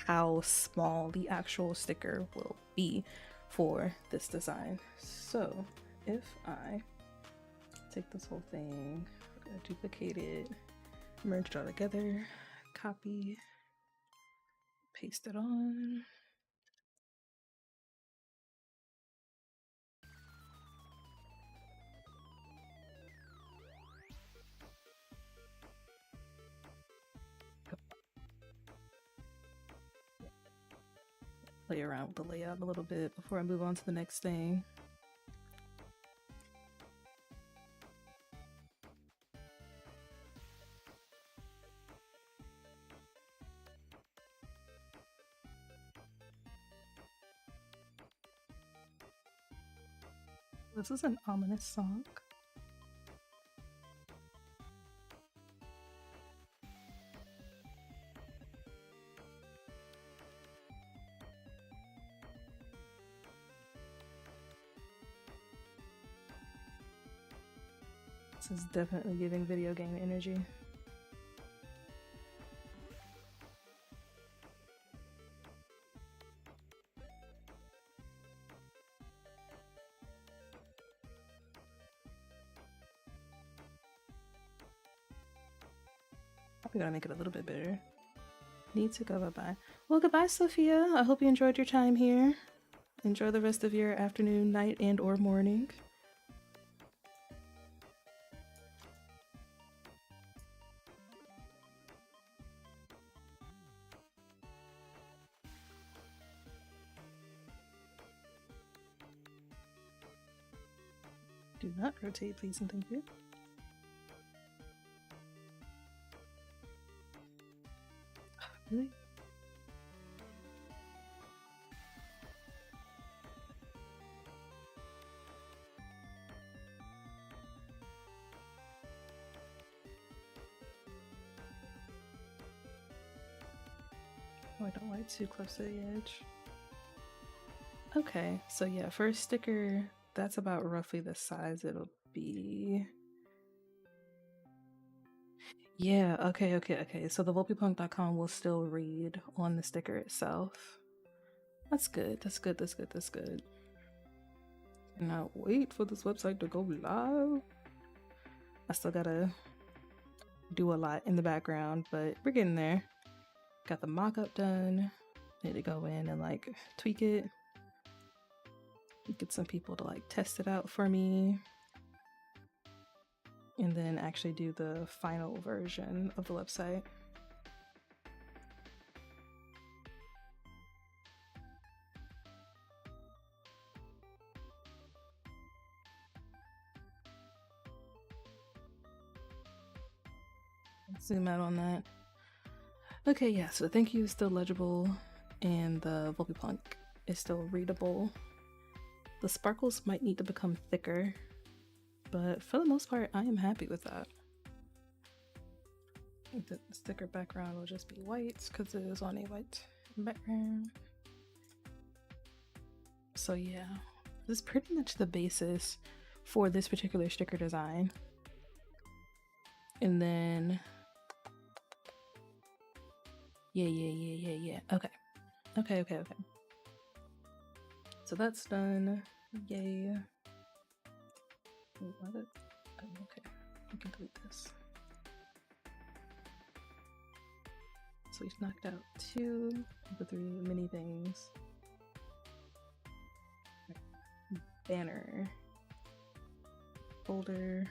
how small the actual sticker will be for this design. So if I take this whole thing, I'm gonna duplicate it, merge it all together, copy, paste it on. Play around with the layout a little bit before I move on to the next thing. This is an ominous song. This is definitely giving video game energy. Probably gotta make it a little bit bigger. Need to go bye-bye. Well, goodbye, Sophia. I hope you enjoyed your time here. Enjoy the rest of your afternoon, night, and or morning. Do not rotate, please and thank you. Really? Oh, I don't like too close to the edge. Okay, so yeah, for a sticker, that's about roughly the size it'll be. Yeah, okay. So the volpypunk.com will still read on the sticker itself. That's good. Cannot wait for this website to go live. I still gotta do a lot in the background, but we're getting there. Got the mock-up done. Need to go in and like tweak it. Get some people to like test it out for me. And then actually do the final version of the website. Zoom out on that. Okay, yeah, so the thank you is still legible and the Volpypunk is still readable. The sparkles might need to become thicker, but for the most part, I am happy with that. I think the sticker background will just be white because it is on a white background. So yeah, this is pretty much the basis for this particular sticker design. And then yeah. Okay. So that's done. Yay. Wait, what? Oh, okay. I can delete this. So we've knocked out 2 of the 3 mini things. Banner. Folder.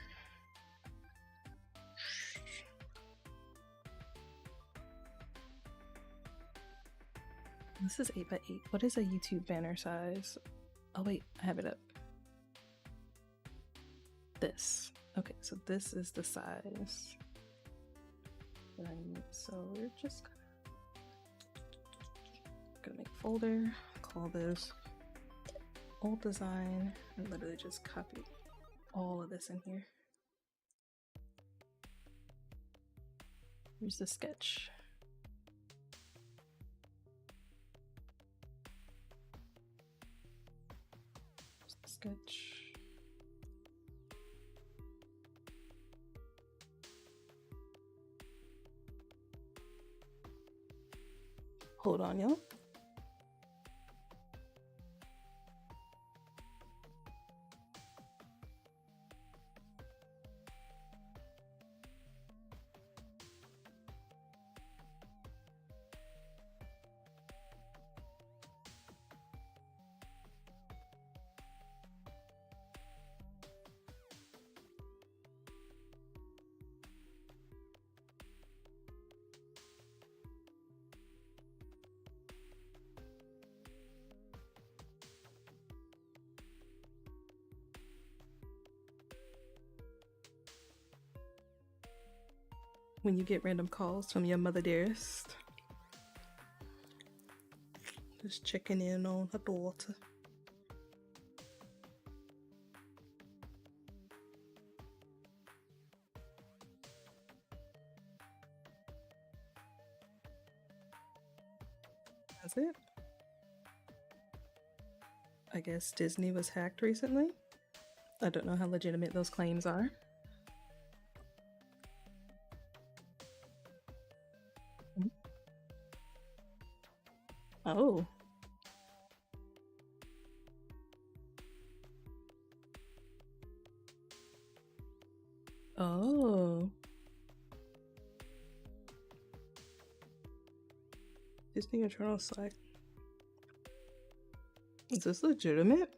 This is 8x8. What is a YouTube banner size? Oh wait, I have it up. This. Okay, so this is the size that I need. So we're just gonna make a folder, call this old design, and literally just copy all of this in here. Here's the sketch. Hold on, y'all. When you get random calls from your mother dearest, just checking in on her daughter. That's it. I guess Disney was hacked recently. I don't know how legitimate those claims are. Oh. Oh. Disney Eternal Slack. Is this legitimate?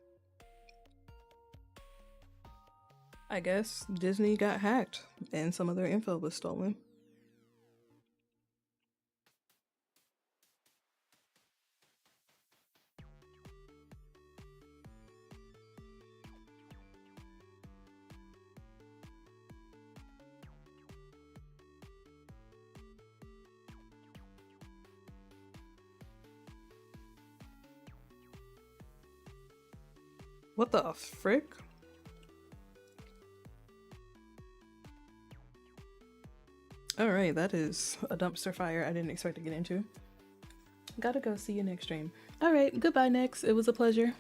I guess Disney got hacked and some of their info was stolen. What the frick? Alright, that is a dumpster fire I didn't expect to get into. Gotta go, see you next stream. Alright, goodbye Nex, it was a pleasure.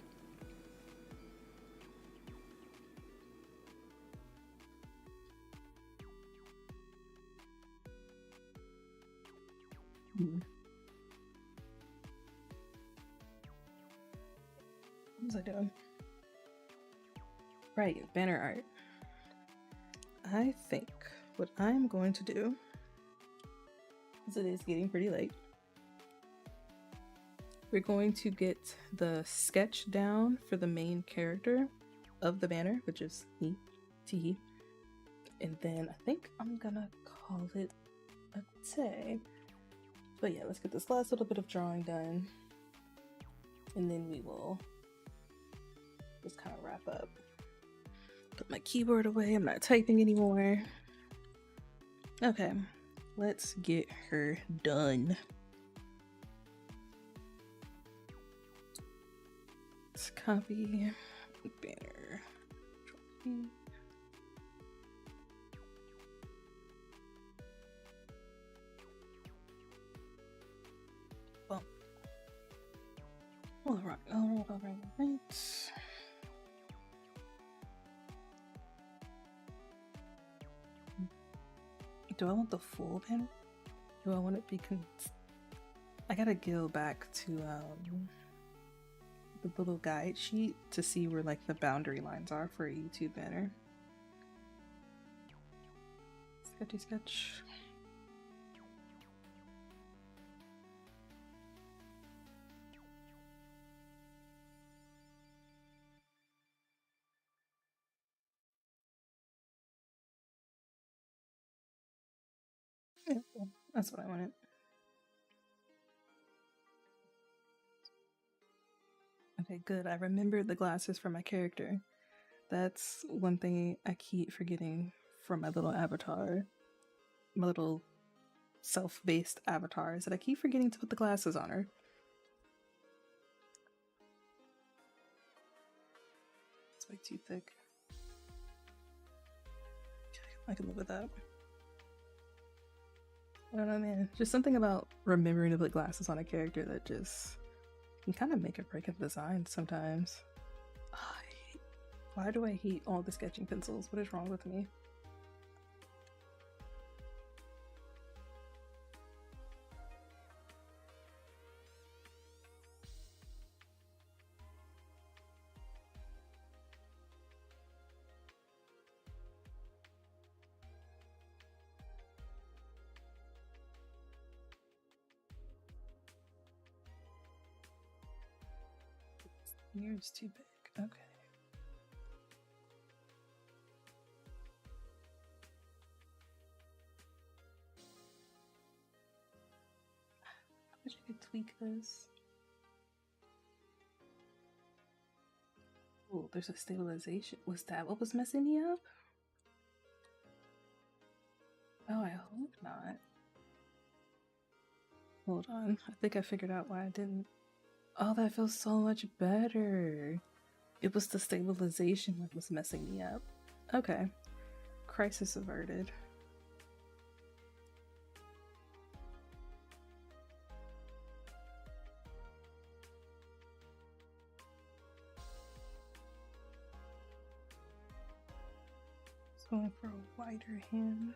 What was I doing? Right, banner art. I think what I'm going to do, because it is getting pretty late, we're going to get the sketch down for the main character of the banner, which is me, Teehee. And then I think I'm gonna call it a day. But yeah, let's get this last little bit of drawing done. And then we will just kind of wrap up. Put my keyboard away, I'm not typing anymore. Okay, let's get her done. Let's copy banner. Well, all right. Do I want the full banner? Do I want it to be I gotta go back to the little guide sheet to see where like the boundary lines are for a YouTube banner. Sketchy sketch. Yeah, that's what I wanted. Okay, good. I remembered the glasses for my character. That's one thing I keep forgetting from my little avatar. My little self-based avatar is that I keep forgetting to put the glasses on her. It's way too thick. I can live with that. I don't know, man. Just something about remembering to put glasses on a character that just can kind of make or break a design sometimes. Why do I hate all the sketching pencils? What is wrong with me? Ears too big. Okay. I wish I could tweak this. Oh, there's a stabilization. Was that what was messing me up? Oh, I hope not. Hold on. I think I figured out why I didn't. Oh, that feels so much better. It was the stabilization that was messing me up. Okay. Crisis averted. Going for a wider hand.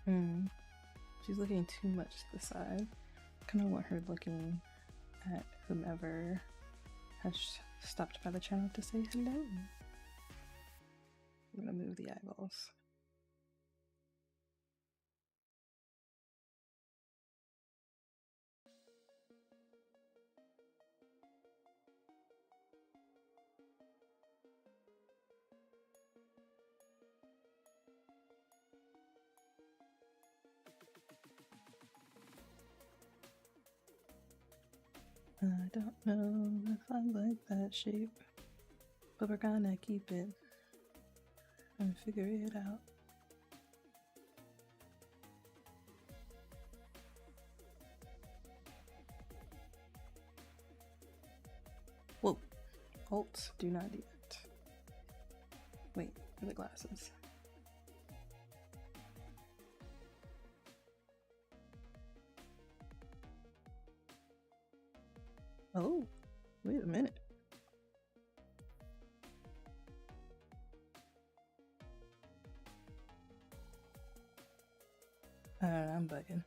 Hmm. She's looking too much to the side. I kind of want her looking at whomever has stopped by the channel to say hello. I'm gonna move the eyeballs. I don't know if I like that shape, but we're gonna keep it and figure it out. Whoa, Alt, do not do that. Wait, for the glasses. Oh, wait a minute. I'm bugging.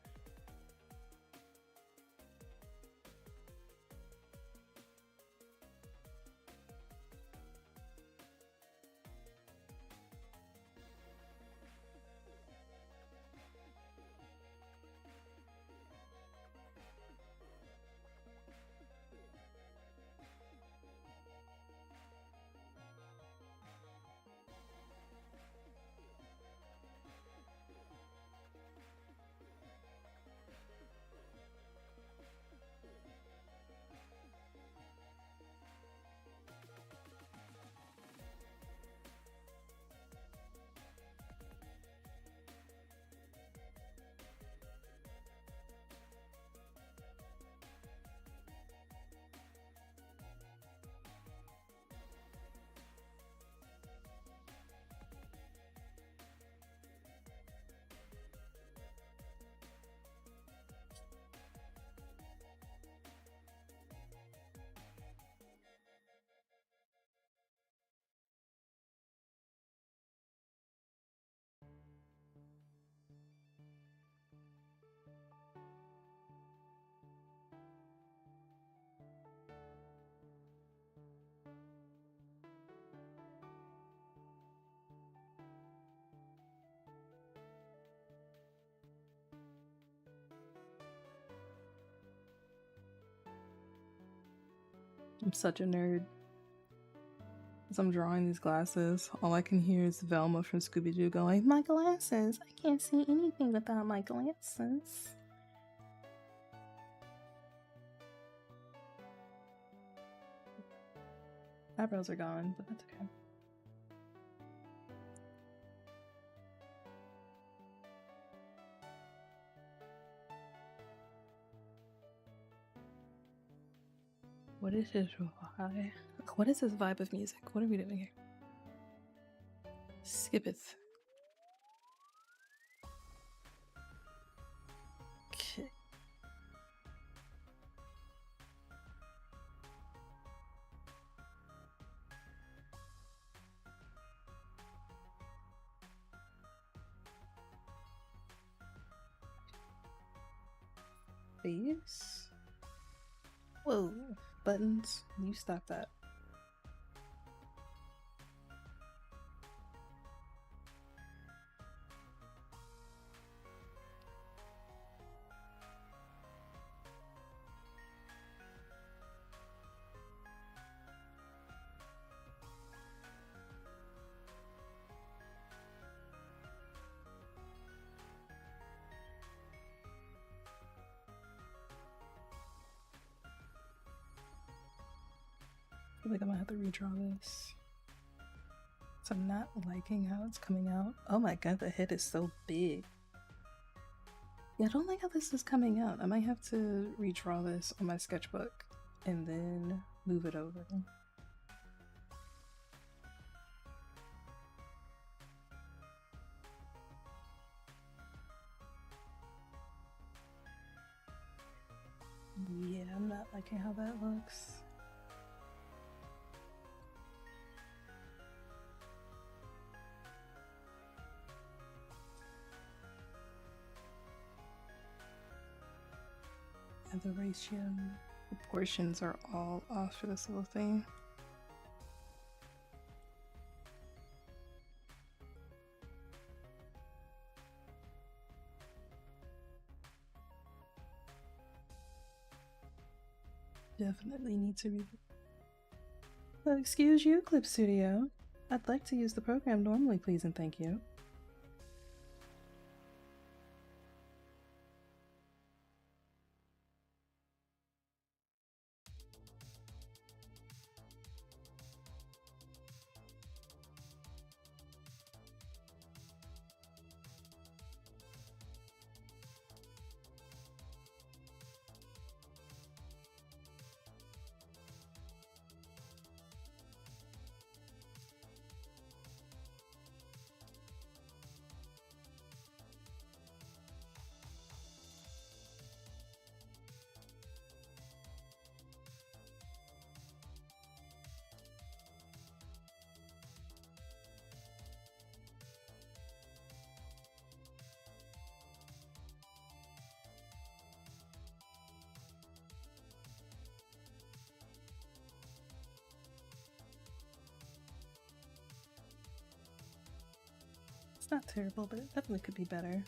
I'm such a nerd. As I'm drawing these glasses, all I can hear is Velma from Scooby-Doo going, "My glasses! I can't see anything without my glasses." Eyebrows are gone, but that's okay. What is his vibe? What is his vibe of music? What are we doing here? Skippeth. Okay. Face. Whoa. Buttons. You stop that. I feel like I'm gonna have to redraw this. So I'm not liking how it's coming out. Oh my god, the head is so big. Yeah, I don't like how this is coming out. I might have to redraw this on my sketchbook and then move it over. Yeah, I'm not liking how that looks. And the ratio proportions are all off for this little thing. Definitely need to be. Excuse you, Clip Studio. I'd like to use the program normally, please and thank you. It's not terrible, but it definitely could be better.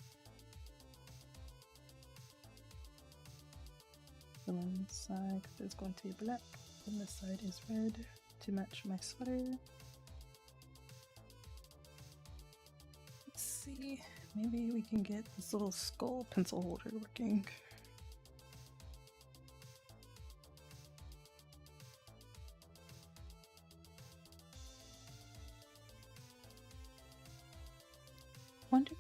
The one side is going to be black, and this side is red to match my sweater. Let's see, maybe we can get this little skull pencil holder working. Wonder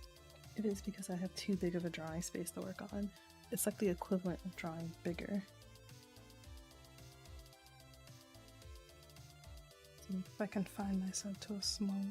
if it's because I have too big of a drawing space to work on. It's like the equivalent of drawing bigger. See if I can find myself to a small.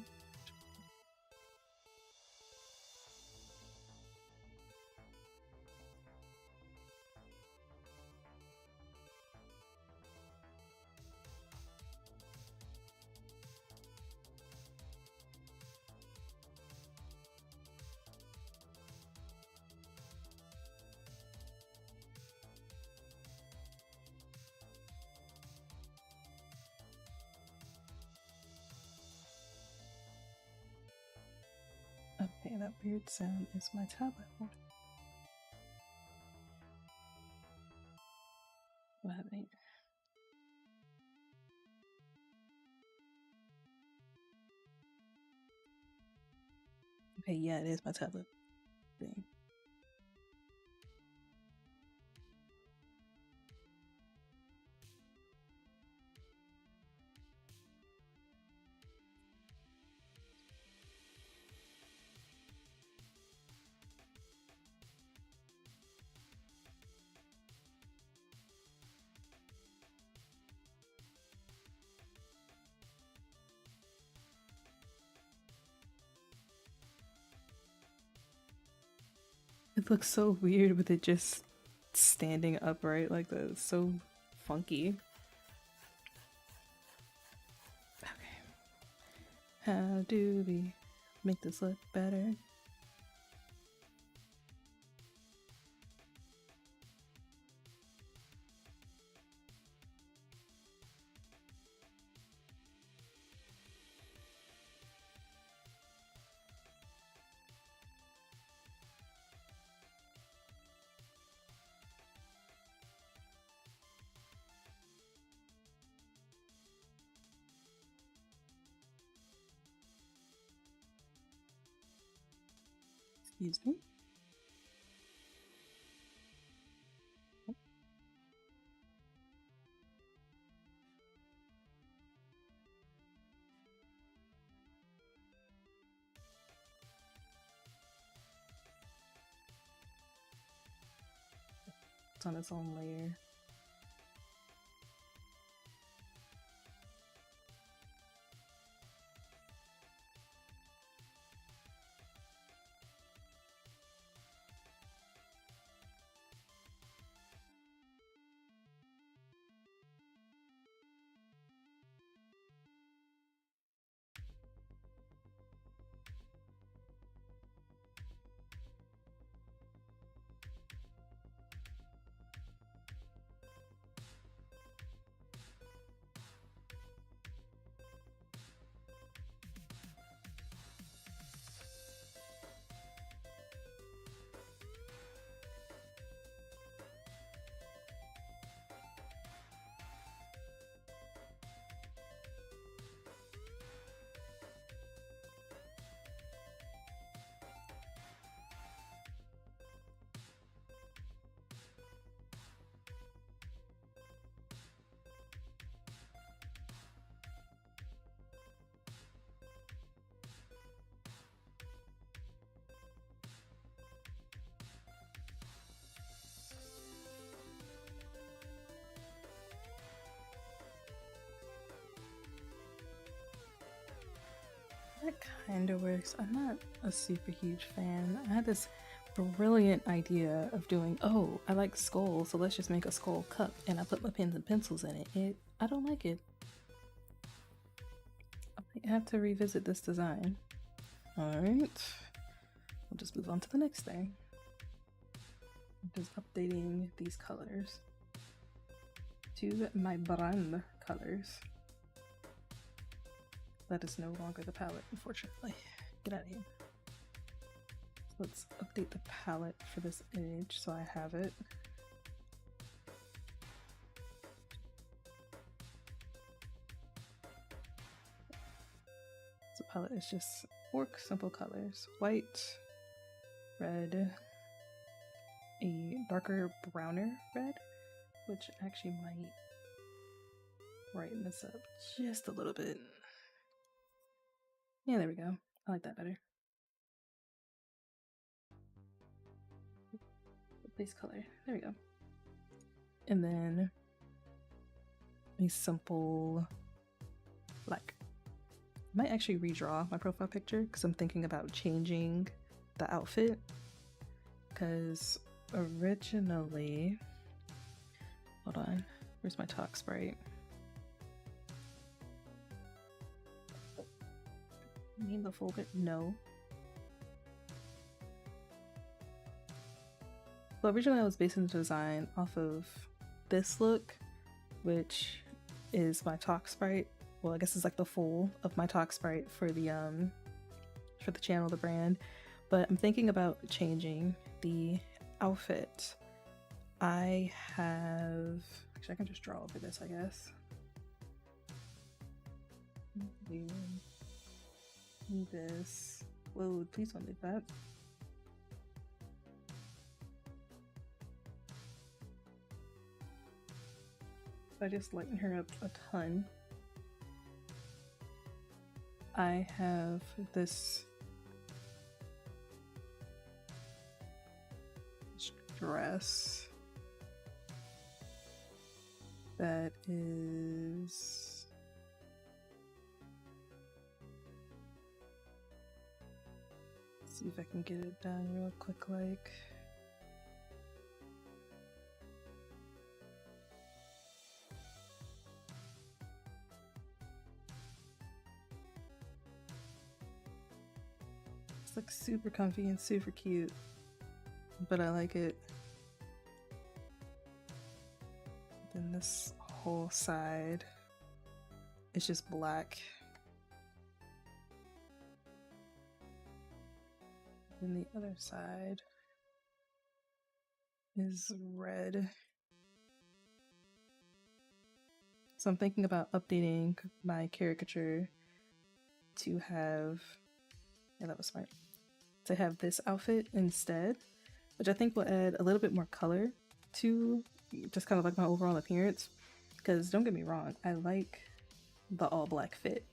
Okay, that weird sound is my tablet. What happened? Okay, yeah, it is my tablet thing. It looks so weird with it just standing upright like that. It's so funky. Okay. How do we make this look better? Excuse me. It's on its own layer. That kind of works. I'm not a super huge fan. I had this brilliant idea of doing, oh, I like skull, so let's just make a skull cup, and I put my pens and pencils in it. I don't like it. I might have to revisit this design. Alright. We'll just move on to the next thing. Just updating these colors to my brand colors. That is no longer the palette, unfortunately. Get out of here. So let's update the palette for this image so I have it. So palette is just 4 simple colors: white, red, a darker browner red, which actually might brighten this up just a little bit. Yeah, there we go. I like that better. Base color. There we go. And then a simple black. I might actually redraw my profile picture because I'm thinking about changing the outfit. Because originally, hold on, where's my talk sprite? Name the folder? No. Well, originally I was basing the design off of this look, which is my talk sprite. Well, I guess it's like the full of my talk sprite for the channel, the brand. But I'm thinking about changing the outfit. I have, actually I can just draw over this, I guess. This. Whoa, please don't leave that. I just lighten her up a ton. I have this dress that is see if I can get it done real quick like. It's like super comfy and super cute, but I like it. Then this whole side is just black. Then the other side is red. So I'm thinking about updating my caricature to have, yeah, that was smart, to have this outfit instead, which I think will add a little bit more color to just kind of like my overall appearance. Because don't get me wrong, I like the all black fit,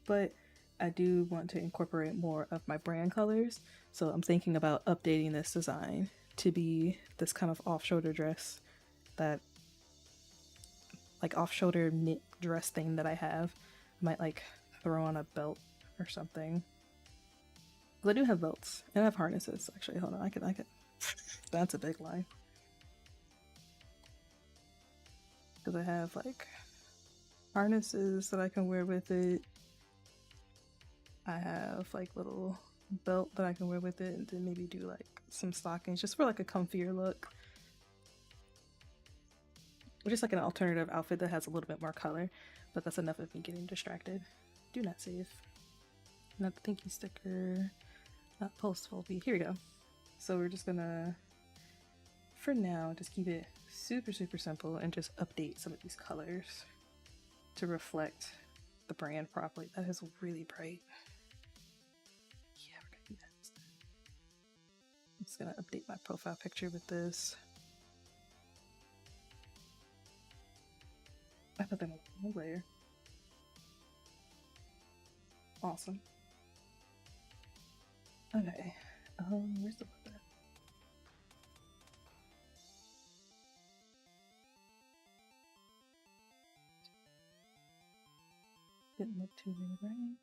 but I do want to incorporate more of my brand colors. So I'm thinking about updating this design to be this kind of off-shoulder dress, that like off-shoulder knit dress thing that I have. I might like throw on a belt or something. But I do have belts and I have harnesses. Actually, hold on, I could that's a big lie. Because I have like harnesses that I can wear with it. I have like little belt that I can wear with it, and then maybe do like some stockings just for like a comfier look. Or just like an alternative outfit that has a little bit more color, but that's enough of me getting distracted. Do not save. Not the thank you sticker. Not post Volpe. Here we go. So we're just gonna, for now, just keep it super simple and just update some of these colors to reflect the brand properly. That is really bright. Yeah, we're gonna do that. I'm just gonna update my profile picture with this. I put that on one layer. Awesome. Okay. Where's the button? Didn't look too big, right?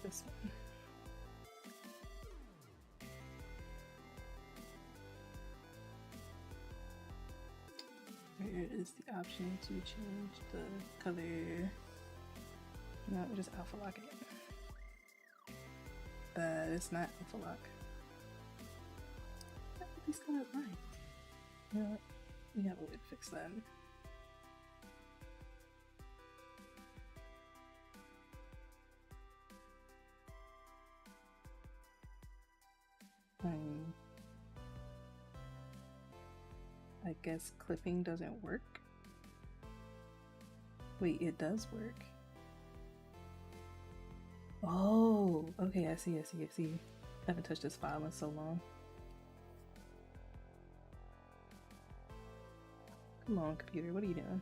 this one. Where is the option to change the color? No, just alpha lock it. But it's not alpha lock. These colors right. You know what? We have a way to fix that. I guess clipping doesn't work. Wait, it does work. Oh, okay, I see. I haven't touched this file in so long. Come on, computer, what are you doing?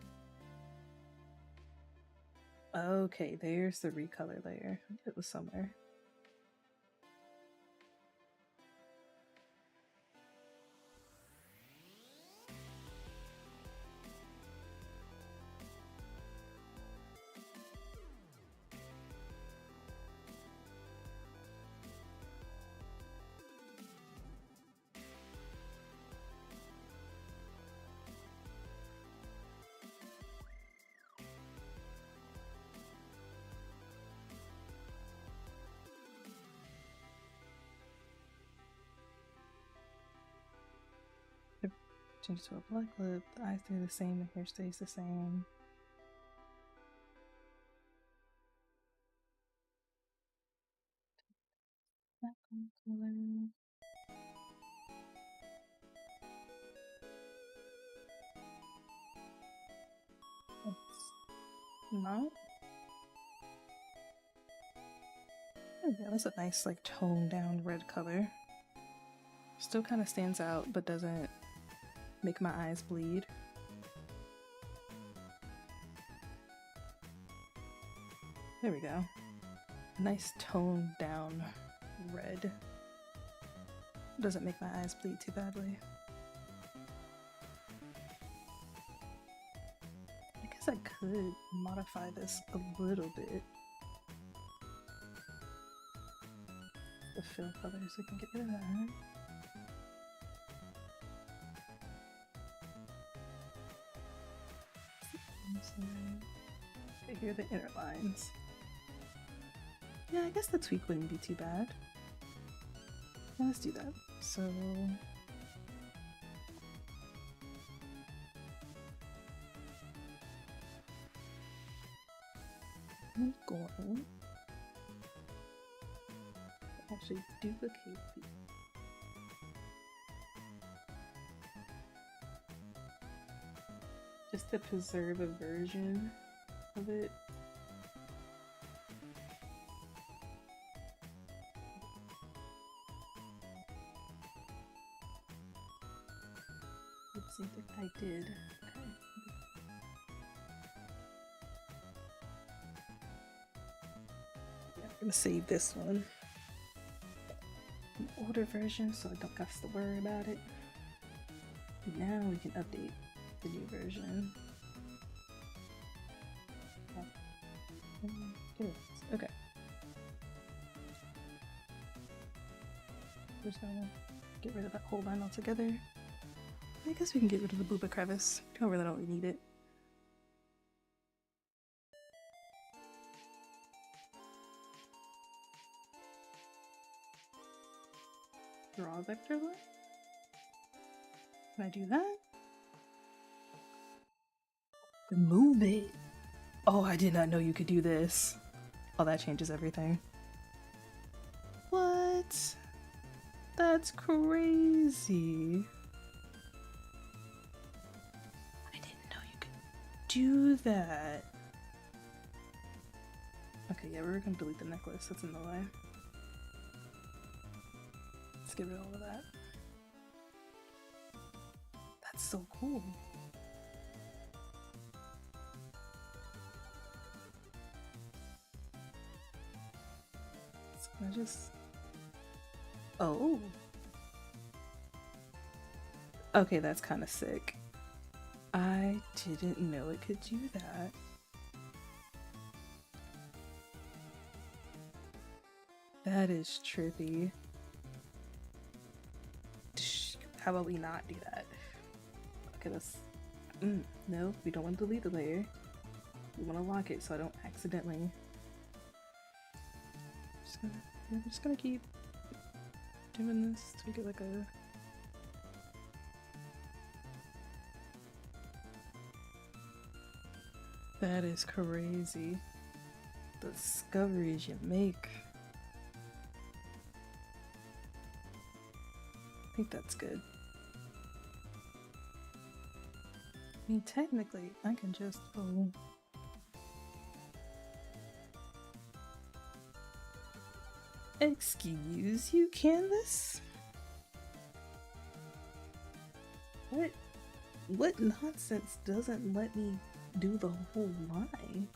Okay, there's the recolor layer. It was somewhere. Change it to a black lip, the eyes stay the same, the hair stays the same. Background color. It's not. Yeah, that's a nice like toned down red color. Still kind of stands out, but doesn't make my eyes bleed. There we go. Nice toned down red. Doesn't make my eyes bleed too badly. I guess I could modify this a little bit. The fill color so I can get rid of that. Okay, here are the inner lines. Yeah, I guess the tweak wouldn't be too bad. Yeah, let's do that. So I'm going to actually duplicate these. Just to preserve a version of it. Let's see if I did. Okay. Yeah, I'm gonna save this one. An older version so I don't have to worry about it. Now we can update the new version. Okay. We're just gonna get rid of that whole line altogether. I guess we can get rid of the booba crevice. I really don't need it. Draw vector line? Can I do that? Move it! Oh, I did not know you could do this. Oh, that changes everything. What? That's crazy. I didn't know you could do that. Okay, yeah, we're gonna delete the necklace. That's in the way. Let's get rid of all of that. That's so cool. So I just... Oh. Okay, that's kind of sick. I didn't know it could do that. That is trippy. How about we not do that? Okay, let's... no, we don't want to delete the layer. We want to lock it so I don't accidentally... we're just gonna keep doing this to make it like a... That is crazy. The discoveries you make. I think that's good. I mean, technically, I can just go... Excuse you, Canvas? What nonsense doesn't let me do the whole line?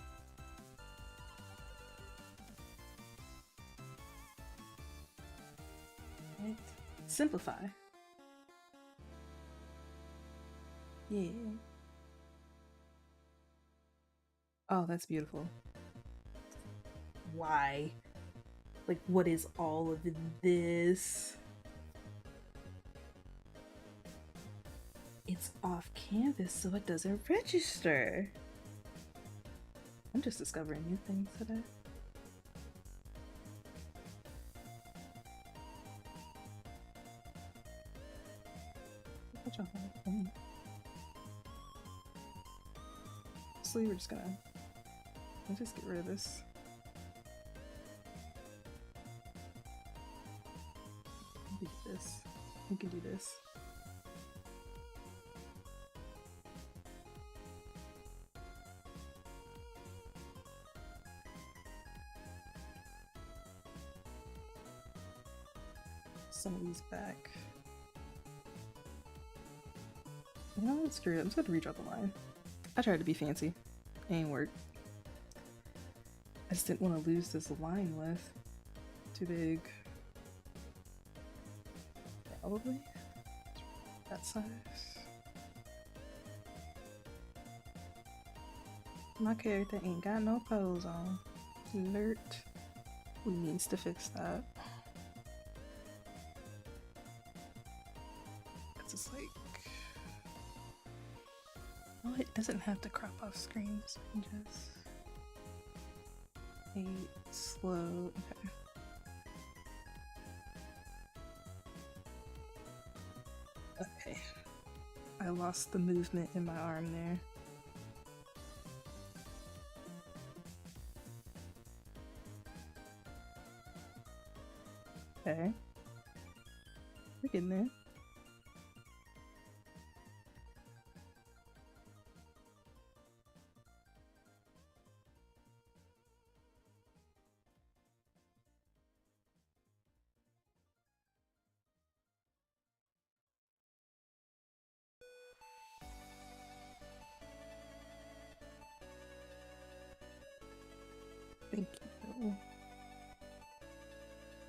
Right. Simplify. Yeah. Oh, that's beautiful. Why? Like, what is all of this? It's off canvas, so it doesn't register. I'm just discovering new things today. So we're just gonna let's just get rid of this. We can do this. We can do this. Some of these back. You know what? Screw it. I'm just gonna redraw the line. I tried to be fancy. It ain't work. I just didn't want to lose this line width. Too big. Probably that size. My character ain't got no pose on. Alert. We needs to fix that. It's just like, well, it doesn't have to crop off screens. You can just a slow. Okay. Okay. I lost the movement in my arm there. Okay. We're getting there. Thank you.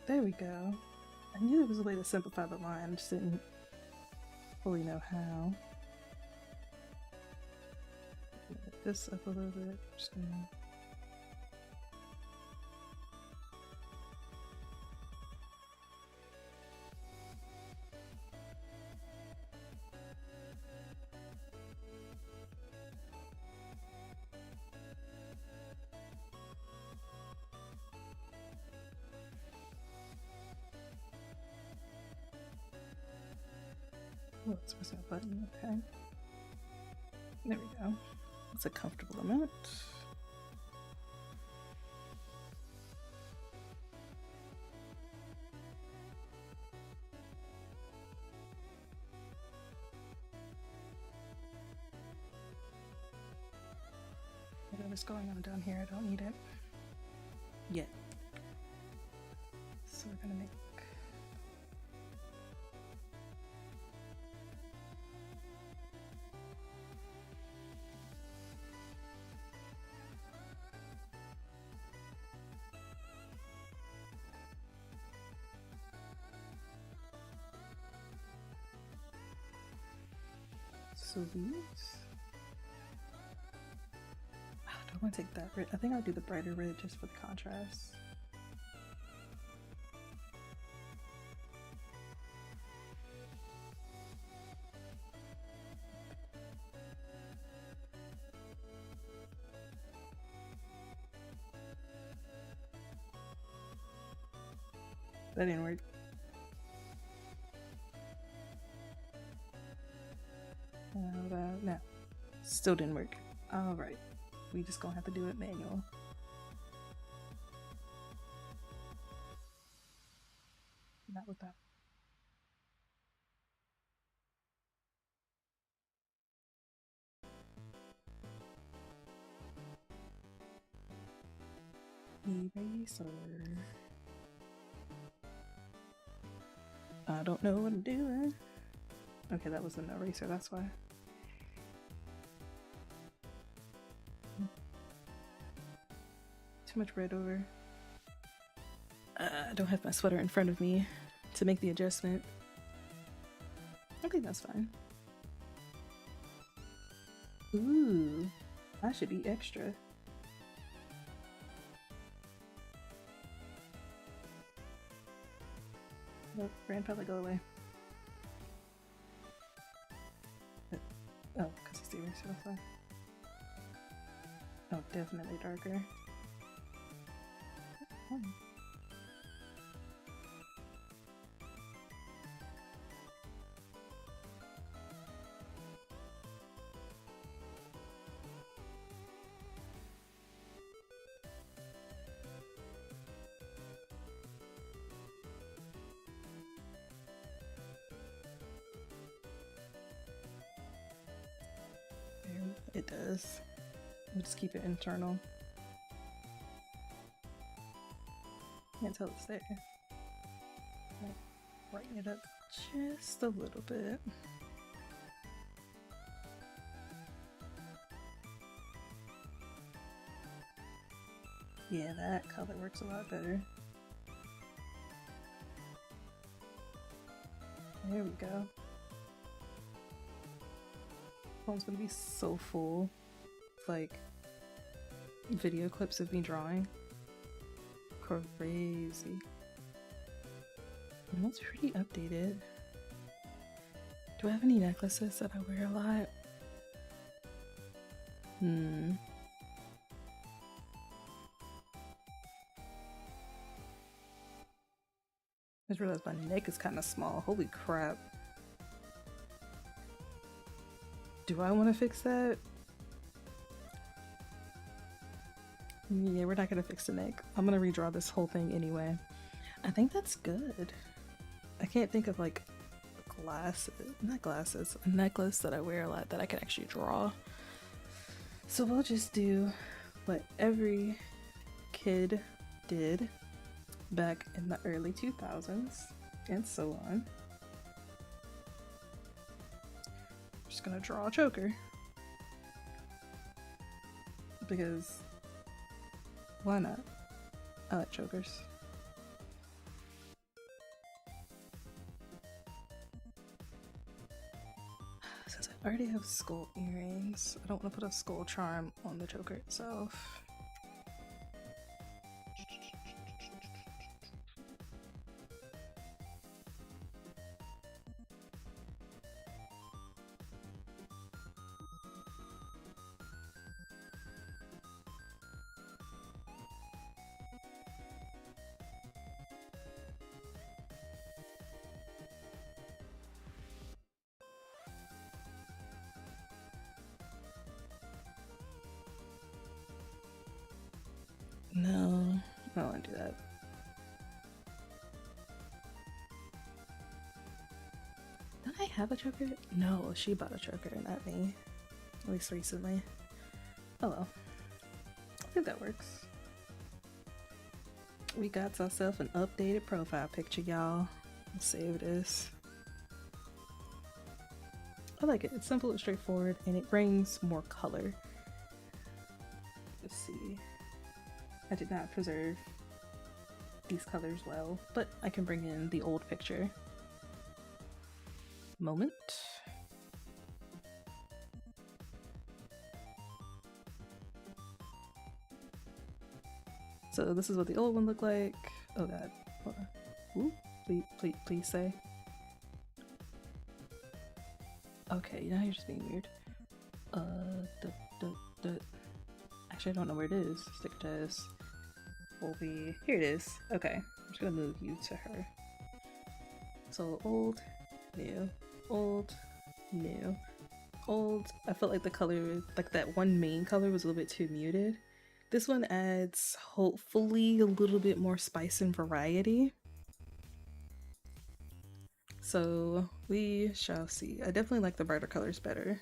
There we go. I knew there was a way to simplify the line, I just didn't fully know how. Get this up a little bit. I'm just gonna... Oh, it's missing a button. Okay. There we go. It's a comfortable amount. Whatever's going on down here, I don't need it yet. So we're gonna make so these. Oh, do I want to take that red? I think I'll do the brighter red just for the contrast. That didn't work. How about now? Still didn't work. Alright. We just gonna have to do it manual. Not with that. Eraser. I don't know what I'm doing. Okay, that was an eraser, that's why. Too much red over. I don't have my sweater in front of me to make the adjustment. I think that's fine. Ooh, I should be extra. Nope, brand probably go away. Oh, because it's the eraser, that's fine. Oh, definitely darker. Oh. It does. We'll just keep it internal. Can't tell it's there. Brighten it up just a little bit. Yeah, that color works a lot better. There we go. Phone's gonna be so full. It's like video clips of me drawing. Crazy. And that's pretty updated. Do I have any necklaces that I wear a lot? I just realized my neck is kind of small. Holy crap. Do I want to fix that? Yeah, we're not gonna fix the neck. I'm gonna redraw this whole thing anyway. I think that's good. I can't think of like glasses, not glasses, a necklace that I wear a lot that I can actually draw. So we'll just do what every kid did back in the early 2000s and so on. Just gonna draw a choker because why not? I like chokers. Since I already have skull earrings, I don't want to put a skull charm on the choker itself. No, I don't want to do that. Did I have a choker? No, she bought a choker, not me. At least recently. Oh well. I think that works. We got ourselves an updated profile picture, y'all. Let's save this. I like it. It's simple and straightforward, and it brings more color. Let's see. I did not preserve these colors well, but I can bring in the old picture. Moment. So this is what the old one looked like. Oh god. Hold on. Ooh, please say. Okay, now you're just being weird. Actually I don't know where it is. Sticker test. will be, here it is. Okay, I'm just gonna move you to her. So old, new, old, new, old. I felt like the color, like that one main color was a little bit too muted. This one adds hopefully a little bit more spice and variety. So we shall see. I definitely like the brighter colors better.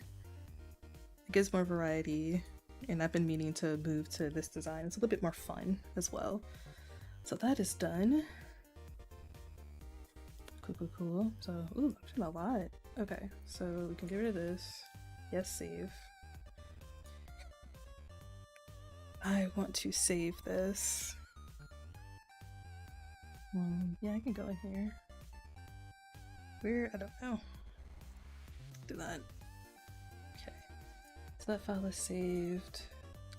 It gives more variety, and I've been meaning to move to this design. It's a little bit more fun as well. So that is done. Cool. So, ooh, actually a lot. Okay, so we can get rid of this. Yes, save. I want to save this. Yeah, I can go in here. Where? I don't know. Do that. Okay. So that file is saved.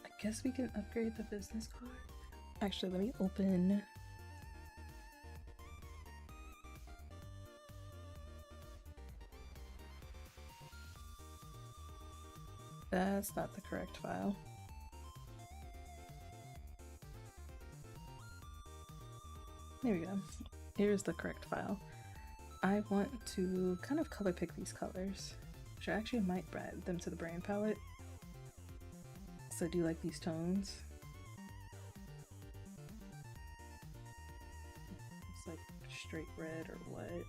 I guess we can upgrade the business card. Actually, let me open. That's not the correct file. There we go. Here's the correct file. I want to kind of color pick these colors, which I actually might add them to the brand palette. So do you like these tones? It's like straight red or what?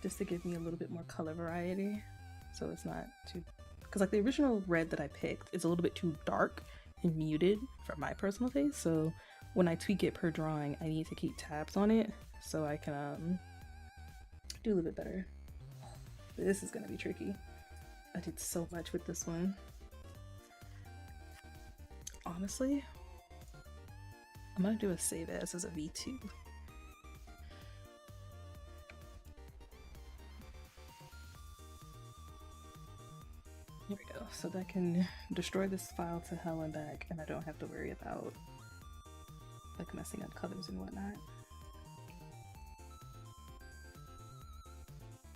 Just to give me a little bit more color variety. So it's not too, because like the original red that I picked is a little bit too dark and muted for my personal taste. So when I tweak it per drawing, I need to keep tabs on it so I can do a little bit better. This is gonna be tricky. I did so much with this one. Honestly, I'm gonna do a save as a V2. Here we go. So that can destroy this file to hell and back, and I don't have to worry about like messing up colors and whatnot.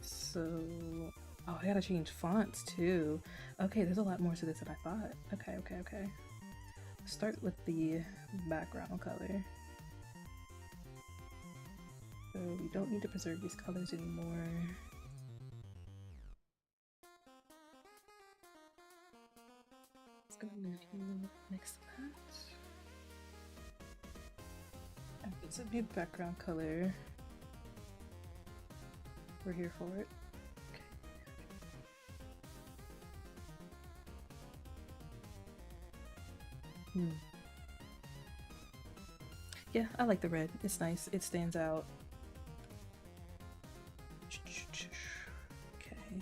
So, oh, I gotta change fonts too. Okay, there's a lot more to this than I thought. Okay. Start with the background color. So we don't need to preserve these colors anymore. It's gonna move you next to that. And it's a new background color. We're here for it. Okay. Yeah, I like the red. It's nice. It stands out. Okay.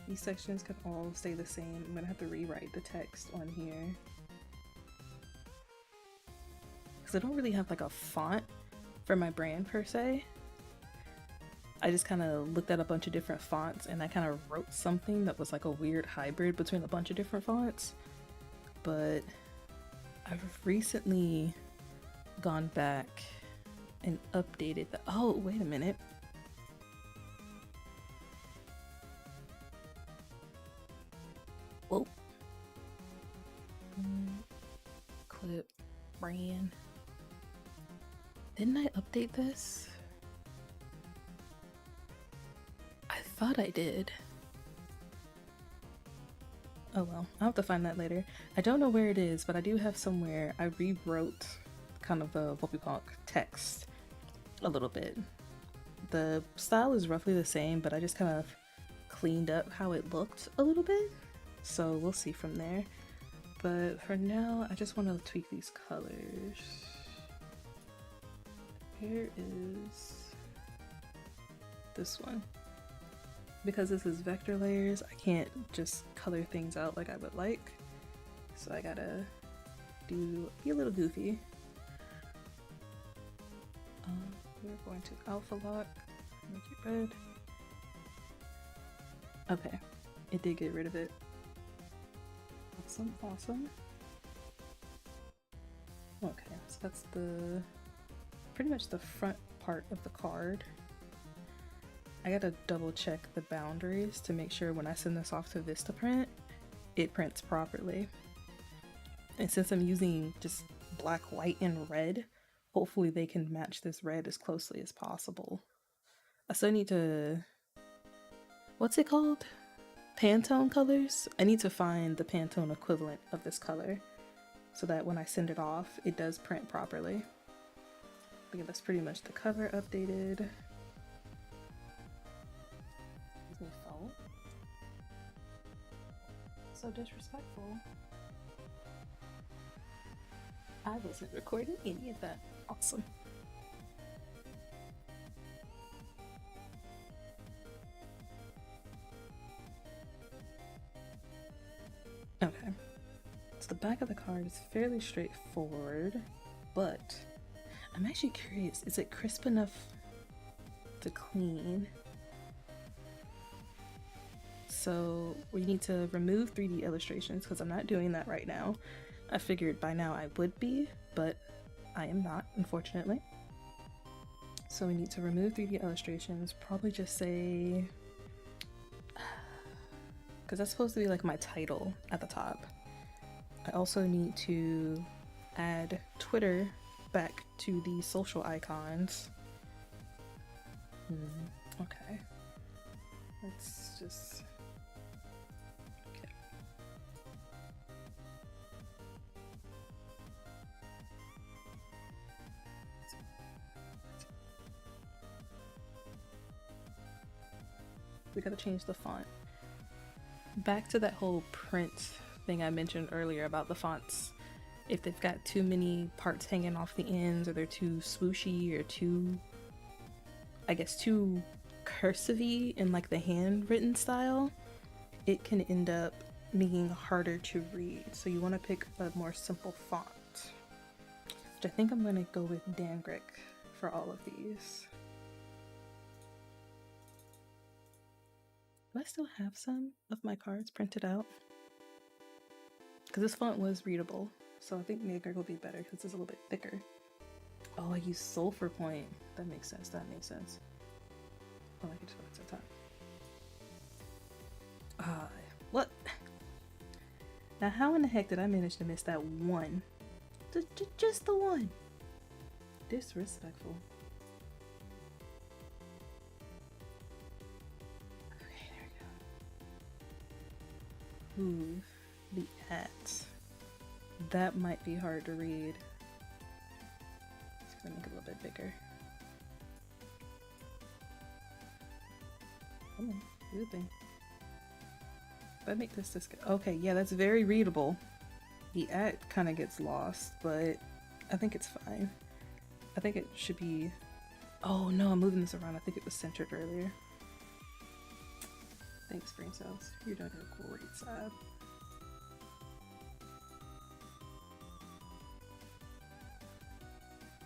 These sections can all stay the same. I'm gonna have to rewrite the text on here. Because I don't really have like a font for my brand per se. I just kind of looked at a bunch of different fonts and I kind of wrote something that was like a weird hybrid between a bunch of different fonts. But I've recently gone back and updated the— oh, wait a minute. Whoa. Clip, brand. Didn't I update this? I thought I did. Oh well, I'll have to find that later. I don't know where it is, but I do have somewhere I rewrote kind of the what we call text a little bit. The style is roughly the same, but I just kind of cleaned up how it looked a little bit. So we'll see from there. But for now, I just want to tweak these colors. Here is this one. Because this is vector layers, I can't just color things out like I would like. So I gotta be a little goofy. We're going to alpha lock, make it red. Okay, it did get rid of it. Awesome. Okay, so that's pretty much the front part of the card. I gotta double check the boundaries to make sure when I send this off to Vistaprint, it prints properly. And since I'm using just black, white, and red, hopefully they can match this red as closely as possible. I still need to, what's it called? Pantone colors? I need to find the Pantone equivalent of this color so that when I send it off, it does print properly. But yeah, that's pretty much the cover updated. Excuse me, phone. So disrespectful. I wasn't recording any of that. Awesome. Okay. So the back of the card is fairly straightforward, but I'm actually curious, is it crisp enough to clean? So we need to remove 3D illustrations because I'm not doing that right now. I figured by now I would be, but I am not, unfortunately. So we need to remove 3D illustrations, probably just say, because that's supposed to be like my title at the top. I also need to add Twitter back to the social icons. Okay. Let's just... Okay. We gotta change the font. Back to that whole print thing I mentioned earlier about the fonts. If they've got too many parts hanging off the ends, or they're too swooshy, or too, I guess, too cursive-y in like the handwritten style, it can end up being harder to read. So you want to pick a more simple font, which I think I'm going to go with Dangrick for all of these. Do I still have some of my cards printed out? Because this font was readable, so I think Dangrick will be better because it's a little bit thicker. Oh, I use Sulfur Point. That makes sense. That makes sense. Oh, I can just go to the top. What? Now, how in the heck did I manage to miss that one? Just the one. Disrespectful. Okay, there we go. Ooh, the at. That might be hard to read. Just gonna make it a little bit bigger. Come on, do the thing. If I make this good. Okay, yeah, that's very readable. The at kind of gets lost, but I think it's fine. I think it should be... Oh no, I'm moving this around. I think it was centered earlier. Thanks, Brain Cells. You're doing a great job.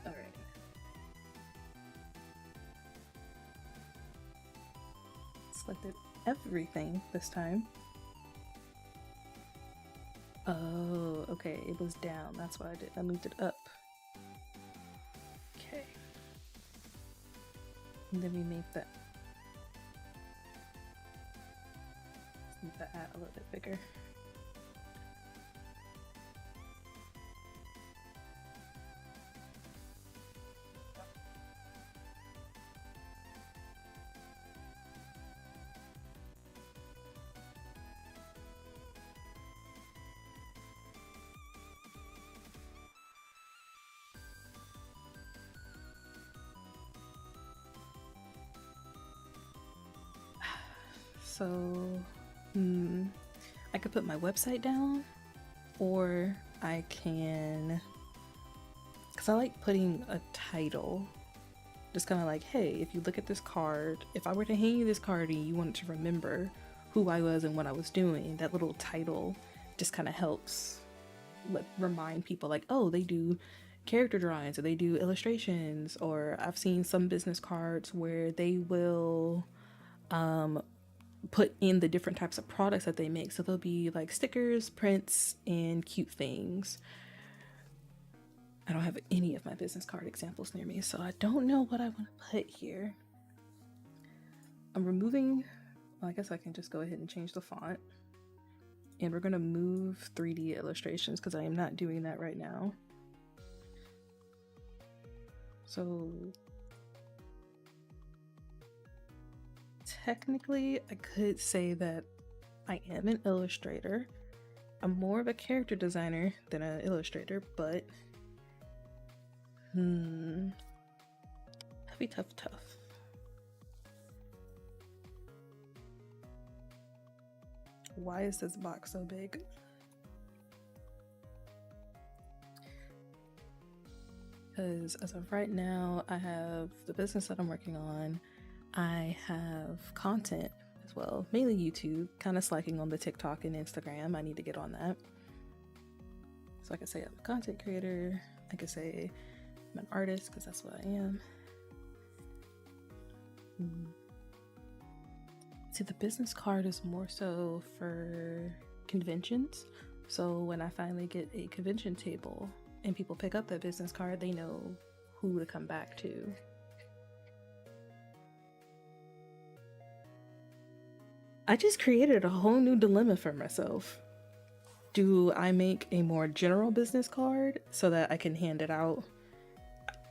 Alright. Selected everything this time. Oh, okay, it was down. That's what I did. I moved it up. Okay. And then we made that. Let's make that at a little bit bigger. So, I could put my website down, or I can, because I like putting a title, just kind of like, hey, if you look at this card, if I were to hand you this card and you wanted to remember who I was and what I was doing, that little title just kind of helps remind people like, oh, they do character drawings, or they do illustrations, or I've seen some business cards where they will put in the different types of products that they make. So there'll be like stickers, prints, and cute things. I don't have any of my business card examples near me, so I don't know what I want to put here. I'm removing, well, I guess I can just go ahead and change the font. And we're going to move 3D illustrations because I am not doing that right now. So technically, I could say that I am an illustrator. I'm more of a character designer than an illustrator, but heavy, tough. Why is this box so big? Because as of right now, I have the business that I'm working on. I have content as well, mainly YouTube, kind of slacking on the TikTok and Instagram. I need to get on that. So I could say I'm a content creator. I could say I'm an artist because that's what I am. See, the business card is more so for conventions. So when I finally get a convention table and people pick up that business card, they know who to come back to. I just created a whole new dilemma for myself. Do I make a more general business card so that I can hand it out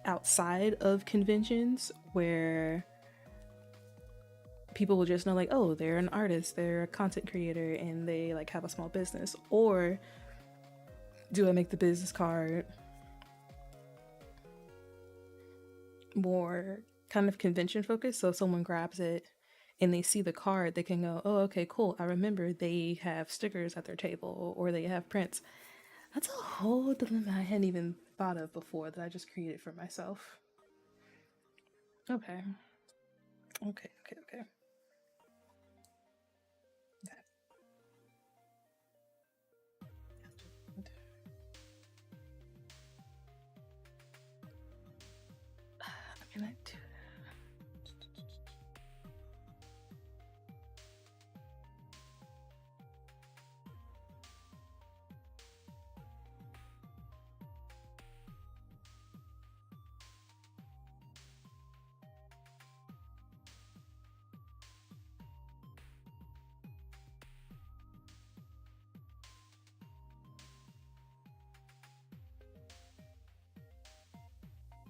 outside of conventions where people will just know, like, oh, they're an artist, they're a content creator, and they like have a small business? Or do I make the business card more kind of convention focused, so if someone grabs it and they see the card, they can go, oh, okay, cool, I remember they have stickers at their table or they have prints. That's a whole dilemma I hadn't even thought of before that I just created for myself. Okay. Can I do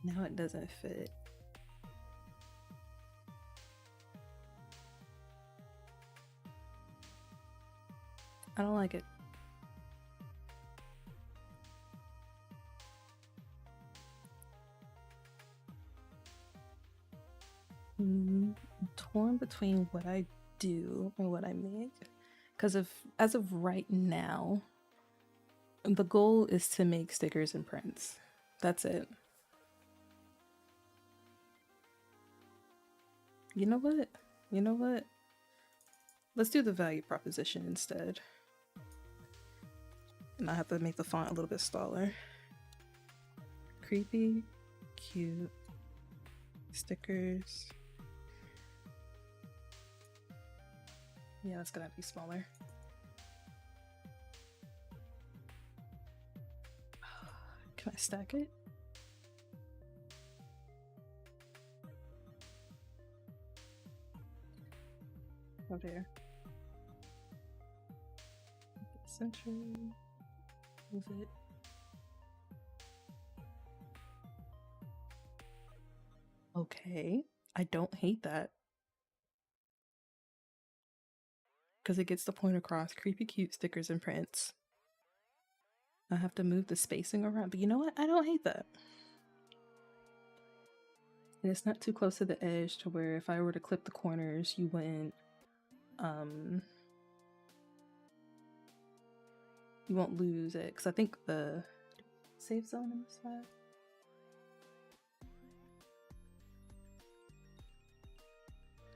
Now it doesn't fit. I don't like it. I'm torn between what I do and what I make. Because as of right now, the goal is to make stickers and prints. That's it. You know what? Let's do the value proposition instead. And I have to make the font a little bit smaller. Creepy, cute, stickers. Yeah, that's gonna be smaller. Can I stack it? Oh dear. Center. Move it. Okay. I don't hate that. Because it gets the point across. Creepy cute stickers and prints. I have to move the spacing around, but you know what? I don't hate that. And it's not too close to the edge to where if I were to clip the corners, you wouldn't you won't lose it, because I think the safe zone in this spot.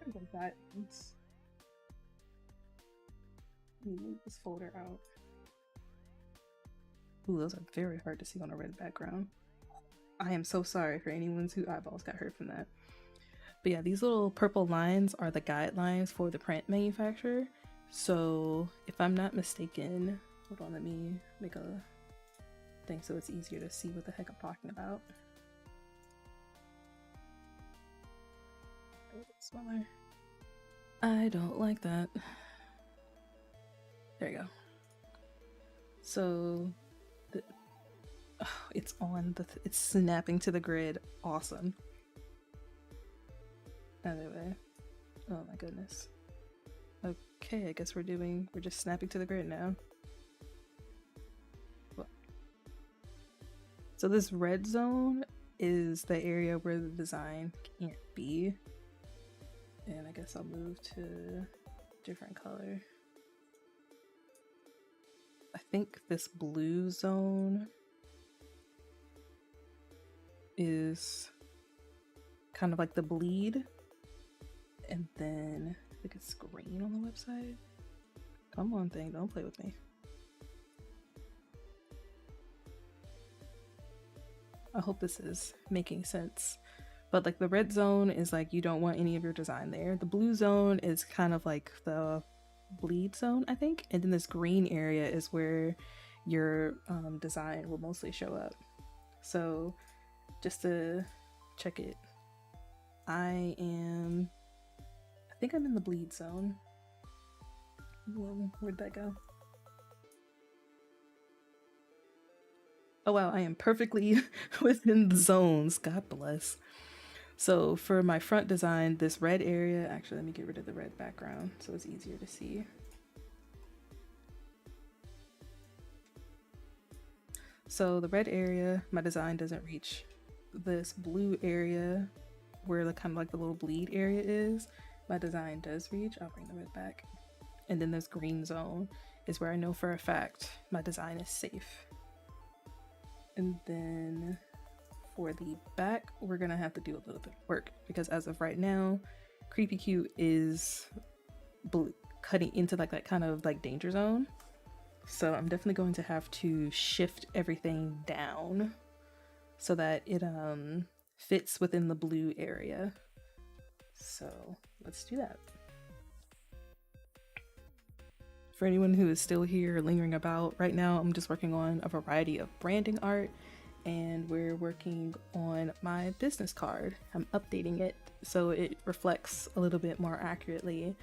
I'm gonna go buttons. Move this folder out. Ooh, those are very hard to see on a red background. I am so sorry for anyone whose eyeballs got hurt from that. But yeah, these little purple lines are the guidelines for the print manufacturer. So if I'm not mistaken, hold on, let me make a thing so it's easier to see what the heck I'm talking about. A little bit smaller. I don't like that. There you go. So it's on it's snapping to the grid. Awesome. Anyway, oh my goodness. Okay, I guess we're just snapping to the grid now. So this red zone is the area where the design can't be. And I guess I'll move to a different color. I think this blue zone is kind of like the bleed. And then I think it's green on the website. Come on, thing, don't play with me. I hope this is making sense. But like the red zone is like you don't want any of your design there. The blue zone is kind of like the bleed zone, I think. And then this green area is where your design will mostly show up. So just to check it, I think I'm in the bleed zone. Where'd that go? Oh wow, I am perfectly within the zones. God bless. So for my front design, this red area, actually let me get rid of the red background so it's easier to see. So the red area, my design doesn't reach. This blue area where the kind of like the little bleed area is, my design does reach. I'll bring the red back. And then this green zone is where I know for a fact my design is safe. And then for the back, we're gonna have to do a little bit of work because as of right now, Creepy Cute is cutting into like that kind of like danger zone. So I'm definitely going to have to shift everything down so that it fits within the blue area. So let's do that. For anyone who is still here lingering about, right now I'm just working on a variety of branding art and we're working on my business card. I'm updating it so it reflects a little bit more accurately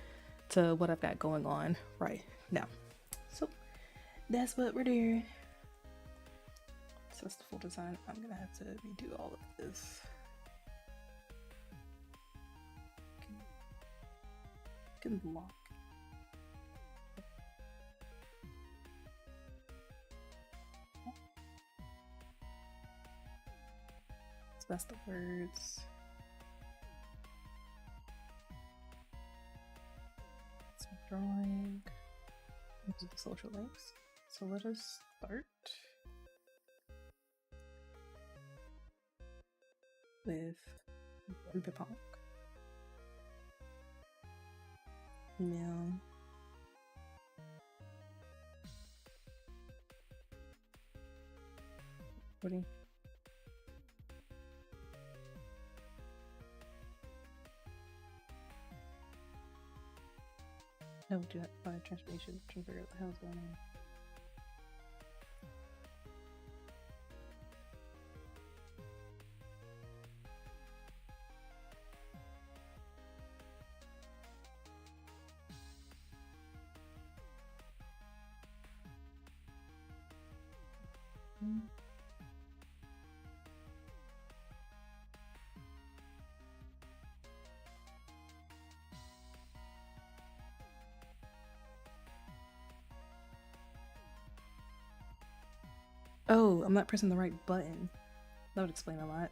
to what I've got going on right now. So that's what we're doing. So that's the full design. I'm gonna have to redo all of this. Can lock. So that's the words. So drawing. These are the social links. So let us start with Pipunk. Email. Recording. No, do that by transformation. Trying to figure out what the hell's going on. Oh, I'm not pressing the right button. That would explain a lot.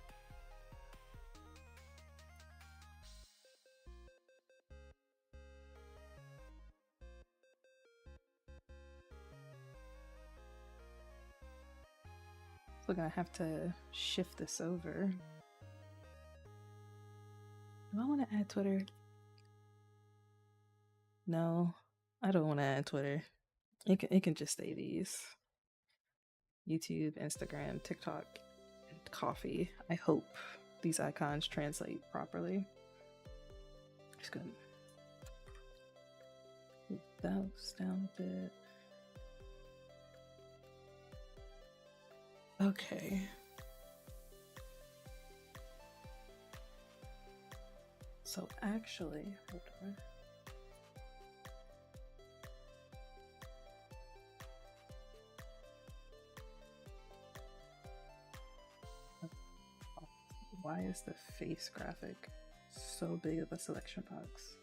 So I'm gonna have to shift this over. Do I want to add Twitter? No, I don't want to add Twitter. It can just stay these. YouTube, Instagram, TikTok, and Coffee. I hope these icons translate properly. Just gonna move those down a bit. Okay. So actually, hold on. Why is the face graphic so big of a selection box?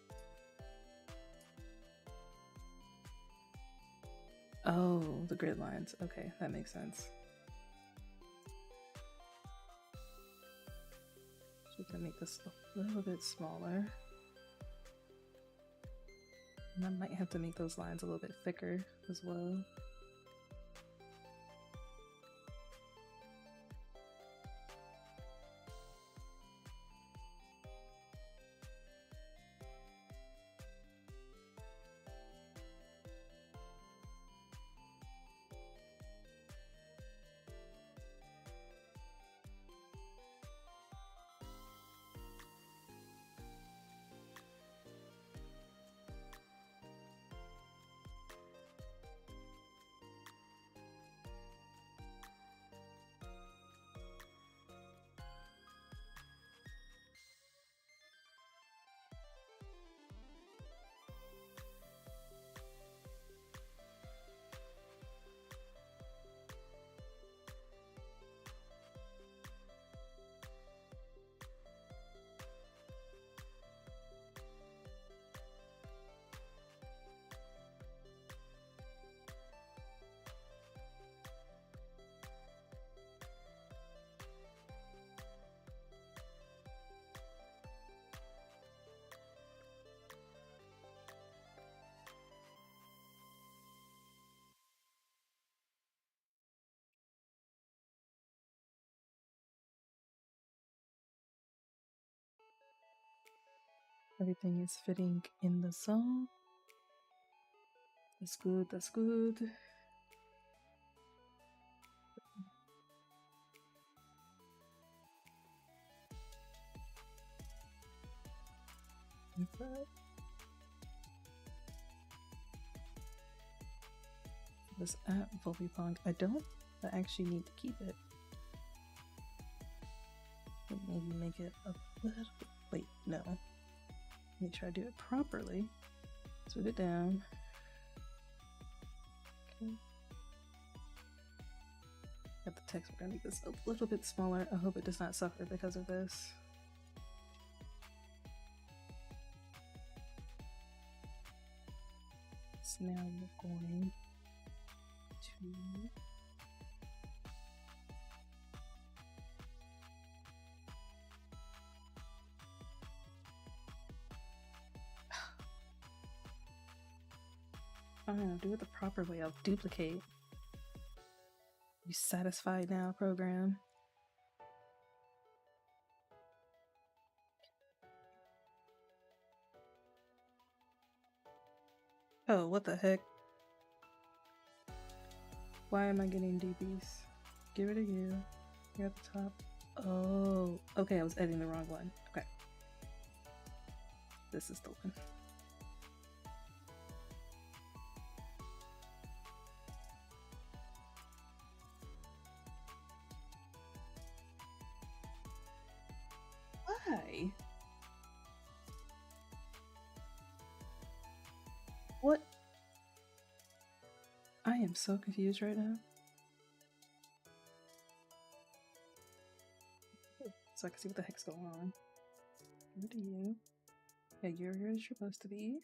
Oh, the grid lines. Okay, that makes sense. So we can make this a little bit smaller. And I might have to make those lines a little bit thicker as well. Everything is fitting in the zone. That's good, that's good. This at Volpipunk, I don't actually need to keep it. Maybe make it a little. Wait, no. Make sure I do it properly. Smooth it down. Okay. Got the text. We're gonna make this a little bit smaller. I hope it does not suffer because of this. So now we're going to do it the proper way. I'll duplicate. You satisfied now, program? Oh, what the heck? Why am I getting DBs? Give it a you. You're at the top. Oh, okay, I was editing the wrong one. Okay. This is the one. Why? What? I am so confused right now. So I can see what the heck's going on. Where do you? Yeah, you're where you're supposed to be.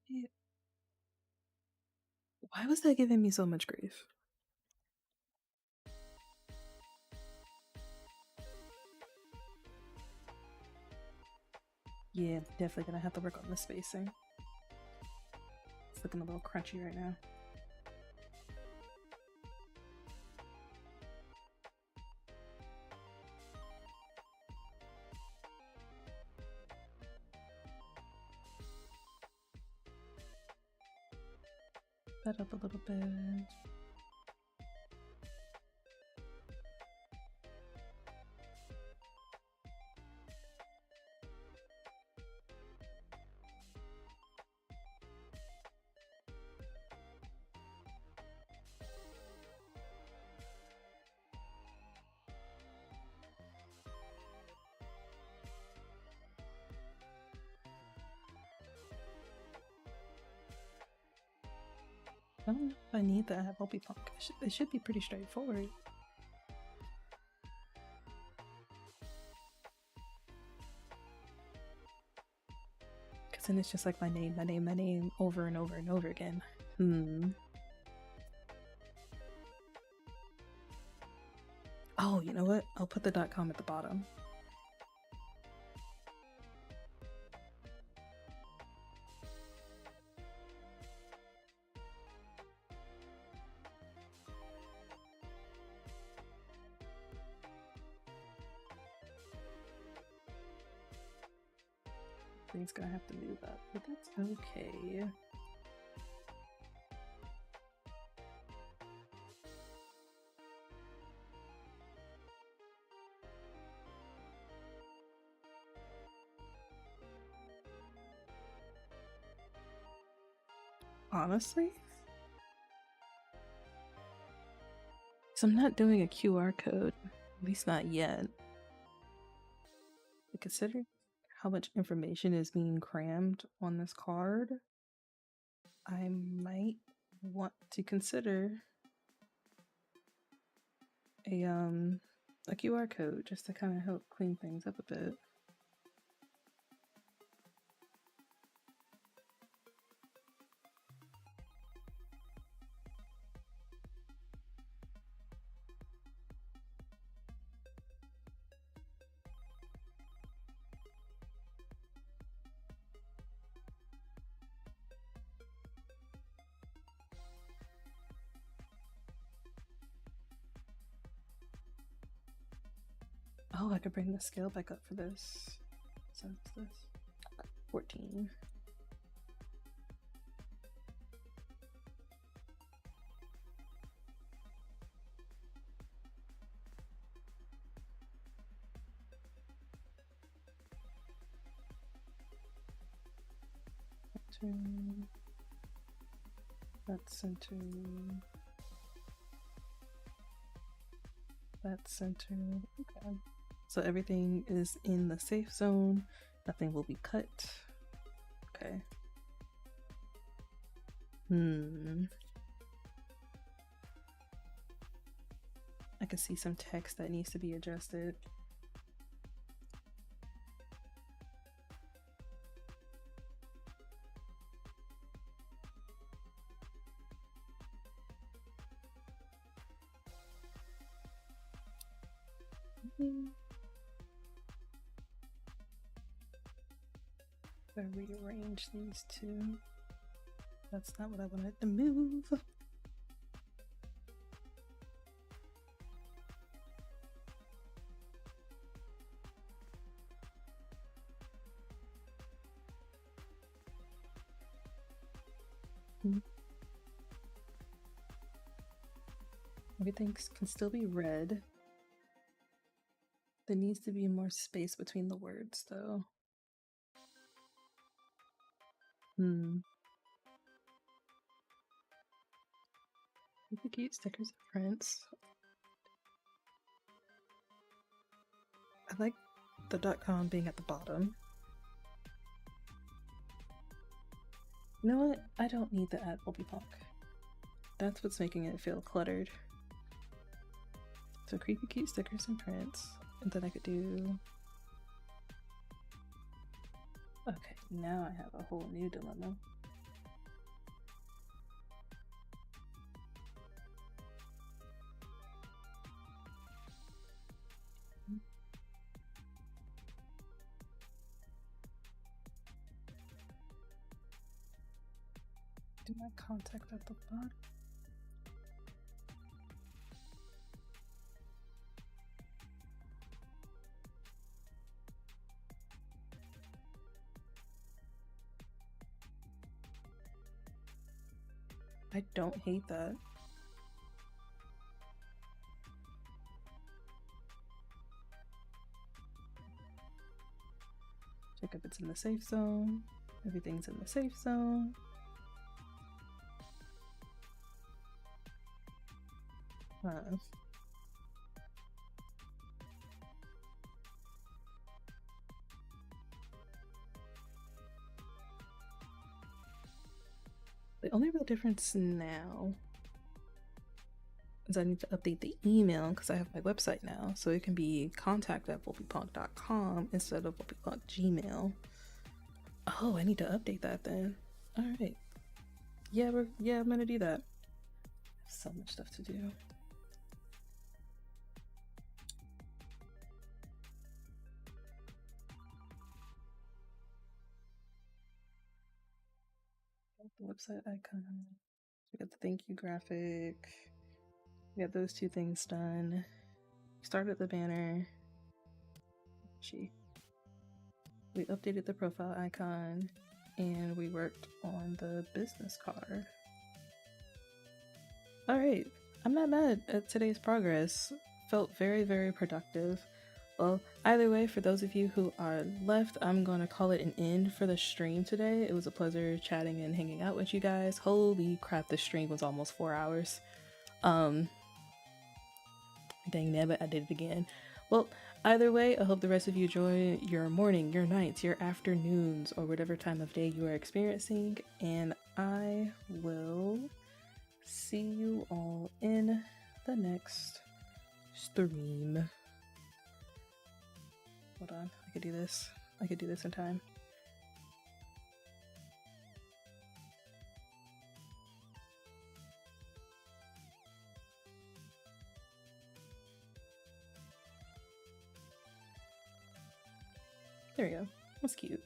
Yeah. Why was that giving me so much grief? Yeah, definitely gonna have to work on the spacing. It's looking a little crunchy right now. That up a little bit. I don't know if I need that Bulbipunk. It should be pretty straightforward. Because then it's just like my name over and over and over again. Oh, you know what? I'll put the .com at the bottom. Thing's gonna have to move up, but that's okay. Honestly? So I'm not doing a QR code, at least not yet. But consider how much information is being crammed on this card. I might want to consider a QR code just to kind of help clean things up a bit. Oh, I could bring the scale back up for this. So it's this 14. That's center. That's center. Okay. So everything is in the safe zone. Nothing will be cut. Okay. I can see some text that needs to be adjusted. If I rearrange these two, that's not what I wanted to move. Everything can still be read. There needs to be more space between the words, though. Cute stickers and prints. I like the .com being at the bottom. You know what? I don't need the @Bulbipunk. That's what's making it feel cluttered. So creepy cute stickers and prints. And then I could do... Okay, now I have a whole new dilemma. Do my contact at the bottom? I don't hate that. Check if it's in the safe zone. Everything's in the safe zone. The only real difference now is I need to update the email because I have my website now, so it can be contact@whoopipunk.com instead of whoopipunk@gmail. Oh, I need to update that then. All right. Yeah, I'm gonna do that. So much stuff to do. The website icon. We got the thank you graphic. We got those two things done. Started the banner. We updated the profile icon and we worked on the business card. All right, I'm not mad at today's progress. Felt very, very productive. Well, either way, for those of you who are left, I'm gonna call it an end for the stream today. It was a pleasure chatting and hanging out with you guys. Holy crap, the stream was almost 4 hours. Dang nabbit, I did it again. Well, either way, I hope the rest of you enjoy your morning, your nights, your afternoons, or whatever time of day you are experiencing, and I will see you all in the next stream. Hold on, I could do this. I could do this in time. There we go. That's cute.